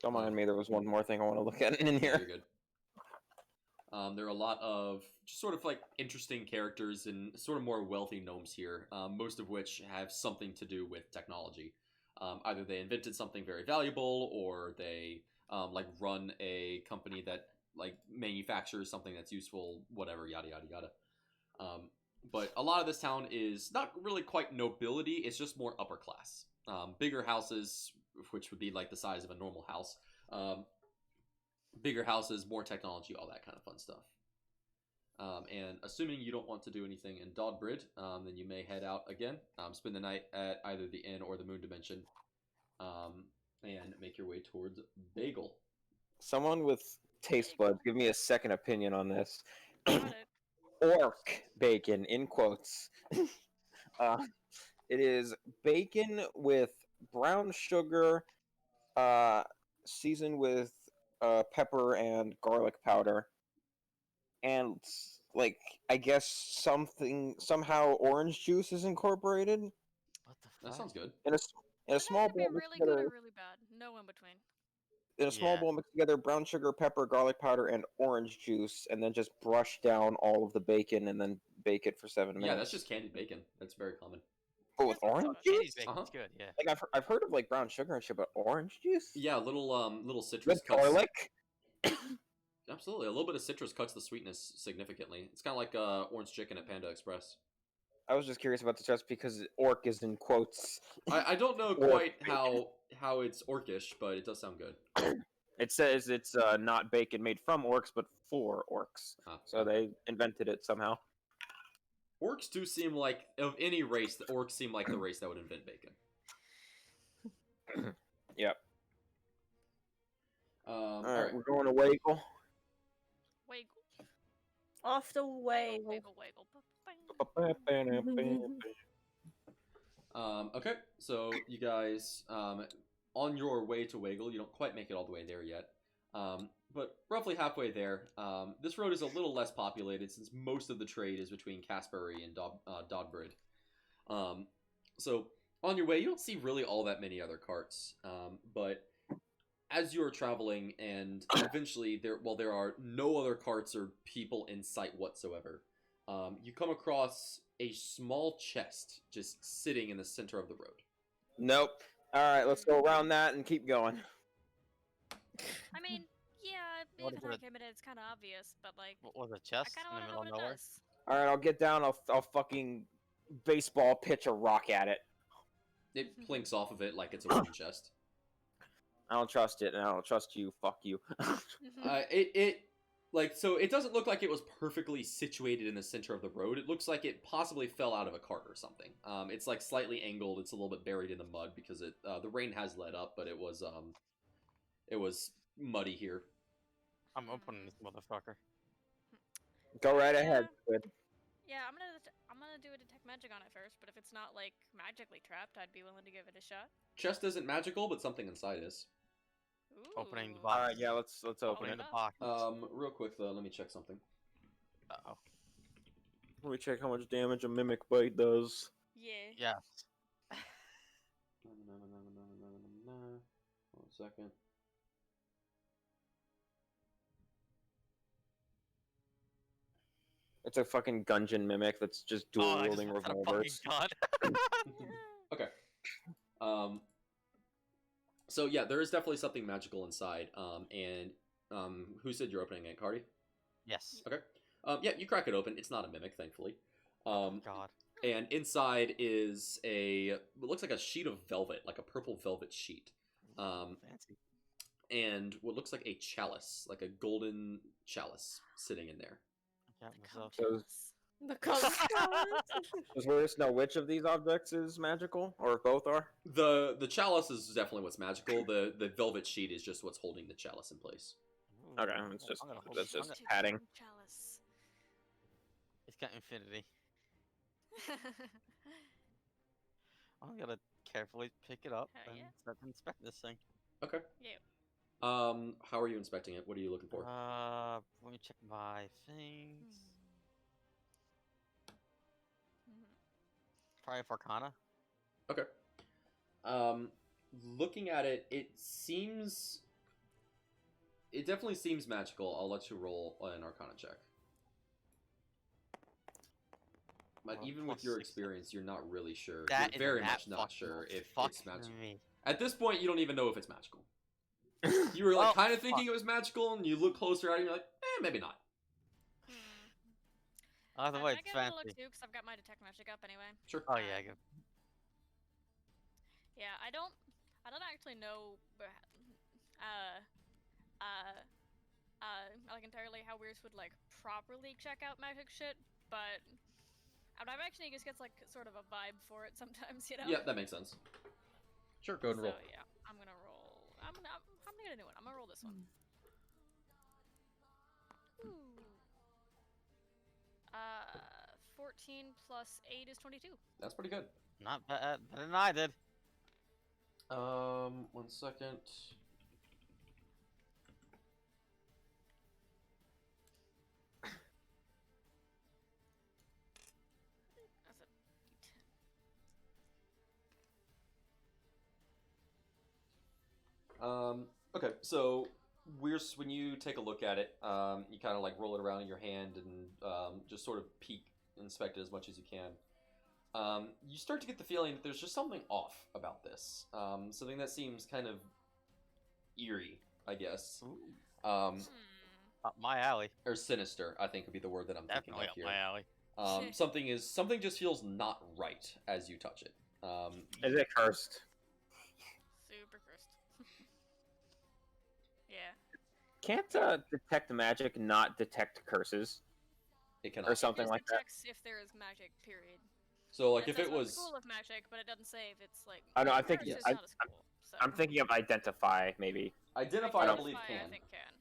Don't mind me, there was one more thing I want to look at in Yeah, here. you're good. There are a lot of just sort of like interesting characters and sort of more wealthy gnomes here, most of which have something to do with technology. Either they invented something very valuable, or they like run a company that like manufactures something that's useful, whatever, yada yada yada. But a lot of this town is not really quite nobility; it's just more upper class. Bigger houses, which would be like the size of a normal house. Bigger houses, more technology, all that kind of fun stuff. And assuming you don't want to do anything in Dodbrid, then you may head out again, spend the night at either the inn or the moon dimension, and make your way towards Bagel. Someone with taste buds, give me a second opinion on this. Got it. Orc bacon, in quotes. It is bacon with brown sugar, seasoned with pepper and garlic powder, and like I guess somehow orange juice is incorporated What the That fuck? sounds good. in a That small could be bowl mixed really good together. or really bad. No in between. In a small Yeah. bowl mixed together brown sugar, pepper, garlic powder, and orange juice, and then just brush down all of the bacon and then bake it for 7 minutes. Yeah, that's just candied bacon. That's very common. But with That's what I orange thought. Candied juice? bacon's Uh-huh. good, yeah. Like I've heard of like brown sugar and shit, but orange juice? Yeah, little citrus With cuts. garlic? Absolutely, a little bit of citrus cuts the sweetness significantly. It's kind of like orange chicken at Panda Express. I was just curious about the rest because orc is in quotes. I don't know Orc quite bacon. how it's orcish, but it does sound good. It says it's not bacon made from orcs, but for orcs. Huh. So they invented it somehow. Orcs do seem like, of any race, the orcs seem like the race that would invent bacon. Yep. All Alright, right. we're going to Wagel. Waggle. Off the way. Waggle, waggle. Okay, so you guys, on your way to Wagel, you don't quite make it all the way there yet, but roughly halfway there. This road is a little less populated since most of the trade is between Casbury and Dodbrid. So on your way, you don't see really all that many other carts, but as you are traveling, and eventually there are no other carts or people in sight whatsoever. You come across a small chest just sitting in the center of the road. Nope. All right, let's go around that and keep going. I mean, yeah, What if is I it? think of it, it's kind of obvious, but like, What was a I chest kind of in the want to middle know of what it nowhere? does. All right, I'll get down. I'll fucking baseball pitch a rock at it. It plinks off of it like it's a wooden chest. I don't trust it, and I don't trust you. Fuck you. So it doesn't look like it was perfectly situated in the center of the road. It looks like it possibly fell out of a cart or something. It's like slightly angled. It's a little bit buried in the mud because the rain has let up, but it was muddy here. I'm opening this motherfucker. Go right Yeah. ahead, Squid. Yeah, I'm gonna do a detect magic on it first, but if it's not like magically trapped, I'd be willing to give it a shot. Chest isn't magical, but something inside is. Opening the Ooh. box. All right, yeah, let's open Open it. Opening it the up. box. Real quick though, let me check something. Uh-oh. Let me check how much damage a mimic bite does. Yeah. Yes. 1 second. It's a fucking Gungeon mimic that's just dual I just wielding looked at a revolvers. fucking gun. Okay. So yeah, there is definitely something magical inside. Who said you're opening it, Cardi? Yes. Okay. Yeah, you crack it open. It's not a mimic, thankfully. God. And inside is it looks like a sheet of velvet, like a purple velvet sheet. Fancy. And what looks like a chalice, like a golden chalice sitting in there. I got myself. The color. Does Waris know which of these objects is magical, or if both are? The chalice is definitely what's magical. The velvet sheet is just what's holding the chalice in place. Ooh, Okay, I'm it's just- gonna hold that's this- just I'm gonna- padding. Chalice. It's got infinity. I'm gonna carefully pick it up Hell and yeah. start to inspect this thing. Okay. Yeah. How are you inspecting it? What are you looking for? Let me check my things. Try Arcana. Okay. Looking at it, it definitely seems magical. I'll let you roll an Arcana check. But Well, even with plus your 6. experience, you're not really sure. That You're very is much that not fucking sure if fuck it's magical. me. At this point, you don't even know if it's magical. You were like Oh, kind of thinking it was magical, and you look closer at it, and you're like, maybe not. Either I way, give it's it a look fancy. too, because I've got my detect magic up anyway. Sure. Oh yeah, I get. Yeah, I don't actually know, like entirely how Weirs would like properly check out magic shit, but I imagine he just gets like sort of a vibe for it sometimes, you know? Yeah, that makes sense. Sure, go ahead and roll. So yeah, I'm gonna roll. I'm gonna do it. I'm gonna roll this one. Ooh. 14 plus 8 is 22. That's pretty good. Not bad. Better than I did. 1 second. That's a Okay, so when you take a look at it, you kind of like roll it around in your hand and just sort of peek, inspect it as much as you can. You start to get the feeling that there's just something off about this. Something that seems kind of eerie, I guess. Up my alley. Or sinister, I think would be the word that I'm thinking Definitely of up here. my alley. Something just feels not right as you touch it. Is it cursed? super cursed. Yeah. Can't detect magic not detect curses It cannot. or something Just like that? detects if there is magic, period. So like It if says it what was school of magic, but it doesn't say if it's like. I know, I'm thinking- Curse is I- not a school, so. I'm thinking of identify, maybe. identify, I believe Identify, can. I think can.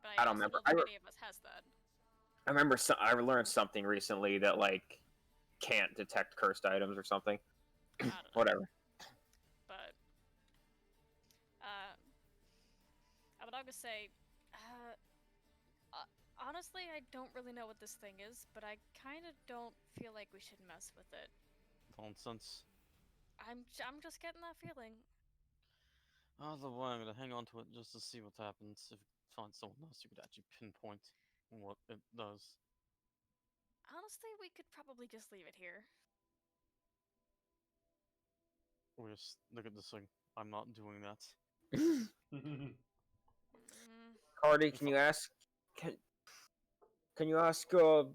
But I don't also remember. think any of us has that. I remember I learned something recently that like can't detect cursed items or something. I don't know. Whatever. But I would always say, honestly, I don't really know what this thing is, but I kind of don't feel like we should mess with it. Nonsense. I'm just getting that feeling. Either way, I'm gonna hang on to it just to see what happens. If I find someone else who could actually pinpoint what it does. Honestly, we could probably just leave it here. We just look at this thing. I'm not doing that. Mm, Cardi, can you ask? Can you ask a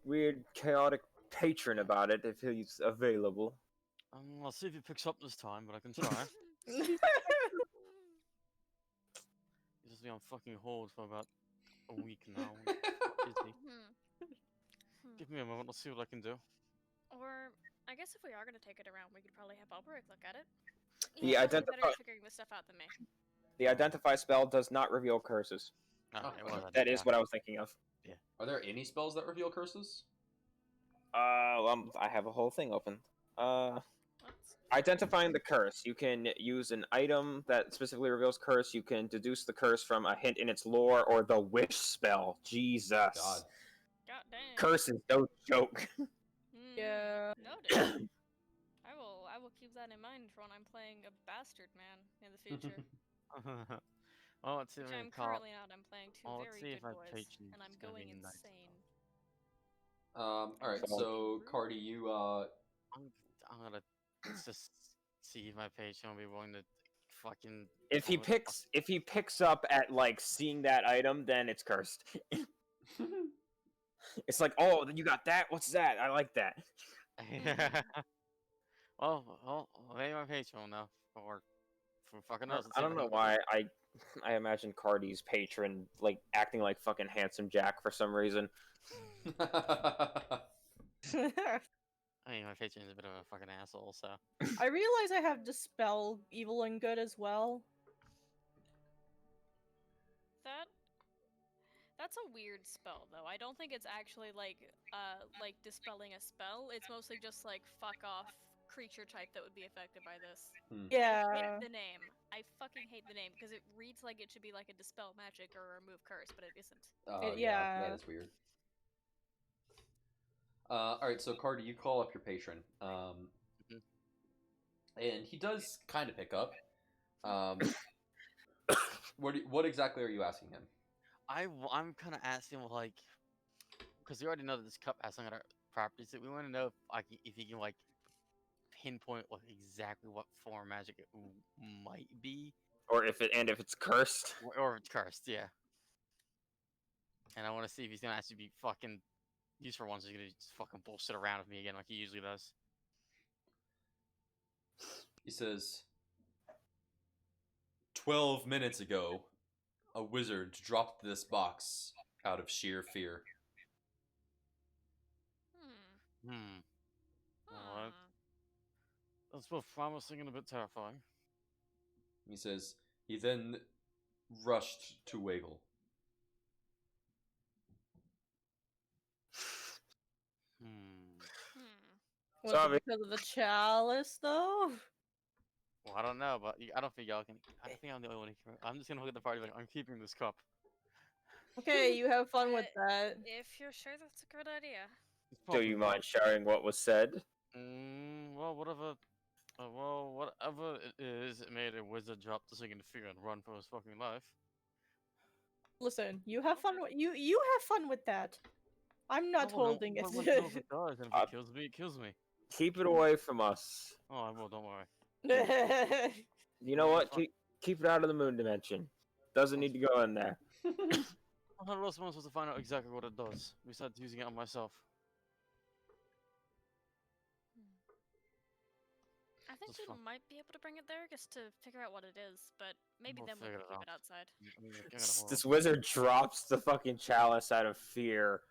weird chaotic patron about it if he's available? I'll see if he picks up this time, but I can try. He's just been on fucking hold for about a week now. Busy. Give me a moment. I'll see what I can do. Or, I guess if we are gonna take it around, we could probably have Alberic look at it. The He's probably better identify- at figuring this stuff out than me. The identify spell does not reveal curses. Okay, well, then, That is yeah. what I was thinking of. Are there any spells that reveal curses? I have a whole thing open. Identifying the curse. You can use an item that specifically reveals curse. You can deduce the curse from a hint in its lore or the wish spell. Jesus. God. God damn. Curse is no joke. Yeah. Noted. I will keep that in mind for when I'm playing a bastard man in the future. Well, let's see if Which I I'm can call. currently not. I'm playing two Well, let's very see good if our boys, patron's and I'm gonna going be nice insane. Alright, so Cardi, you I'm gonna let's just see if my patron will be willing to fucking. If he picks up at like seeing that item, then it's cursed. It's like, oh, you got that? What's that? I like that. well, maybe my patron will know, or for fucking knows. Let's I see if don't know can- why I imagine Cardi's patron like acting like fucking handsome Jack for some reason. I mean, my patron is a bit of a fucking asshole, so. I realize I have Dispel Evil and Good as well. That's a weird spell, though. I don't think it's actually like dispelling a spell. It's mostly just like fuck off creature type that would be affected by this. I Yeah. hate the name. I fucking hate the name because it reads like it should be like a dispel magic or remove curse, but it isn't. Oh, Yeah. that is weird. Alright, so Cardi, you call up your patron. And he does kind of pick up. What exactly are you asking him? I'm kind of asking, like, because we already know that this cup has some other properties that we want to know if he can like pinpoint like exactly what form magic it might be, Or if it's cursed. or if it's cursed, yeah. And I want to see if he's gonna actually be fucking useful once. He's gonna just fucking bullshit around with me again like he usually does. He says, 12 minutes ago, a wizard dropped this box out of sheer fear. Alright. That's both promising and a bit terrifying. He says, he then rushed to Waggle. Was So, it because of the chalice, though? Well, I don't know, but I don't think y'all can. I don't think I'm the only one who can. I'm just gonna look at the party like I'm keeping this cup. Okay, you have fun with that. If you're sure that's a good idea. It's Do probably you not- mind sharing what was said? Well, whatever. Well, whatever it is, it made a wizard drop the thing in fear and run for his fucking life. Listen, you have fun. You have fun with that. I'm not Oh, well, holding no, it. well, no, if it does, and if it kills me, it kills me. Keep it away from us. Oh, I will. Don't worry. You know what? Keep it out of the moon dimension. Doesn't need to go in there. How else am I supposed to find out exactly what it does besides using it on myself? I think That's we fine. might be able to bring it there just to figure out what it is, but maybe We'll then we figure can it keep it out. outside. I mean, I gotta hold This on. wizard drops the fucking chalice out of fear.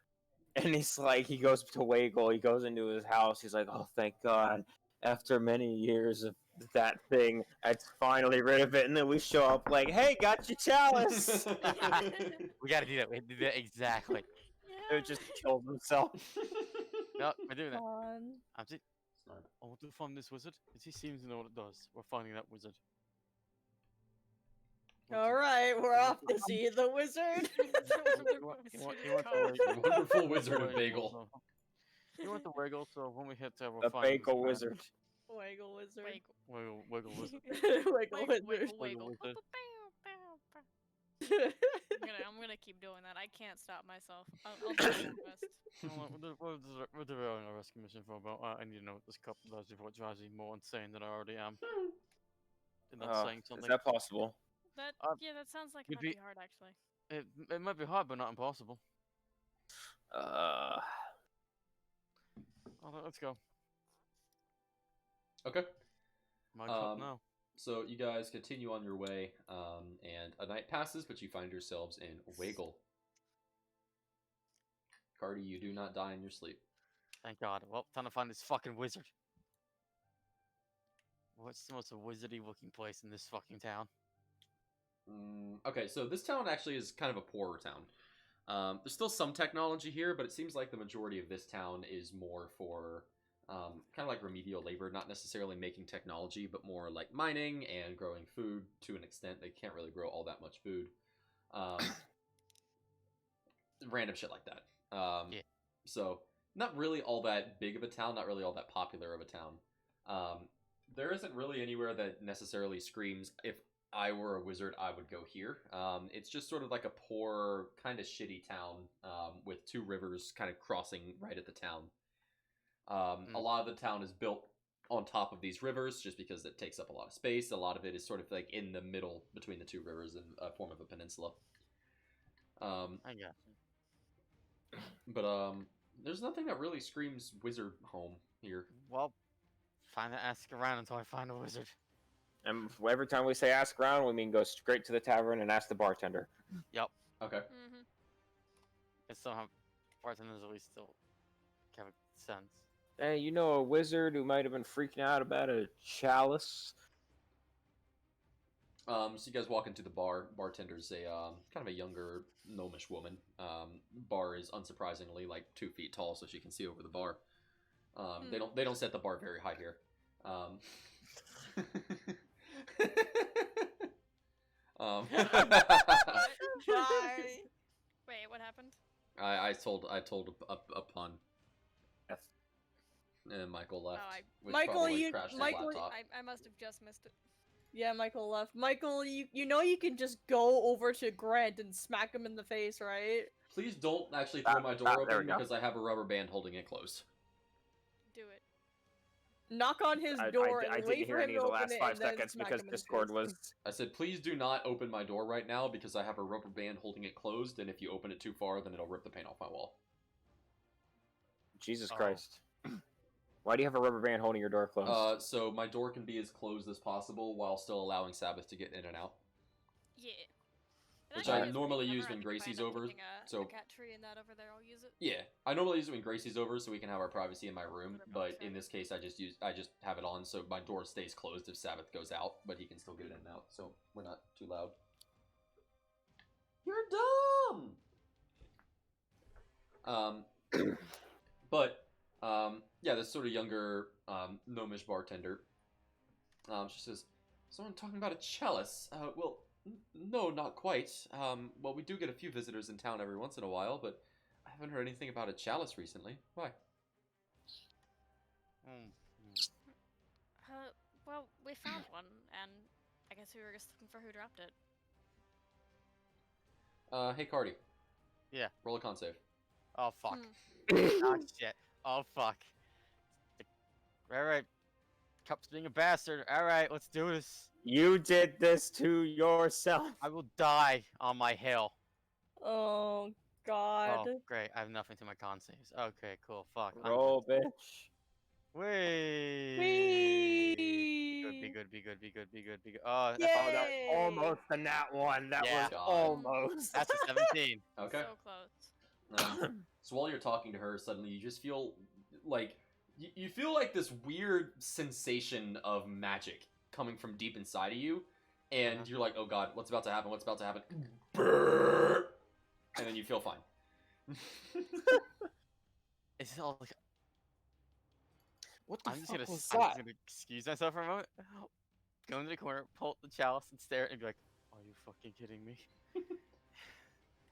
And he's like, he goes to Waggle, he goes into his house, he's like, oh, thank God. After many years of that thing, it's finally rid of it. And then we show up like, hey, got your chalice! We gotta do that. We do that exactly. It just killed himself. No, we're doing that. Fun. I'm just, I want to find this wizard, because he seems to know what it does. We're finding that wizard. All right, we're off to see the wizard. Wonderful wizard of Bagel. He went to Wiggle, so when we hit there, we'll The find this Bagel man. wizard. Waggle wizard. Wiggle. Wiggle wizard. Waggle wizard. Wiggle, wiggle. wizard. I'm gonna keep doing that. I can't stop myself. I'll do my best. What the real rescue mission for about? I need to know this couple does before it drives me more insane than I already am. And that's saying Is something. that possible? That Um, yeah, that sounds like it you'd might be- be hard actually. It might be hard, but not impossible. Uh, Oh, let's go. Okay. My cup Um, now. So you guys continue on your way, and a night passes, but you find yourselves in Waggle. Cardi, you do not die in your sleep. Thank God. Well, time to find this fucking wizard. What's the most wizardy looking place in this fucking town? Okay, so this town actually is kind of a poorer town. There's still some technology here, but it seems like the majority of this town is more for kind of like remedial labor, not necessarily making technology, but more like mining and growing food to an extent. They can't really grow all that much food. Random shit like that. Yeah. So, not really all that big of a town, not really all that popular of a town. There isn't really anywhere that necessarily screams, if I were a wizard, I would go here. It's just sort of like a poor, kind of shitty town with two rivers kind of crossing right at the town. A lot of the town is built on top of these rivers just because it takes up a lot of space. A lot of it is sort of like in the middle between the two rivers in a form of a peninsula. I got you. But there's nothing that really screams wizard home here. Well, find to ask around until I find a wizard. and every time we say ask around, we mean go straight to the tavern and ask the bartender. Okay. Mm-hmm. It's somehow bartenders at least still have a sense. Hey, you know a wizard who might have been freaking out about a chalice? So you guys walk into the bar. Bartender's a kind of a younger gnomish woman. Bar is unsurprisingly like 2 feet tall, so she can see over the bar. They don't set the bar very high here. Bye. Wait, what happened? I told a pun. Yes. And Michael left. Oh, which Michael, probably you- crashed his Michael- laptop. I must have just missed it. Yeah, Michael left. Michael, you know you can just go over to Grant and smack him in the face, right? Please don't actually throw my door there we open go. because I have a rubber band holding it closed. Do it. Knock on his door I and wait didn't for hear him any to of the open last it 5 and then seconds smack because him in the Discord face. was. I said, please do not open my door right now because I have a rubber band holding it closed, and if you open it too far, then it'll rip the paint off my wall. Jesus Oh. Christ. Why do you have a rubber band holding your door closed? So my door can be as closed as possible while still allowing Sabbath to get in and out. Yeah. And Which actually, I it's pretty normally clever. use I when think if I Gracie's end up over, keeping a so- cat tree and that over there, I'll use it. Yeah, I normally use it when Gracie's over so we can have our privacy in my room, Whatever but makes in this case I just have it on so my door stays closed if Sabbath goes out, but he can still get in and out, so we're not too loud. You're dumb. Yeah, this sort of younger gnomish bartender. She says, "Someone talking about a chalice? Well, no, not quite. Well, we do get a few visitors in town every once in a while, but I haven't heard anything about a chalice recently. Why?" Well, we found one, and I guess we were just looking for who dropped it. Hey, Cardi. Yeah. Roll a con save. Oh fuck. Hmm. Oh shit. Oh fuck. Alright. Cup's being a bastard. Alright, let's do this. You did this to yourself. I will die on my hill. Oh God. Oh, great. I have nothing to my con saves. Okay, cool. Fuck. Roll, bitch. Wait. Whee! Be good. Be good. Be good. Be good. Be good. Oh, Yay! Oh, that's almost a nat one. That Yeah. was God. almost. that's a 17. Okay. So close. So while you're talking to her, suddenly you just feel like you feel like this weird sensation of magic coming from deep inside of you, and you're like, "Oh God, what's about to happen? What's about to happen?" Brrr! And then you feel fine. It's all like. What the I'm just fuck gonna, was I'm that? just gonna excuse myself for a moment. Go into the corner, pull up the chalice, and stare, and be like, "Are you fucking kidding me?"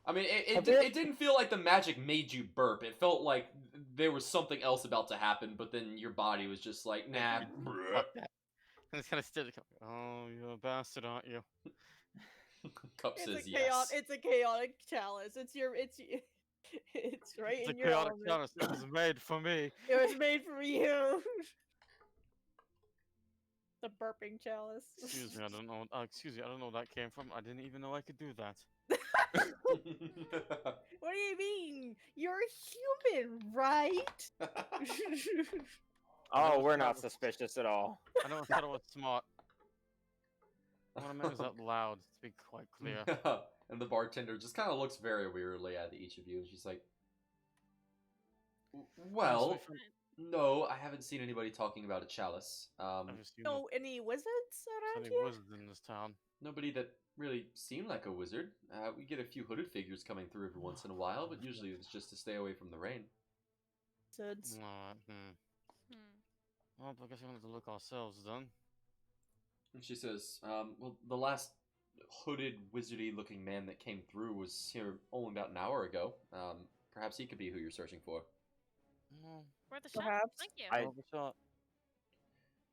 I mean, Have you- it didn't feel like the magic made you burp. It felt like there was something else about to happen, but then your body was just like, nah. Fuck that. And it's kind of still. Oh, you're a bastard, aren't you? Cup It's says a yes. It's a chaotic chalice. It's it's right It's a in your chaotic element. chalice. It was made for me. It was made for you. The burping chalice. Excuse me, I don't know. Excuse me, I don't know where that came from. I didn't even know I could do that. What do you mean? You're human, right? Oh, we're not suspicious at all. I never thought it was smart. What I meant was out loud, to be quite clear. And the bartender just kind of looks very weirdly at each of you, and she's like, well, no, I haven't seen anybody talking about a chalice. I've seen No, any wizards around any here? wizards in this town. Nobody that really seemed like a wizard. We get a few hooded figures coming through every once in a while, but usually it's just to stay away from the rain. Wizards. Alright, Well, I guess we have to look ourselves then. And she says, well, the last hooded, wizardy-looking man that came through was here only about an hour ago. Perhaps he could be who you're searching for. Well, Worth a shot. Perhaps. Thank you. I- overshot.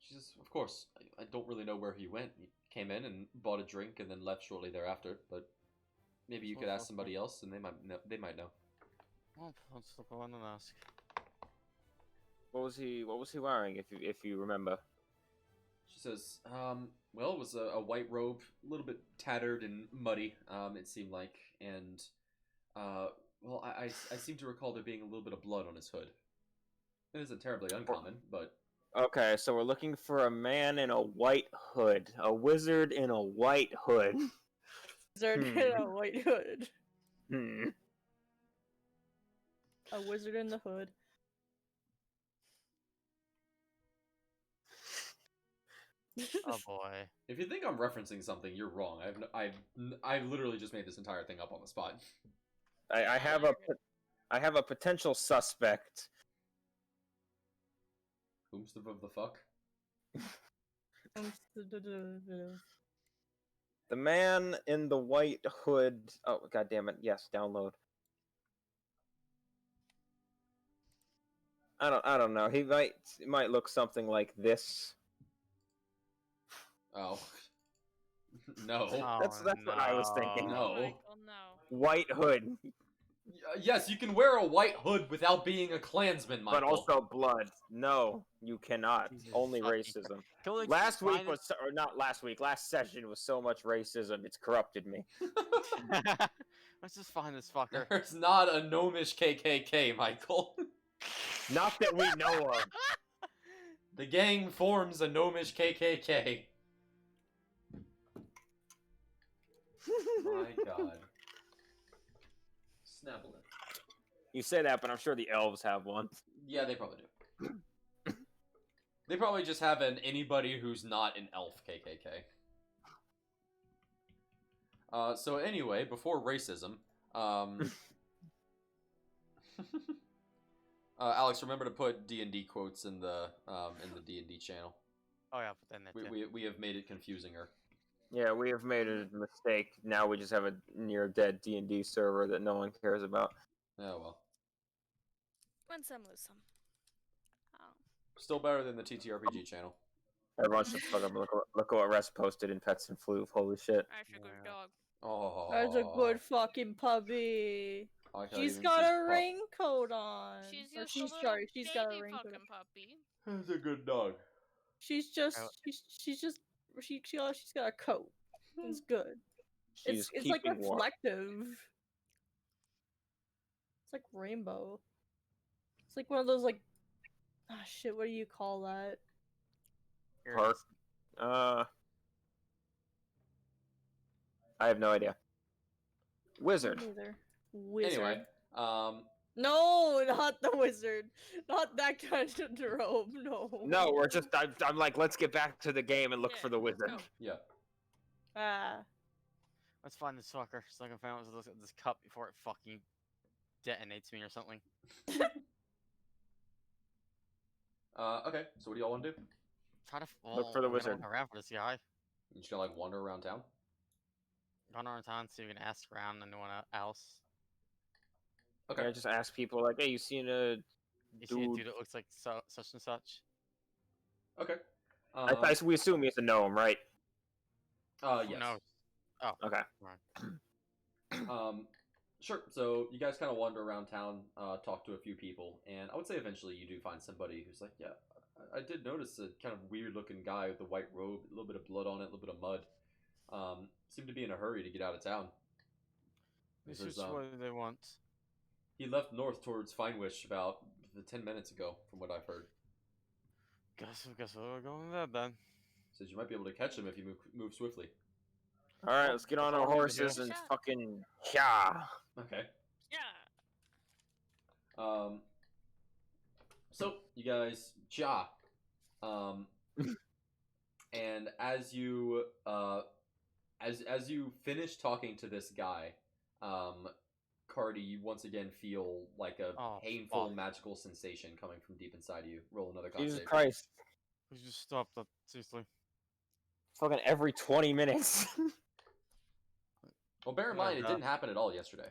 She says, of course, I don't really know where he went. He came in and bought a drink and then left shortly thereafter, but maybe you could ask somebody else and they might know. Well, let's look around and ask. What was he wearing, if you remember? She says, well, it was a white robe, a little bit tattered and muddy, it seemed like, and, well, I seem to recall there being a little bit of blood on his hood. It isn't terribly uncommon, but... Okay, so we're looking for a man in a white hood. A wizard in a white hood. Wizard in a white hood. Hmm. A wizard in the hood. Oh boy. If you think I'm referencing something, you're wrong. I literally just made this entire thing up on the spot. I have a potential suspect. Whomst of the fuck? The man in the white hood. Oh, god damn it! Yes, download. I don't know. He might look something like this. Oh. No. Oh, That's what I was thinking. No. Oh, Michael, no. White hood, Yes, you can wear a white hood without being a Klansman, Michael. but also blood. No, you cannot. Jesus Only fucking racism. Can we Last week find was, or not last week. Last session was so much racism. It's corrupted me. Let's just find this fucker. There's not a gnomish KKK, Michael. Not that we know of. The gang forms a gnomish KKK. My god. Snabble it. You say that, but I'm sure the elves have one. Yeah, they probably do. They probably just have an anybody who's not an elf KKK. So anyway, before racism, Alex, remember to put D&D quotes in the D&D channel. Oh yeah, but then that. We have made it confusinger. Yeah, we have made a mistake. Now we just have a near dead D&D server that no one cares about. Oh well. Win some, lose some. Oh. Still better than the TTRPG channel. Everyone should fuck up. Look at what Rest posted in Pets and Floof. Holy shit. Actually, good Yeah. dog. Oh. That's a good fucking puppy. I like how She's even got says a pup. raincoat on. She's Or just she's a little sorry, she's got a baby raincoat. fucking puppy. That's a good dog. She's just Oh. she's got a coat. It's good. She's It's like keeping warm. reflective. It's like rainbow. It's like one of those like shit, what do you call that? Park. I have no idea. Wizard. Neither. Wizard. Anyway, No, not the wizard. Not that kind of robe. No. No, we're just. I'm like, let's get back to the game and look Yeah, for the wizard. let's go. yeah. Ah. Let's find this fucker so I can find out this cup before it fucking detonates me or something. Okay, so what do y'all want to do? Try to Look for the I'm gonna wizard. look around for this guy. You just gonna like wander around town? Run around town so you can ask around anyone else. Okay. I just ask people like, "Hey, you seen a You see a dude?" dude that looks like such and such? Okay. We assume he's a gnome, right? Who Yes. knows? Oh, Okay. right. Sure. So you guys kind of wander around town, talk to a few people, and I would say eventually you do find somebody who's like, yeah, I did notice a kind of weird-looking guy with a white robe, a little bit of blood on it, a little bit of mud. Seemed to be in a hurry to get out of town. He This says, is what they want. he left north towards Finewish about 10 minutes ago, from what I've heard. Guess we're going there then. Says you might be able to catch him if you move swiftly. All right, let's get on our Follow me to horses here. and Shot. fucking yeah. Okay. Yeah. So you guys, and as you as you finish talking to this guy, Cardi, you once again feel like a Oh, painful fuck. magical sensation coming from deep inside you. Roll another con Jesus save. Christ! Please just stop that, seriously. Fucking every 20 minutes. Well, bear in Oh my mind, it God. didn't happen at all yesterday.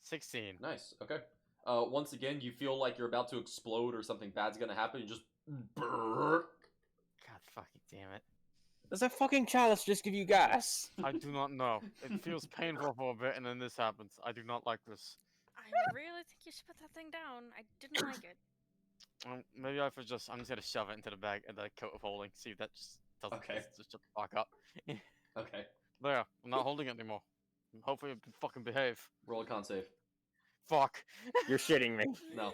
16. Nice. Okay. Once again, you feel like you're about to explode or something bad's gonna happen. You just brrr. God fucking damn it. Does that fucking chalice just give you gas? I do not know. It feels painful for a bit and then this happens. I do not like this. I really think you should put that thing down. I didn't like it. Maybe I'm just gonna shove it into the bag and the coat of holding. See if that just doesn't Okay. just shut the fuck up. Okay. There, I'm not holding it anymore. Hopefully it can fucking behave. Roll a con save. Fuck. You're shitting me. No.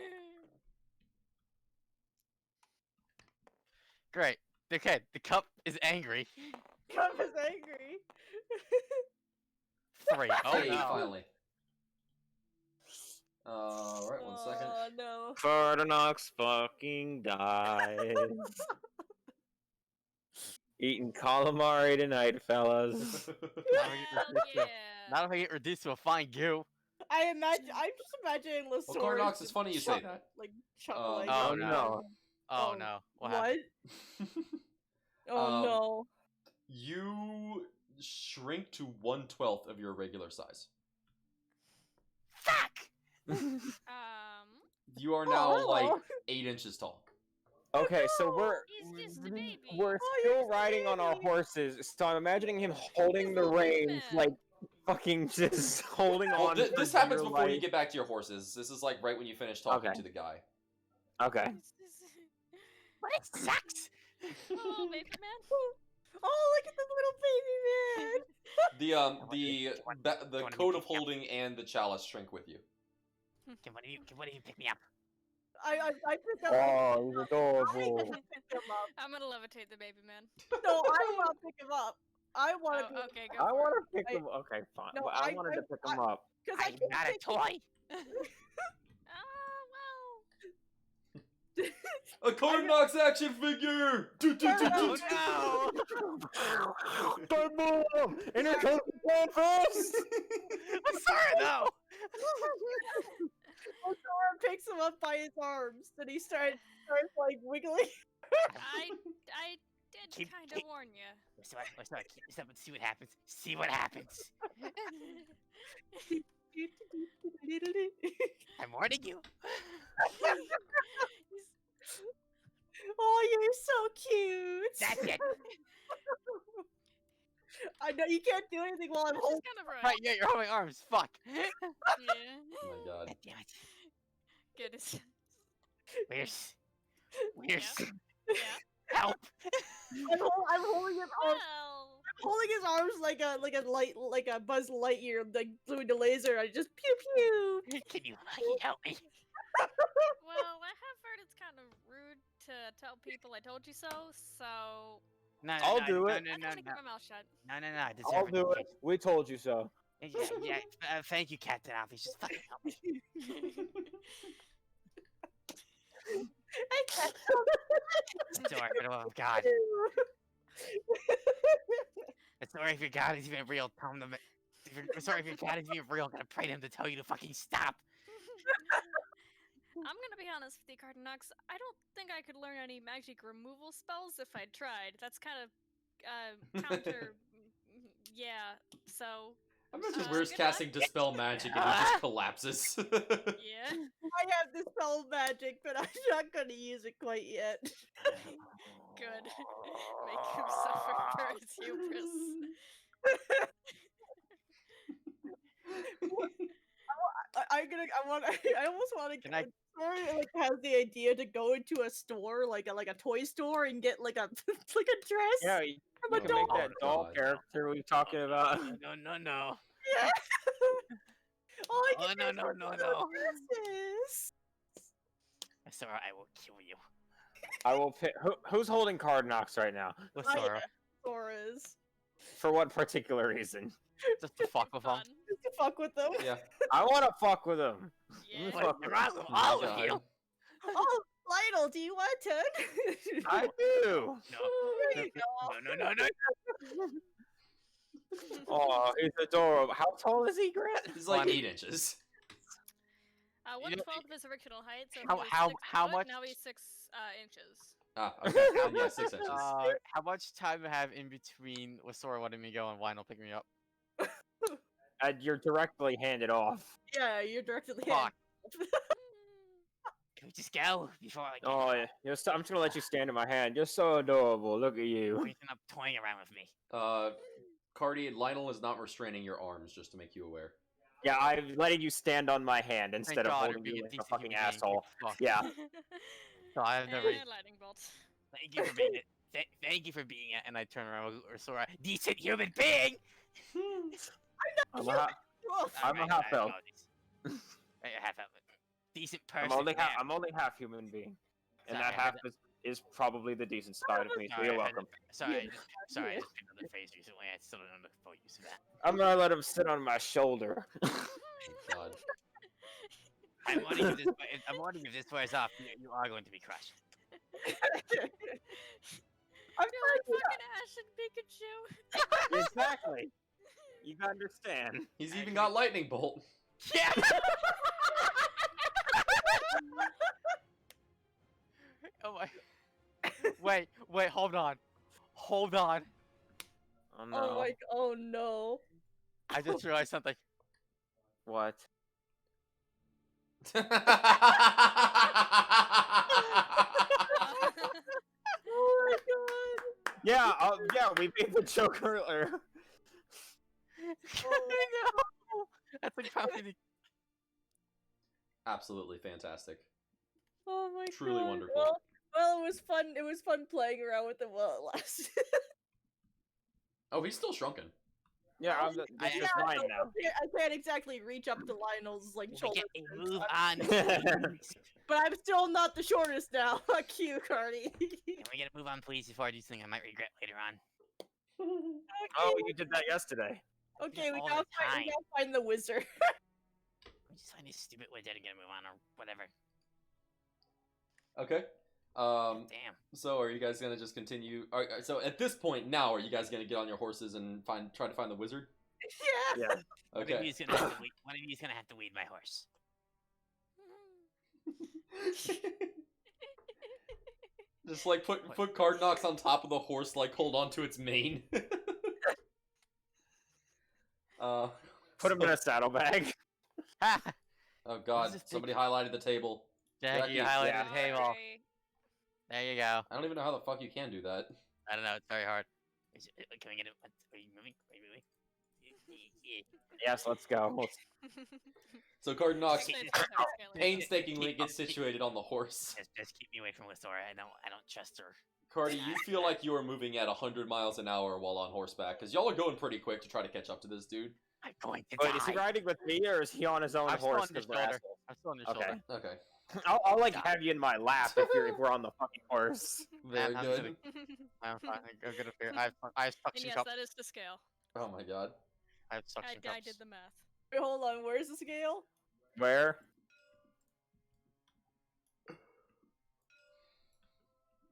Great. Okay, the cup is angry. Cup is angry. 3. Oh Hey, no. finally. Alright, 1 second. Oh no. Fardonox fucking dies. Eating calamari tonight, fellas. Hell yeah. Now if I get reduced to a fine goo. I'm just imagining Lasaurus. Well, Carnox, it's just funny you say that. Like chuckling. Oh, Oh no. no. Oh, Oh, no. What? happened? Oh Um, no. You shrink to 1/12 of your regular size. Fuck! You are now Oh, like hello. 8 inches tall. Okay, so no. He's just a baby. we're Oh, you're still just a riding on our baby. horses, so I'm imagining him holding the He's a little reins, man. like fucking just holding Well, on. this for happens dear before you life. get back to your horses. This is like right when you finish talking Okay. to the guy. Okay. But it sucks! Oh, baby man. Oh, look at the little baby man. The wanna coat be of picked up? holding and the chalice shrink with you. Can one of you pick me up? I pick up. Oh, he's I adorable. pick him up. I'm gonna levitate the baby man. No, I want to pick him up. I want to. Oh, okay, go I for want it. to pick I- him. Okay, fine. No, Well, I wanted to pick him up. Because I I'm can't not a pick toy! Well. A Carnox action figure! Oh no! Don't move! And here comes the plan first! I'm sorry, no! Lasaurus picks him up by his arms, and he starts like wiggling. I did Keep- kind of keep- warn you. Let's not keep this up and see what happens. See what happens. I'm warning you. Oh, you're so cute. That's it. I know you can't do anything while I'm Which is holding. kind of right. Right, yeah, you're holding arms. Fuck. Yeah. Oh my god. God damn it. Goodness. Where's Yeah. Yeah. help? I'm holding his arms, Well. holding his arms like a Buzz Lightyear, like doing the laser. I just pew pew. Can you help me? Well, I have heard it's kind of rude to tell people I told you so. So No, I'll do it. No, I'm no, gonna no, keep my mouth shut. no, no, no. I deserve I'll do it. We told you so. Yeah, yeah. Thank you, Captain Alfie. Just fucking help me. I can't Sorry, for the love of God. Sorry if your God is even real. Tell him to. Sorry if your God is even real. I'm gonna pray to him to tell you to fucking stop. I'm gonna be honest with you, Cardinox. I don't think I could learn any magic removal spells if I tried. That's kind of counter. Yeah. So Imagine Uh, Weir's good casting Dispel Magic and he just collapses. yeah. I have this spell magic, but I'm not gonna use it quite yet. Good. Make him suffer for his hubris. I almost want to. Can I- Sorry, like has the idea to go into a store, like a toy store, and get like a like a dress. Yeah, you from a can make doll. that doll God. character we were talking about. No. Yeah. All I Oh, can no, do no, is no, wear no. dresses. Sora, I will kill you. I will pick. Who's holding Card Knocks right now? With I Sora. Sora's. For what particular reason? Just to fuck with him. Fun. Just to fuck with them. Yeah. I want to fuck with him. Yeah. What? Fuck What's with wrong with Oh my all of you? God. Oh, Lionel, do you want a turn? I do. There you go. No. Oh, he's adorable. How tall is he, Grant? He's like One. 8 inches. One You know- 12th of his original height, so How- he was how- 6 how foot, much- now he's 6 inches. Ah, okay. Yeah, 6 inches. How much time do I have in between with Sora letting me go and Lionel picking me up? You're directly handed off. Yeah, you're directly. Fuck. Can we just go before I get Oh, yeah. I'm just gonna let you stand in my hand. You're so adorable. Look at you. up toying around with me? Cardi, Lionel is not restraining your arms, just to make you aware. Yeah, I'm letting you stand on my hand Thank instead of God, holding it'd be you a like a decent fucking human being. asshole. Fuck. Yeah. So I've never. And lightning bolt. Thank you for being it. Thank you for being it. And I turn around with Sora, decent human being. I'm a, I'm a Alright, half I elf. apologize. Half elf. Decent person. I'm only half human being, and Sorry, that I half had is probably the decent side of me. So you're welcome. Sorry, I just picked up the phrase recently. I still don't know the full use of that. I'm gonna let him sit on my shoulder. God. I'm wondering if this wears off, you are going to be crushed. I'm You're like fucking Ash and Pikachu. Exactly. You understand. He's even got Lightning Bolt. Yeah. Oh my. Wait, hold on. Oh no. Oh no. I just realized something. What? Oh my god. Yeah. Yeah. We made the joke earlier. No. That's like probably Absolutely fantastic. Oh my Truly god. wonderful. Well, it was fun. It was fun playing around with it while it lasted. Oh, he's still shrunken. Yeah. That's just mine now. I can't exactly reach up to Lionel's like we shoulder. get a since move I'm- on. But I'm still not the shortest now. Fuck you, Cardi. Can we get a move on, please, before I do something I might regret later on? Oh, you did that yesterday. Okay, we all gotta the time. find the wizard. We just find this stupid wizard and get a move on, or whatever. Okay. Damn. So are you guys gonna just continue? So at this point now, are you guys gonna get on your horses and try to find the wizard? Yeah. Yeah. One of Okay. you's gonna have to lead, one of you's gonna have to lead my horse. Just like put Card Knocks on top of the horse, like hold on to its mane. Put him in a saddlebag. Ha! Oh god, this somebody highlighted the table. Jackie, you Jackie, highlighted yeah. the table. Sorry. There you go. I don't even know how the fuck you can do that. I don't know. It's very hard. Can we get it? Are you moving? Are you moving? Yes, let's go. So Card Knocks Actually, it's not scaling. painstakingly gets situated on the horse. Just keep me away from Lithora. I don't trust her. Cardi, you feel like you are moving at 100 miles an hour while on horseback, because y'all are going pretty quick to try to catch up to this dude. I'm going to Wait, is he die. riding with me or is he on his own I'm still horse? on your 'cause we're shoulder. assholes? I'm still on your Okay. shoulder. Okay. I'll like have you in my lap if we're on the fucking horse. Very I'm good. I'm fine. I'm gonna figure. I have And suction yes, cups. that is to scale. Oh my god. I have suction I cups. did the math. Wait, hold on. Where's the scale? Where?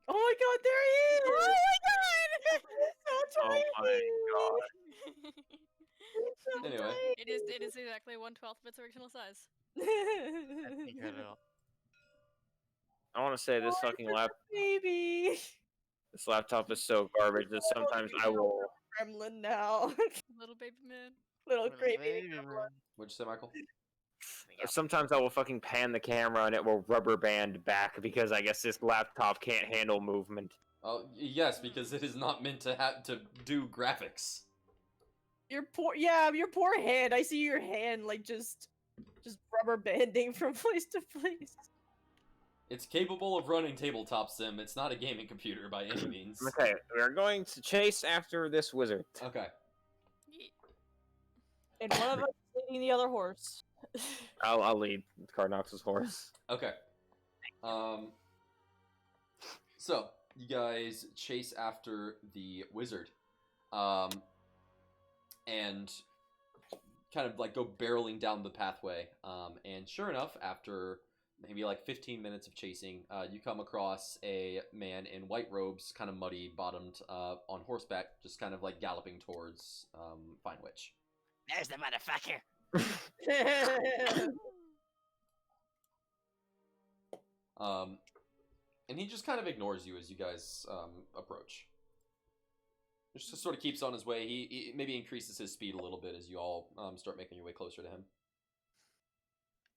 Oh my god, there he is! Oh my god! So Oh tiny! my god. So Anyway. tiny. It is exactly 1/12 of its original size. That's incredible. I want to say this fucking Baby. this laptop is so garbage that sometimes I will. Gremlin now. Little baby man. Little Little great baby baby. man. What'd you say, Michael? Sometimes I will fucking pan the camera and it will rubber band back because I guess this laptop can't handle movement. Oh, yes, because it is not meant to have to do graphics. Your poor hand. I see your hand like just rubber banding from place to place. It's capable of running tabletop sim. It's not a gaming computer by any means. Okay, we are going to chase after this wizard. Okay. Ye- And one of us is leading the other horse. I'll lead Cardnox's horse. Okay. So you guys chase after the wizard, and kind of like go barreling down the pathway. And sure enough, after maybe like 15 minutes of chasing, you come across a man in white robes, kind of muddy bottomed, on horseback, just kind of like galloping towards Fine Witch. There's the motherfucker. And he just kind of ignores you as you guys approach. Just sort of keeps on his way. He maybe increases his speed a little bit as you all start making your way closer to him.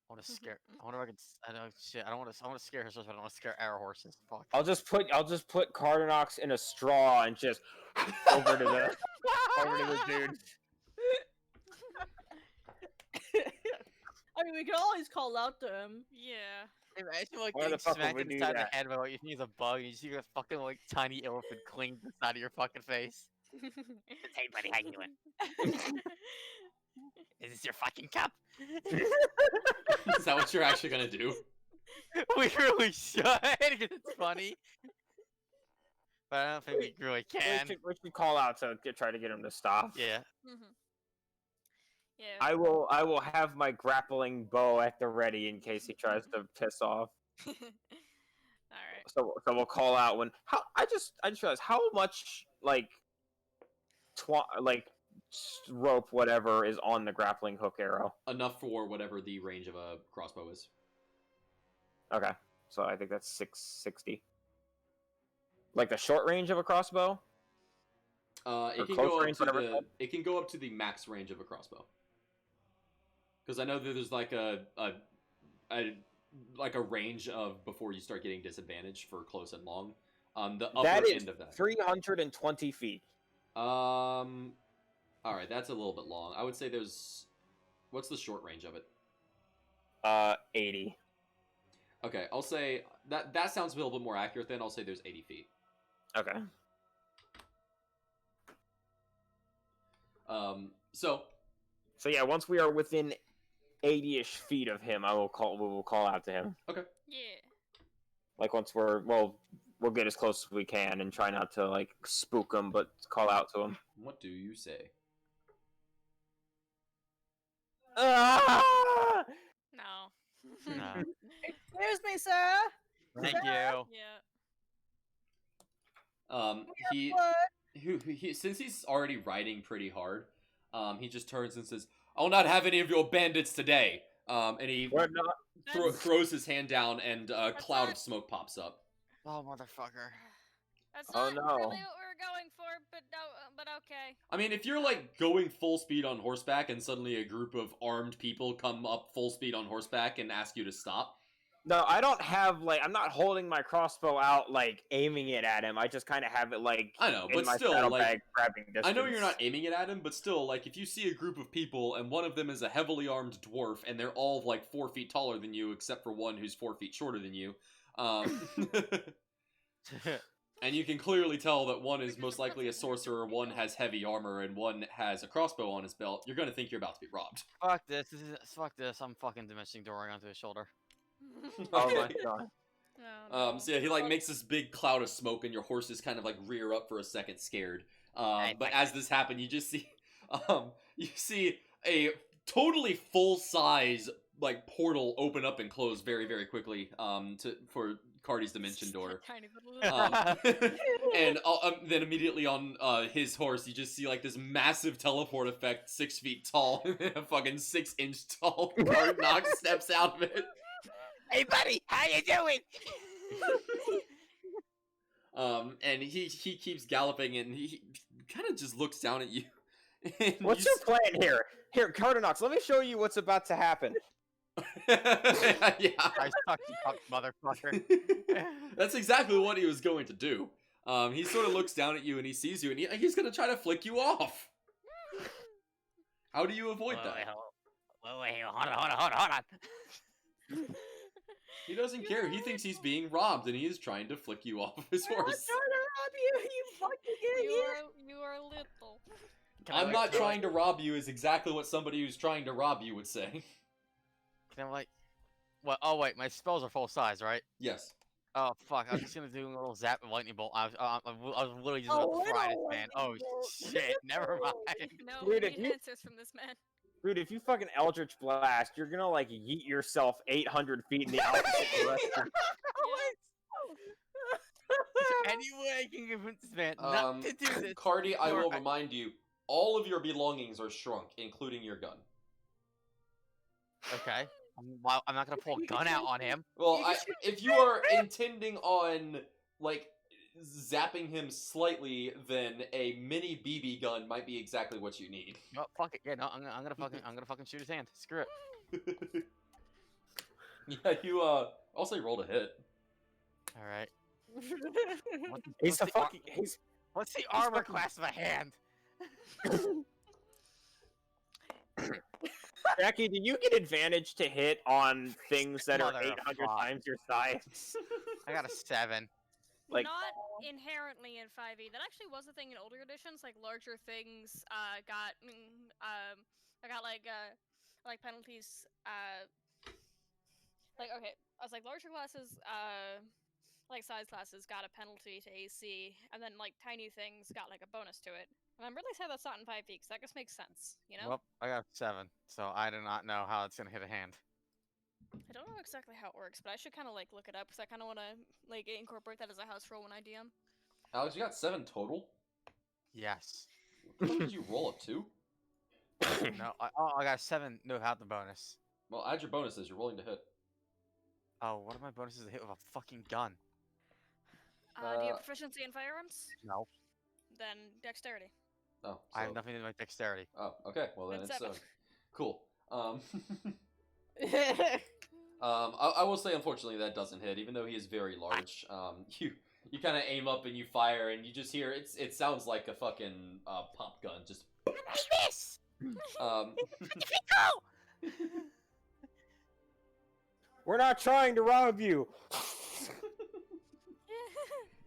I want to scare. I wonder if I can. I know shit. I don't want to. I want to scare his horse, but I don't want to scare our horses. Fuck. I'll just put Cardnox in a straw and just over to the dude. I mean, we could always call out to him. Yeah. Imagine like Why getting the fuck would smacked we in the do side of the that? head by what you think is a bug, and you see a fucking like tiny elephant cling to the side of your fucking face. Hey buddy, how you doing? Is this your fucking cup? Is that what you're actually gonna do? We really should, because it's funny. But I don't think we really can. We should call out to try to get him to stop. Yeah. Yeah. I will have my grappling bow at the ready in case he tries to piss off. Alright. So we'll call out when I just realized how much like rope whatever is on the grappling hook arrow. Enough for whatever the range of a crossbow is. Okay, so I think that's 660. Like the short range of a crossbow. It can close go up range, to whatever it's called? it can go up to the max range of a crossbow. Because I know that there's like a range of before you start getting disadvantage for close and long. The upper That is end of that. 320 feet. All right, that's a little bit long. I would say what's the short range of it? 80. Okay, I'll say that sounds a little bit more accurate. Then I'll say there's 80 feet. Okay. So yeah, once we are within 80-ish feet of him, we will call out to him. okay. Yeah. Like once we'll get as close as we can and try not to like spook him, but call out to him. What do you say? Ah! No. No. Excuse me, sir. Thank you. Yeah. He since he's already riding pretty hard, he just turns and says, "I'll not have any of your bandits today." And he We're not. throws his hand down, and a cloud of not- smoke pops up. Oh motherfucker. That's Oh, not no. really what we're going for, but no, but okay. I mean, if you're like going full speed on horseback, and suddenly a group of armed people come up full speed on horseback and ask you to stop, No, I don't have I'm not holding my crossbow out like aiming it at him. I just kind of have it like I know, in but my still, saddlebag grabbing distance. I know you're not aiming it at him, but still, like, if you see a group of people and one of them is a heavily armed dwarf and they're all, like, 4 feet taller than you, except for one who's 4 feet shorter than you, and you can clearly tell that one is most likely a sorcerer, one has heavy armor, and one has a crossbow on his belt, you're gonna think you're about to be robbed. Fuck this. Fuck this. I'm fucking dimensioning Doring onto his shoulder. Oh my god. No, So yeah, he, like, makes this big cloud of smoke, and your horses kind of, like, rear up for a second scared. But as this happened, you just see, you see a totally full-size, like, portal open up and close very, very quickly, for Cardi's dimension door. Tiny little. And then immediately on his horse, you just see like this massive teleport effect, 6 feet tall, a fucking 6-inch tall Cardnox steps out of it. Hey buddy, how you doing? And he keeps galloping, and he kind of just looks down at you. And What's your plan here? Here, Cardinox, let me show you what's about to happen. yeah. I suck, you fuck motherfucker. That's exactly what he was going to do. He sort of looks down at you and he sees you, and he's going to try to flick you off. How do you avoid that? Wait, hold on. He doesn't care. He thinks he's being robbed, and he is trying to flick you off of his I'm not horse. trying to rob you, you fucking idiot! You are little. I'm not trying to rob you is exactly what somebody who's trying to rob you would say. Can I like, what? Oh wait, my spells are full size, right? Yes. Oh fuck! I was just gonna do a little zap and lightning bolt. I was literally just about to fry this man. Oh shit! Never mind. No, Dude, we if need you- answers from this man. Dude, if you fucking Eldritch Blast, you're gonna like yeet yourself 800 feet in the opposite direction. Is there any way I can convince this man not to do this? Cardi, I Or will remind you, all of your belongings are shrunk, including your gun. Okay. I'm not gonna pull a gun out on him. Well, if you are intending on, like, zapping him slightly, then a mini BB gun might be exactly what you need. Oh fuck it. Yeah, no, I'm gonna fucking shoot his hand. Screw it. Yeah, you, I'll say roll to hit. All right. He's What's a the fucking. He's. What's the armor fucking- class of a hand? Jackie, do you get advantage to hit on things that are Mother of 800 fuck. times your size? I got a 7. Like- Not inherently in 5e. That actually was a thing in older editions. Like larger things I got like penalties. Like okay, I was like larger classes, like size classes got a penalty to AC, and then like tiny things got like a bonus to it. And I'm really sad that's not in 5e because that just makes sense, you know. Well, I got a 7, so I do not know how it's gonna hit a hand. I don't know exactly how it works, but I should kind of like look it up because I kind of want to like incorporate that as a house rule when I DM. Alex, you got 7 total? Yes. What did you roll a 2? No. I got a 7. No, without the bonus. Well, add your bonuses. You're rolling to hit. Oh, what are my bonuses to hit with a fucking gun? Do you Uh, have proficiency in firearms? No. Then dexterity. Oh, I have so- nothing to do with my dexterity. Oh, okay. Well, then Then it's 7. cool. I will say, unfortunately, that doesn't hit, even though he is very large. You kind of aim up and you fire, and you just hear it sounds like a fucking pop gun. Just Miss! um, We're not trying to rob you.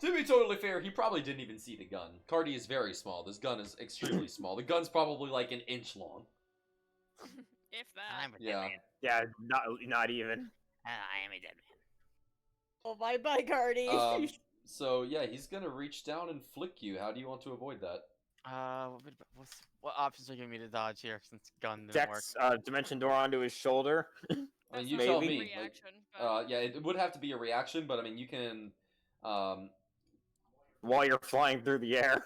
to be totally fair, he probably didn't even see the gun. Cardi is very small. This gun is extremely small. The gun's probably like an inch long. If that. I'm a dead Yeah. man. Yeah, not even. I am a dead man. Oh, bye, Cardi. So yeah, he's gonna reach down and flick you. How do you want to avoid that? What options are you giving me to dodge here since gun didn't work? Dex, dimension door onto his shoulder. I mean, That's you not tell a me. reaction, Like, but yeah, it would have to be a reaction, but I mean, you can. While you're flying through the air.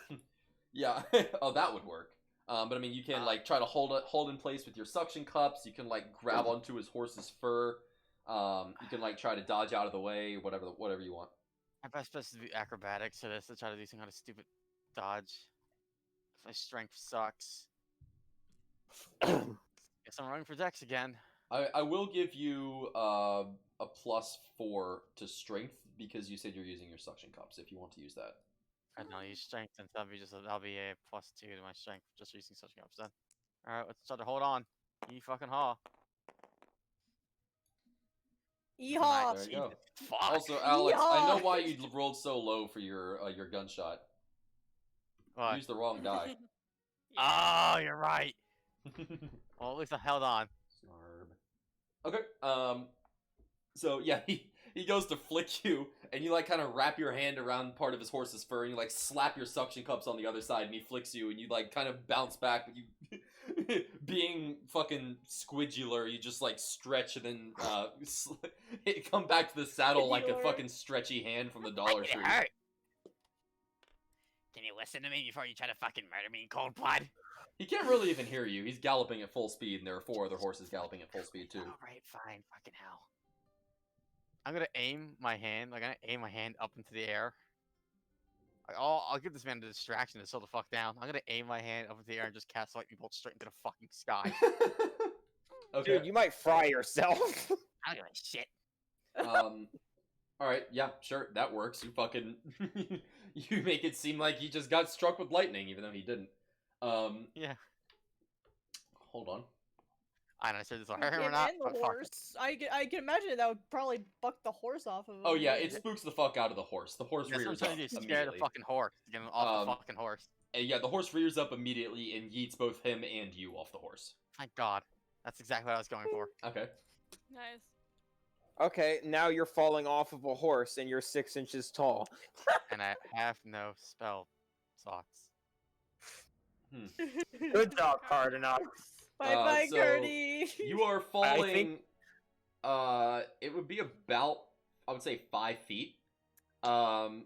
Yeah. Oh, that would work. But I mean, you can like try to hold in place with your suction cups. You can like grab onto his horse's fur. You can like try to dodge out of the way, whatever you want. My best bet is to do acrobatics to this to try to do some kind of stupid dodge. My strength sucks. Guess I'm running for Dex again. I will give you a +4 to strength because you said you're using your suction cups. If you want to use that. And I'll use strength, and that'll be a +2 to my strength just using such ups then. Alright, let's try to hold on. You fucking haw. Yeehaw! There you go. Fuck. Also, Alex, I know Yeehaw! why you rolled so low for your gunshot. You What? used the wrong die. Oh, you're right. Well, at least I held on. Snarb. Okay. So yeah, he goes to flick you, and you like kind of wrap your hand around part of his horse's fur, and you like slap your suction cups on the other side, and he flicks you, and you like kind of bounce back, but you, being fucking squidgular, you just like stretch and then come back to the saddle like a Squidgular. fucking stretchy hand from the Dollar It Tree. hurt. Can you listen to me before you try to fucking murder me in cold blood? He can't really even hear you. He's galloping at full speed, and there are 4 other horses galloping at full speed too. Alright, fine. Fucking hell. I'm gonna aim my hand. Like, I'm gonna aim my hand up into the air. Like, I'll give this man a distraction to slow the fuck down. I'm gonna aim my hand up into the air and just cast lightning bolt straight into the fucking sky. Okay. Dude, you might fry yourself. I don't give a shit. All right, yeah, sure, that works. You fucking you make it seem like he just got struck with lightning, even though he didn't. Yeah. Hold on. I don't know, so this will Him hurt him or not. and the but fuck it. horse. I can imagine that would probably buck the horse off of him. Oh yeah, it spooks the fuck out of the horse. The horse That's what I'm rears trying up to do. Scare the immediately. fucking horse. Get him off the fucking horse. And yeah, the horse rears up immediately and yeets both him and you off the horse. Thank God. That's exactly what I was going for. Okay. Nice. Okay, now you're falling off of a horse and you're 6 inches tall. And I have no spell slots. Good job, Cardinal. Bye bye, so Gertie. You are falling. It would be about, I would say, 5 feet. But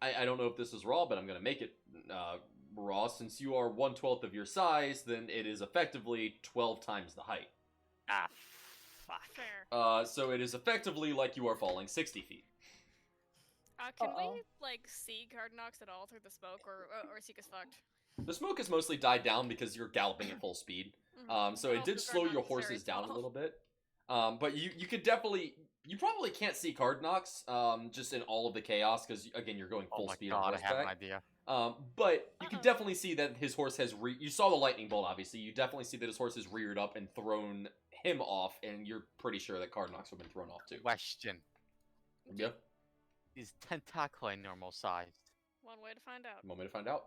I don't know if this is raw, but I'm gonna make it raw. Since you are 1/12 of your size, then it is effectively 12 times the height. Ah, fuck. Fair. So it is effectively like you are falling 60 feet. Can Uh-oh. we like see Cardinox at all through the smoke, or is he just fucked? The smoke has mostly died down because you're galloping at full speed. So it did slow your horses down a little bit. But you could definitely, you probably can't see Cardnox, just in all of the chaos, because again, you're going full Oh my speed God, on I have an horseback. idea. But you can definitely see that his horse has you saw the lightning bolt, obviously. You definitely see that his horse has reared up and thrown him off, and you're pretty sure that Cardnox would have been thrown off too. Question. Yep. Is Tentacle normal sized? One way to find out. Want me to find out?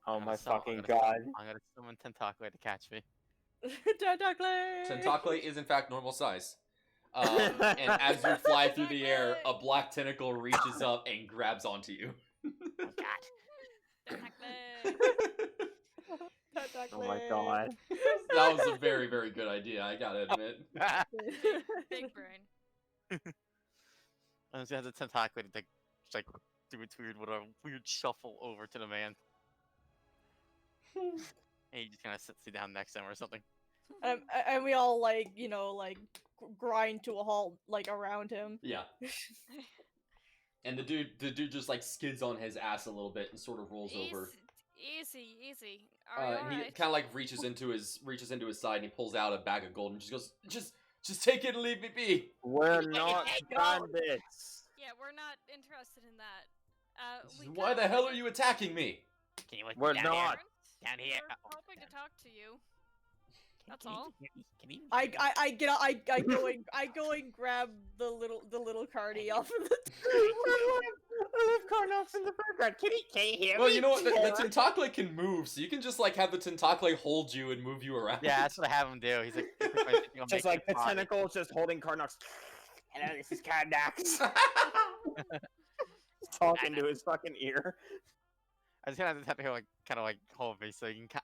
Oh I'm my gonna summon- fucking I'm gonna god. summon- I'm gonna summon Tentacle to catch me. Tentacle. Tentacle is in fact normal size. And as you fly through the air, a black tentacle reaches up and grabs onto you. Oh God. Oh my god. That was a very, very good idea, I gotta admit. Big brain. And she has a tentacle to just like do its weird shuffle over to the man. And he just kind of sits you down next to him or something. And we all like, you know, like grind to a halt like around him. Yeah. And the dude just like skids on his ass a little bit and sort of rolls over. Easy. And he Alright. kind of like reaches into his side and he pulls out a bag of gold and just goes, just take it and leave me be. We're not No. bandits. Yeah, we're not interested in that. This is, why the hell are you attacking me? Can you wait We're down not. Here? Down here. We're hoping to talk to you. That's Can you- all. Can you? I go and grab the little cardi off of the I love Cardinox in the background. Can he hear Well, me? you know what? The tentacle can move, so you can just like have the tentacle hold you and move you around. Yeah, that's what I have him do. He's like, Just like the tentacle just holding Cardinox. Hello, this is Cardinox. Talking to his fucking ear. I just kind of like hold me so you can.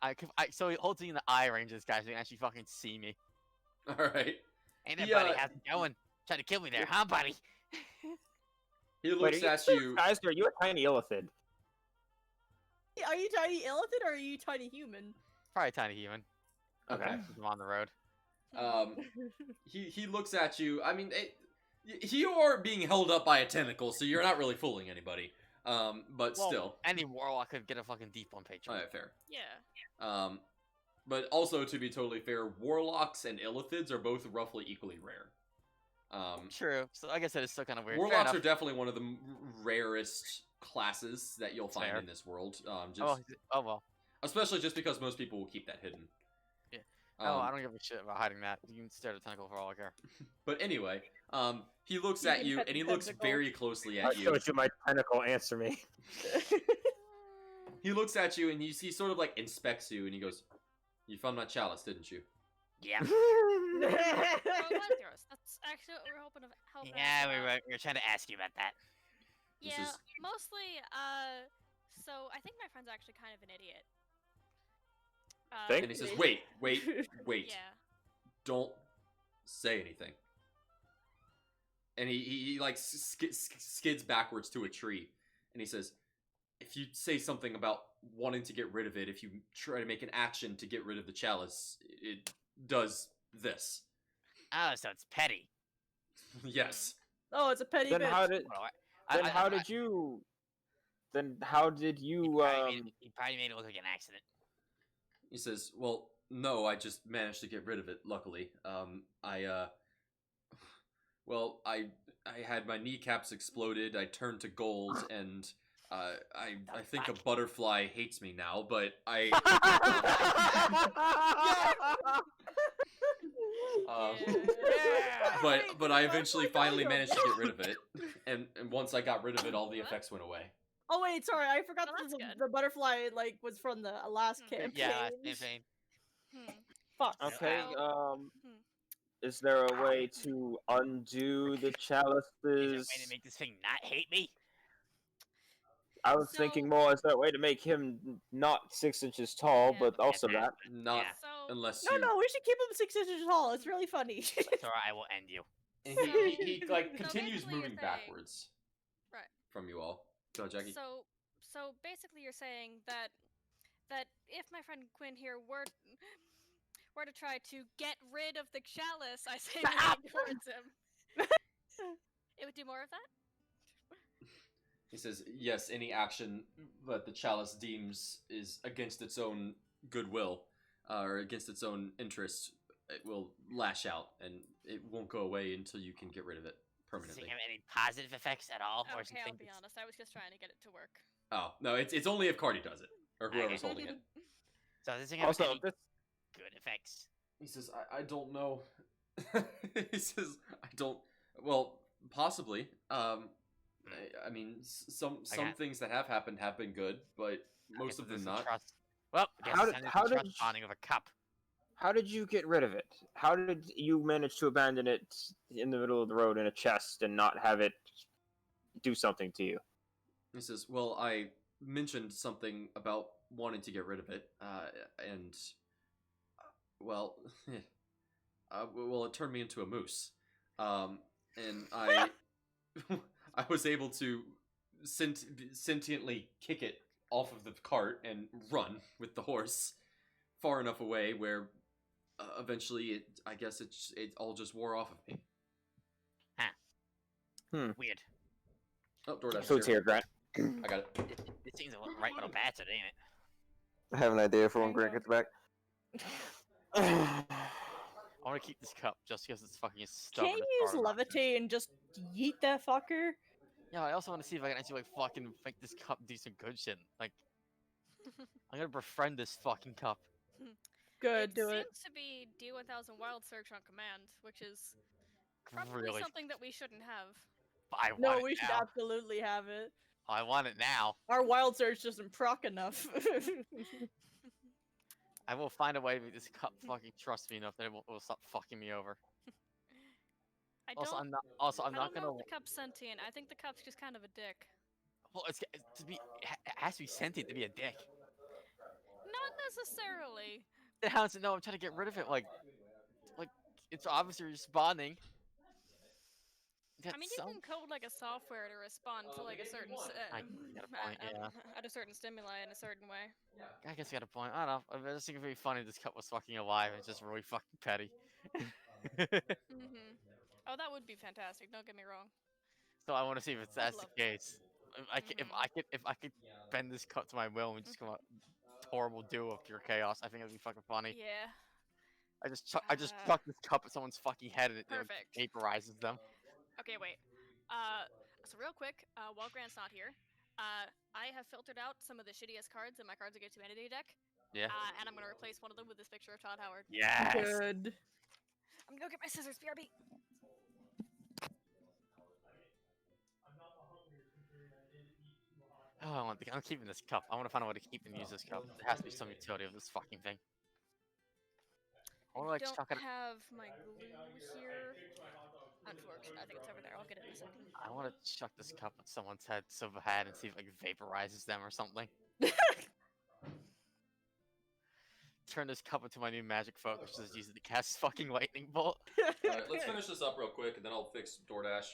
So he holds me in the eye range of this guy so he can actually fucking see me. All right. Hey there, He, buddy. How's it going? Trying to kill me there, huh, buddy? He Wait, looks at you. Guys, are you a tiny illithid? Are you tiny elephant or are you tiny human? Probably a tiny human. Okay. I'm on the road. He looks at you. I mean, you are being held up by a tentacle, so you're not really fooling anybody. But Well, still. any warlock could get a fucking deep on Patreon. Alright, fair. Yeah. But also, to be totally fair, warlocks and illithids are both roughly equally rare. True. So like I said, it's still kind of weird. Fair Warlocks enough. are definitely one of the rarest classes that you'll find Fair. in this world. Oh well. Especially just because most people will keep that hidden. Yeah. Um, I don't give a shit about hiding that. You can stare at a tentacle for all I care. But anyway, he looks You at can you pet and he the looks tentacle. very closely I at you. showed you my tentacle. Answer me. He looks at you and he sort of like inspects you and he goes, "You found my chalice, didn't you?" Yeah. Oh, Westeros. That's actually what we're hoping to help. Yeah, we were trying to ask you about that. This Yeah, is- mostly. So I think my friend's actually kind of an idiot. Think? And he says, "Wait, Yeah. don't say anything." And he like skids backwards to a tree, and he says, "If you say something about wanting to get rid of it, if you try to make an action to get rid of the chalice, it does this." Oh, so it's petty. Yes. Oh, it's a petty Then bitch. how did Well, then how did you then how did you he probably made it look like an accident. He says, "Well, no, I just managed to get rid of it. Luckily, well, I had my kneecaps exploded. I turned to gold, and I think a butterfly hates me now. But I, but I eventually finally managed to get rid of it, and once I got rid of it, all the effects went away. Oh wait, sorry, I forgot Oh, that that's good. the butterfly like was from the last campaign. Yeah, campaign. Fuck. Okay, So- is there a way to undo the Is there a way chalices? to make this thing not hate me? I was thinking more, is there a way to make him not 6 inches tall, Yeah. but also Okay. that? Not Yeah. So unless No, you. no, we should keep him 6 inches tall. It's really funny. Sora, I will end you. And So- he like so continues basically you're moving saying- backwards. Right. From you all. Go, Jackie. So basically, you're saying that if my friend Quinn here were to try to get rid of the chalice, I say moving towards him, it would do more of that. He says, "Yes, any action that the chalice deems is against its own goodwill, or against its own interests, it will lash out, and it won't go away until you can get rid of it Does permanently." it have any positive effects at all? Or Okay, I'll be honest. I was just trying to get it to work. Oh no, it's only if Cardi does it or whoever's Okay. holding it. So does it have Also, any this good effects? He says, I don't know. He says, I don't. Well, possibly. I mean, some Okay. things that have happened have been good, but most of them not. Trust. Well, I guess How it's did- time to how trust did- bonding of a cup. how did you get rid of it? How did you manage to abandon it in the middle of the road in a chest and not have it do something to you? He says, well, I mentioned something about wanting to get rid of it, and well, well, it turned me into a moose, and I I was able to sentiently kick it off of the cart and run with the horse far enough away where eventually I guess it all just wore off of me. Weird. Oh, DoorDash. So it's here, Grant. I got it. It seems a right little bastard, ain't it? I have an idea for when There you Grant go. gets back. I want to keep this cup just because it's fucking stubborn. Can't as you use far as I'm concerned. levitate and just yeet that fucker? Yeah, I also want to see if I can actually like fucking make this cup do some good shit. Like, I'm gonna befriend this fucking cup. Good, do it. Seems to be D1000 Wild Search on command, which is probably Really, something that we shouldn't have. I No, want we it should now. absolutely have it. I want it now. Our wild search doesn't proc enough. I will find a way to make this cup fucking trust me enough that it will stop fucking me over. I Also, don't. I'm not. Also, I'm I not don't know gonna. if the cup's sentient. I think the cup's just kind of a dick. Well, it's to be. It has to be sentient to be a dick. Not necessarily. Then how does it know I'm trying to get rid of it? Like, it's obviously responding. I mean, you can code like a software to respond to like a certain I got a point, yeah. at a certain stimuli in a certain way. I guess you got a point. I don't know. I just think it'd be funny if this cup was fucking alive and just really fucking petty. Oh, that would be fantastic. Don't get me wrong. So I want to see if it's that's the love case. If I could bend this cup to my will and just come out horrible duo of pure chaos, I think it'd be fucking funny. Yeah. I just Ah. chuck this cup at someone's fucking head and it Perfect. vaporizes them. Okay, wait. So real quick, while Grant's not here, I have filtered out some of the shittiest cards in my Cards Against Humanity deck. Yeah. And I'm gonna replace one of them with this picture of Todd Howard. Yes. Good. I'm gonna go get my scissors, BRB. Oh, I'm keeping this cup. I want to find a way to keep and use this cup. There has to be some utility of this fucking thing. Or I like don't chuck it. have my glue here. Unfortunately, I think it's over there. I'll get it in a second. I want to chuck this cup at someone's head, silver head, and see if it like vaporizes them or something. Turn this cup into my new magic focus, just use it to cast fucking lightning bolt. Alright, let's finish this up real quick, and then I'll fix DoorDash.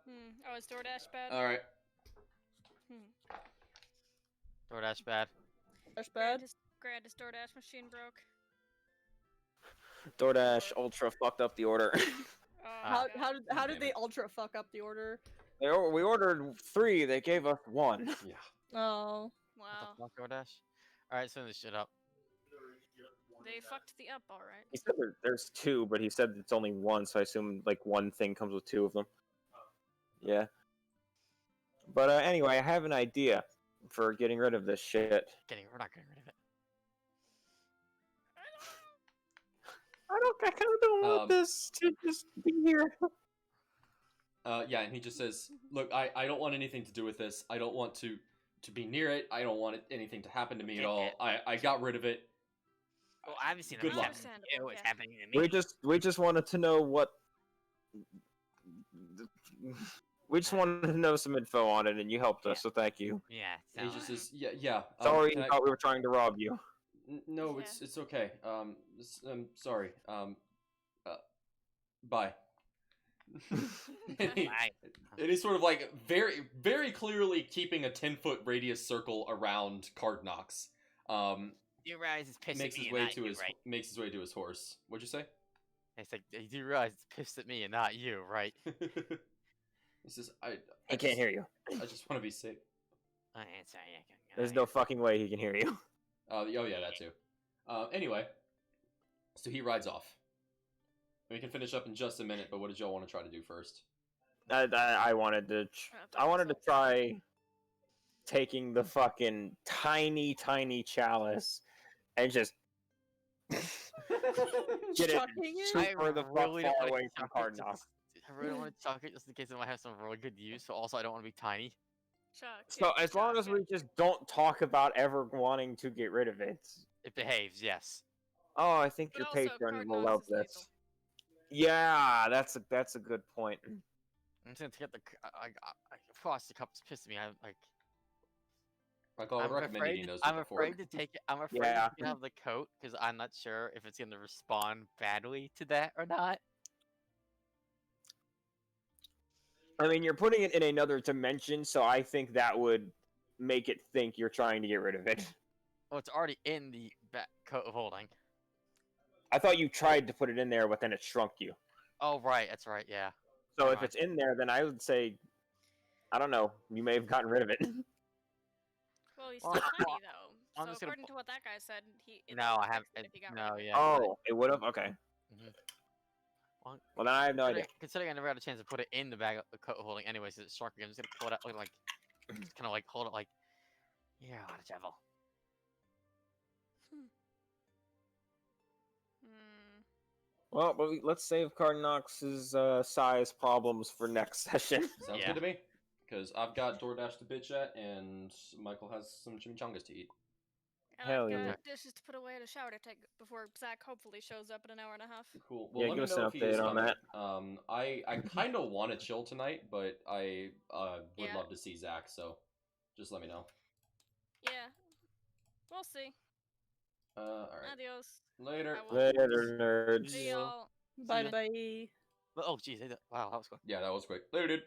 Oh, is DoorDash bad? Alright. DoorDash bad. That's bad. Grant's DoorDash machine broke. DoorDash Ultra fucked up the order. How did Damn they it. ultra fuck up the order? We ordered 3. They gave us 1. Yeah. Oh. Wow. What the fuck, DoorDash? Alright, send this shit up. They fucked the up, alright. He said there's 2, but he said it's only 1, so I assume like one thing comes with 2 of them. Yeah. But anyway, I have an idea for getting rid of this shit. We're not getting rid of it. I kind of don't want this to just be here. Yeah, and he just says, "Look, I don't want anything to do with this. I don't want to be near it. I don't want anything to happen to me at all. I got rid of it. Well, obviously, Good nothing's luck. happening to you. It's Yeah. happening to me. We just wanted to know what. We just wanted to know some info on it, and you helped us, so thank you. Yeah. And he just says, yeah. Sorry, can you I- thought we were trying to rob you. No, Yeah. it's okay. I'm sorry. Bye." and, he, Bye. and he's sort of like very, very clearly keeping a 10-foot radius circle around Cardnox. You realize it's pissing Makes me his and way not to you, his right? makes his way to his horse. What'd you say? It's like, you do realize it's pissed at me and not you, right? He says, I can't hear you. I just want to be safe. Oh, yeah, sorry. I can, There's no fucking way he can hear you. Oh yeah, that too. Anyway, so he rides off. We can finish up in just a minute, but what did y'all want to try to do first? I wanted to. I wanted to try taking the fucking tiny chalice and just get it Chucking it? super the fuck really don't far wanna away from chuck it Cardnox. I really want to chuck it just in case it might have some really good use, but also I don't want to be tiny. Chuck. So yeah, as long chuck as it. we just don't talk about ever wanting to get rid of it. It behaves, yes. Oh, I think But your also, patron will Cardnox love is lethal. this. Yeah, that's a good point. I'm just gonna get the. Frost the cup's pissed at me. I'm like. Michael, I would recommend afraid, eating those I'm before. afraid to take it. I'm afraid Yeah. to have the coat because I'm not sure if it's gonna respond badly to that or not. I mean, you're putting it in another dimension, so I think that would make it think you're trying to get rid of it. Well, it's already in the coat of holding. I thought you tried to put it in there, but then it shrunk you. Oh right, that's right. Yeah. So Never if mind. it's in there, then I would say, I don't know, you may have gotten rid of it. Well, he's Well, still tiny though. I'm So just gonna according to what that guy said, it No, I would've have. fixed it if he got rid No, of it. yeah. Oh, it would have? Okay. Well, Well, then I have no idea. Considering I never had a chance to put it in the bag of the coat holding anyway, so it's shrunk again, I'm just gonna pull it out, like, just kind of like hold it like, yeah, what a devil. Hmm. Well, but let's save Cardnox's size problems for next session. Sounds Yeah. good to me. Because I've got DoorDash to bitch at, and Michael has some chimichangas to eat. And Hell I've got yeah. dishes to put away and a shower to take before Zach hopefully shows up in an hour and a half. Cool. Yeah, Well, let give me us know an if he is update on coming. I kind of want to chill tonight, but I would Yeah. love to see Zach. So, just let me know. Yeah. We'll see. All right. Adios. Later. I will- Later, nerds. See y'all. Bye bye. Oh, jeez. Wow, that was quick. Yeah, that was quick. Later, dude.